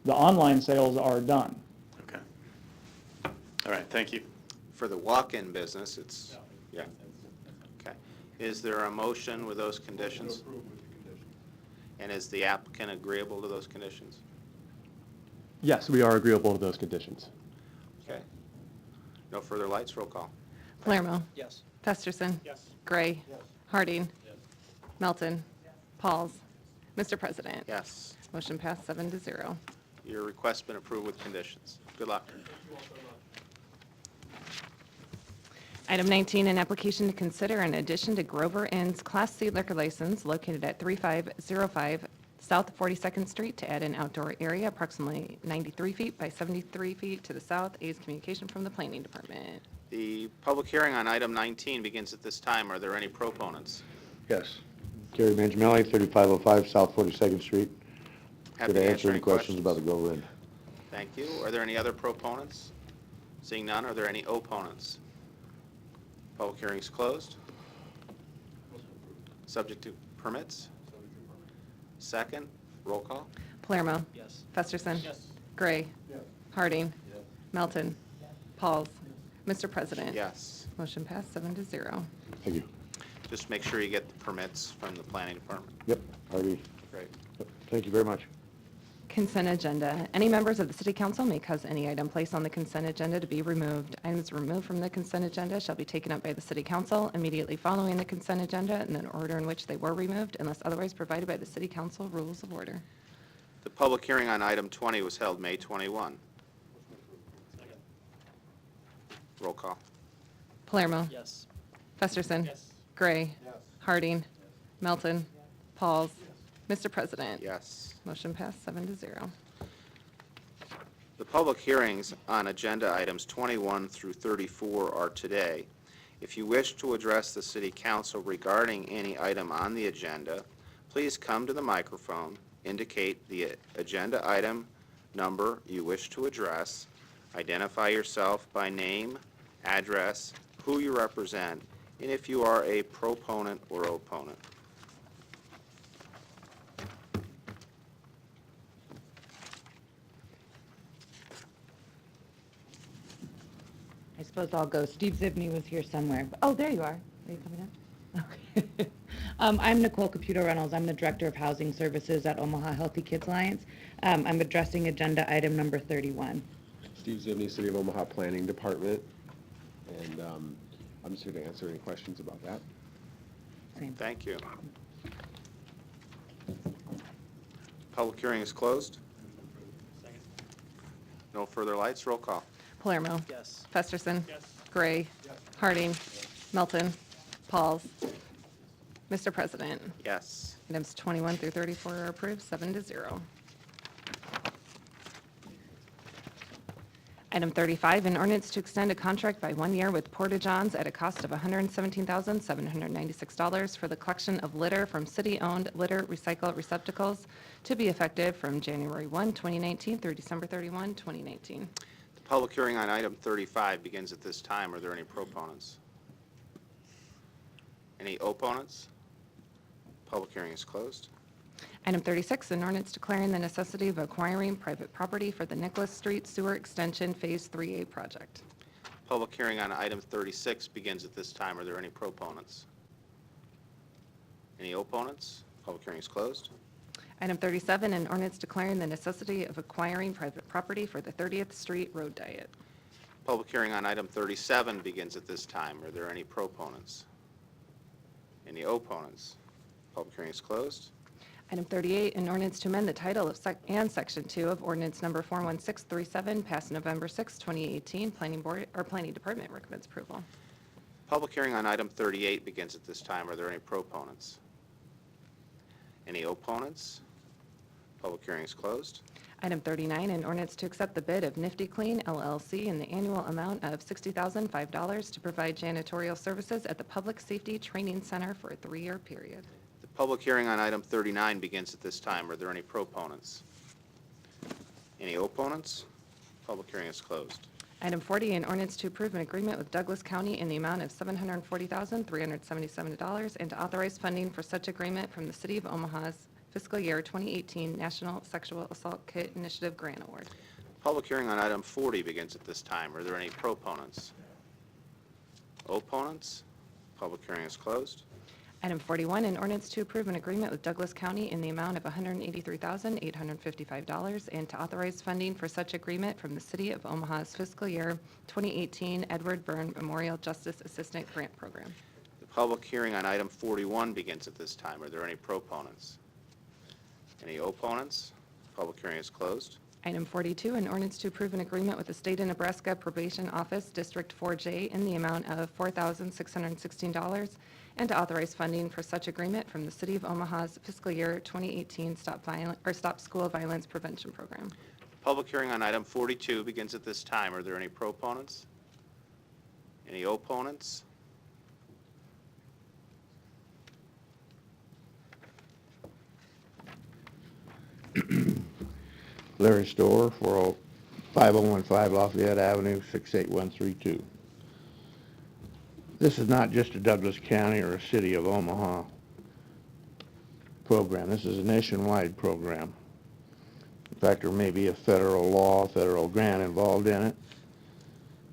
the online sales are done. Okay. All right, thank you. For the walk-in business, it's, yeah. Okay. Is there a motion with those conditions? And is the applicant agreeable to those conditions? Yes, we are agreeable to those conditions. Okay. No further lights, roll call. Palermo. Yes. Festerson. Yes. Gray. Harding. Melton. Pauls. Mr. President. Yes. Motion passed 7-0. Your request's been approved with conditions. Good luck. Item 19, an application to consider in addition to Grover Inn's Class C liquor license located at 3505 South 42nd Street to add an outdoor area approximately 93 feet by 73 feet to the south. A's communication from the Planning Department. The public hearing on item 19 begins at this time. Are there any proponents? Yes. Gary Mangiamelli, 3505 South 42nd Street. Happy Here to answer any questions about the Grover Inn. Thank you. Are there any other proponents? Seeing none, are there any opponents? Public hearing is closed. Subject to permits? Second, roll call. Palermo. Yes. Festerson. Yes. Gray. Yes. Harding. Melton. Pauls. Mr. President. Yes. Motion passed 7-0. Thank you. Just make sure you get the permits from the planning department. Yep, already. Great. Yep. Thank you very much. Consent agenda. Any members of the City Council may cause any item placed on the consent agenda to be removed. Items removed from the consent agenda shall be taken up by the City Council immediately following the consent agenda in the order in which they were removed, unless otherwise provided by the City Council Rules of Order. The public hearing on item 20 was held May 21. Roll call. Palermo. Yes. Festerson. Yes. Gray. Harding. Melton. Pauls. Mr. President. Yes. Motion passed 7-0. The public hearings on agenda items 21 through 34 are today. If you wish to address the City Council regarding any item on the agenda, please come to the microphone, indicate the agenda item number you wish to address, identify yourself by name, address, who you represent, and if you are a proponent or opponent. I suppose I'll go. Steve Zibney was here somewhere. Oh, there you are. Are you coming up? Okay. I'm Nicole Caputo Reynolds. I'm the Director of Housing Services at Omaha Healthy Kids Alliance. I'm addressing agenda item number 31. Steve Zibney, City of Omaha Planning Department, and I'm just here to answer any questions about that. Same. Thank you. Public hearing is closed. No further lights. Roll call. Palermo. Yes. Festerson. Yes. Gray. Harding. Melton. Pauls. Mr. President. Yes. Items 21 through 34 are approved, 7-0. Item 35, an ordinance to extend a contract by 1 year with Porta Johns at a cost of $117,796 for the collection of litter from city-owned litter recycle receptacles to be effective from January 1, 2019 through December 31, 2019. The public hearing on item 35 begins at this time. Are there any proponents? Any opponents? Public hearing is closed. Item 36, an ordinance declaring the necessity of acquiring private property for the Nicholas Street Sewer Extension Phase 3A project. Public hearing on item 36 begins at this time. Are there any proponents? Any opponents? Public hearing is closed. Item 37, an ordinance declaring the necessity of acquiring private property for the 30th Street Road Diet. Public hearing on item 37 begins at this time. Are there any proponents? Any opponents? Public hearing is closed. Item 38, an ordinance to amend the title of and Section 2 of Ordinance Number 41637, passed November 6, 2018. Planning Department recommends approval. Public hearing on item 38 begins at this time. Are there any proponents? Any opponents? Public hearing is closed. Item 39, an ordinance to accept the bid of Nifty Clean LLC in the annual amount of $60,005 to provide janitorial services at the Public Safety Training Center for a 3-year period. The public hearing on item 39 begins at this time. Are there any proponents? Any opponents? Public hearing is closed. Item 40, an ordinance to approve an agreement with Douglas County in the amount of $740,377 and to authorize funding for such agreement from the City of Omaha's fiscal year 2018 National Sexual Assault Kit Initiative Grant Award. Public hearing on item 40 begins at this time. Are there any proponents? Opponents? Public hearing is closed. Item 41, an ordinance to approve an agreement with Douglas County in the amount of $183,855 and to authorize funding for such agreement from the City of Omaha's fiscal year 2018 Edward Byrne Memorial Justice Assistant Grant Program. The public hearing on item 41 begins at this time. Are there any proponents? Any opponents? Public hearing is closed. Item 42, an ordinance to approve an agreement with the State of Nebraska Probation Office, District 4J, in the amount of $4,616 and to authorize funding for such agreement from the City of Omaha's fiscal year 2018 Stop School Violence Prevention Program. Public hearing on item 42 begins at this time. Are there any proponents? Any opponents? Larry Storer, 5015 Lafayette Avenue, 68132. This is not just a Douglas County or a City of Omaha program. This is a nationwide program. In fact, there may be a federal law, federal grant involved in it.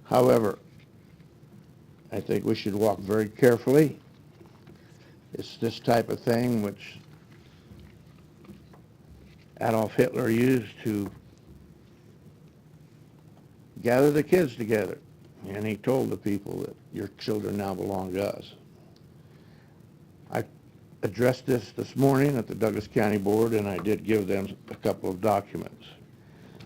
However, I think we should walk very carefully. It's this type of thing which Adolf Hitler used to gather the kids together. And he told the people that your children now belong to us. I addressed this morning at the Douglas County Board, and I did give them a couple of documents.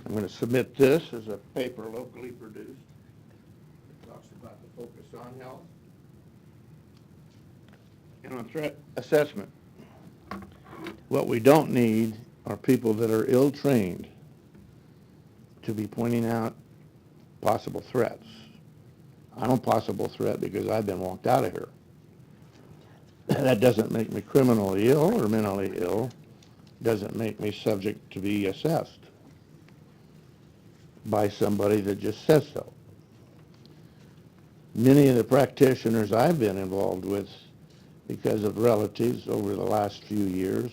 I'm going to submit this as a paper locally produced. It talks about the focus on health and on threat assessment. What we don't need are people that are ill-trained to be pointing out possible threats. I'm a possible threat because I've been walked out of here. That doesn't make me criminally ill or mentally ill. Doesn't make me subject to be assessed by somebody that just says so. Many of the practitioners I've been involved with because of relatives over the last few years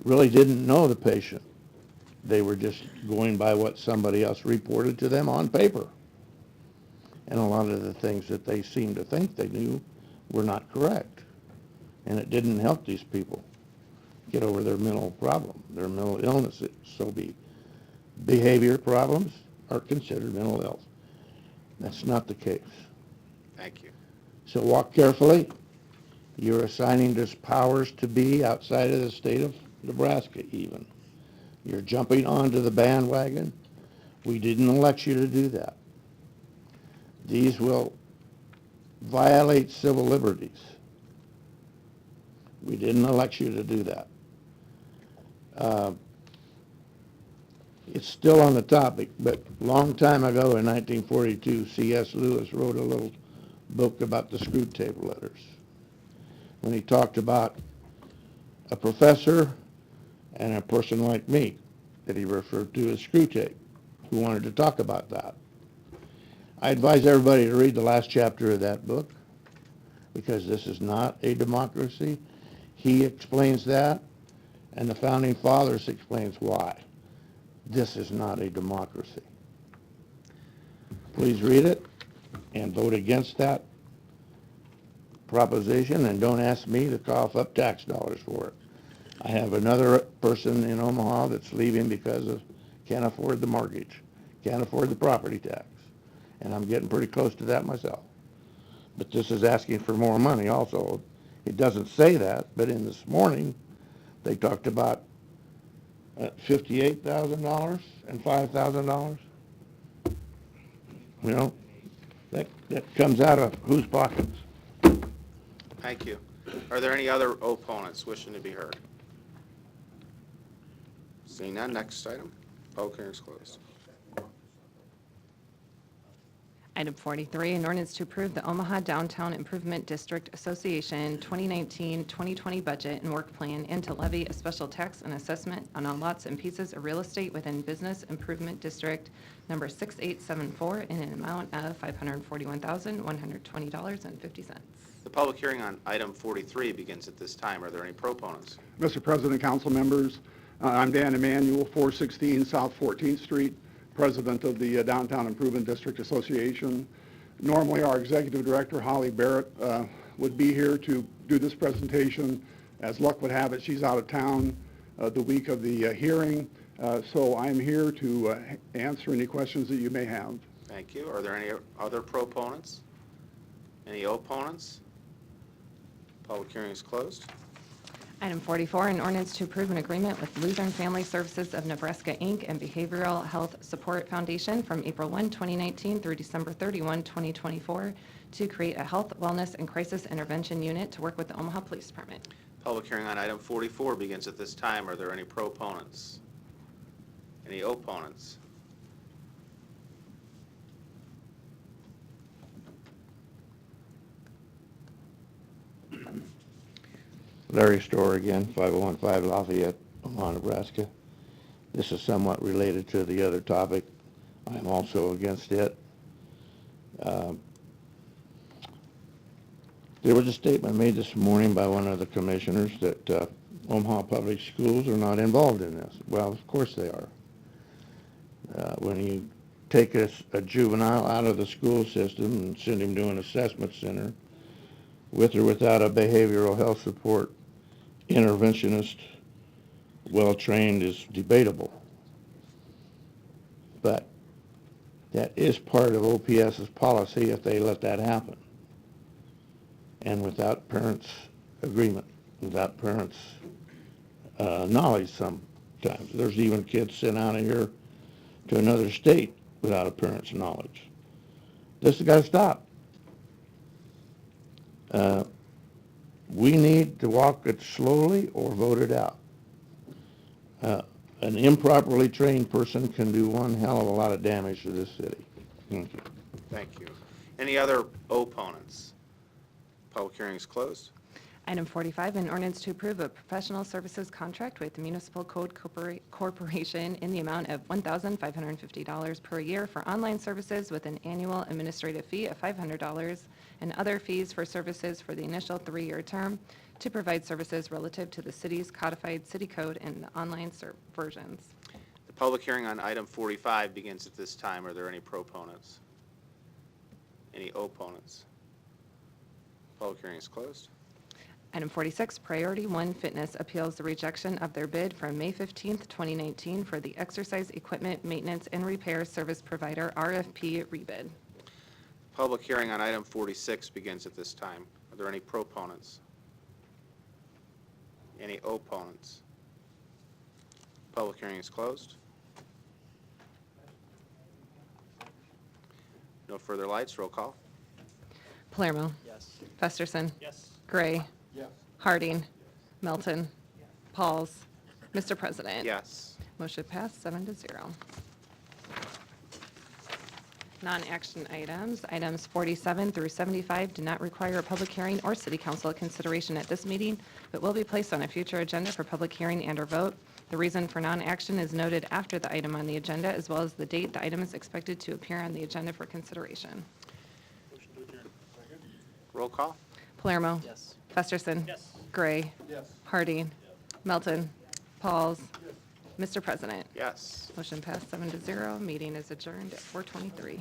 really didn't know the patient. They were just going by what somebody else reported to them on paper. And a lot of the things that they seemed to think they knew were not correct. And it didn't help these people get over their mental problem, their mental illnesses. So behavior problems are considered mental illness. That's not the case. Thank you. So walk carefully. You're assigning this powers to be outside of the state of Nebraska even. You're jumping onto the bandwagon. We didn't elect you to do that. These will violate civil liberties. We didn't elect you to do that. It's still on the topic, but a long time ago in 1942, C.S. Lewis wrote a little book about the Screwtape Letters when he talked about a professor and a person like me that he referred to as Screwtape who wanted to talk about that. I advise everybody to read the last chapter of that book because this is not a democracy. He explains that, and the Founding Fathers explains why. This is not a democracy. Please read it and vote against that proposition, and don't ask me to cough up tax dollars for it. I have another person in Omaha that's leaving because of can't afford the mortgage, can't afford the property tax, and I'm getting pretty close to that myself. But this is asking for more money also. It doesn't say that, but in this morning, They talked about $58,000 and $5,000. You know, that comes out of whose pockets? Thank you. Are there any other opponents wishing to be heard? Seeing none, next item. Public hearing is closed. Item 43, an ordinance to approve the Omaha Downtown Improvement District Association 2019-2020 budget and work plan and to levy a special tax and assessment on all lots and pieces of real estate within Business Improvement District number 6874 in an amount of $541,120.50. The public hearing on item 43 begins at this time. Are there any proponents? Mr. President, council members, I'm Dan Emanuel, 416 South 14th Street, President of the Downtown Improvement District Association. Normally, our Executive Director, Holly Barrett, would be here to do this presentation. As luck would have it, she's out of town the week of the hearing, so I'm here to answer any questions that you may have. Thank you. Are there any other proponents? Any opponents? Public hearing is closed. Item 44, an ordinance to approve an agreement with Lutheran Family Services of Nebraska, Inc. and Behavioral Health Support Foundation from April 1, 2019 through December 31, 2024 to create a health, wellness, and crisis intervention unit to work with the Omaha Police Department. Public hearing on item 44 begins at this time. Are there any proponents? Any opponents? Larry Store again, 5015 Lafayette, Omaha, Nebraska. This is somewhat related to the other topic. I'm also against it. There was a statement made this morning by one of the commissioners that Omaha Public Schools are not involved in this. Well, of course they are. When you take a juvenile out of the school system and send him to an assessment center, with or without a behavioral health support interventionist, well-trained, is debatable. But that is part of OPS's policy if they let that happen. And without parents' agreement, without parents' knowledge sometimes. There's even kids sent out of here to another state without a parent's knowledge. This has got to stop. We need to walk it slowly or vote it out. An improperly trained person can do one hell of a lot of damage to this city. Thank you. Thank you. Any other opponents? Public hearing is closed. Item 45, an ordinance to approve a professional services contract with Municipal Code Corporation in the amount of $1,550 per year for online services with an annual administrative fee of $500 and other fees for services for the initial 3-year term to provide services relative to the city's codified city code and the online versions. The public hearing on item 45 begins at this time. Are there any proponents? Any opponents? Public hearing is closed. Item 46, Priority 1 Fitness appeals the rejection of their bid from May 15th, 2019 for the exercise equipment maintenance and repair service provider RFP rebid. Public hearing on item 46 begins at this time. Are there any proponents? Any opponents? Public hearing is closed. No further lights. Roll call. Palermo. Yes. Festerson. Yes. Gray. Yes. Harding. Melton. Pauls. Mr. President. Yes. Motion passed 7-0. Non-action items. Items 47 through 75 do not require a public hearing or city council consideration at this meeting, but will be placed on a future agenda for public hearing and/or vote. The reason for non-action is noted after the item on the agenda, as well as the date the item is expected to appear on the agenda for consideration. Roll call. Palermo. Yes. Festerson. Yes. Gray. Yes. Harding. Melton. Pauls. Mr. President. Yes. Motion passed 7-0. Meeting is adjourned at 4:23.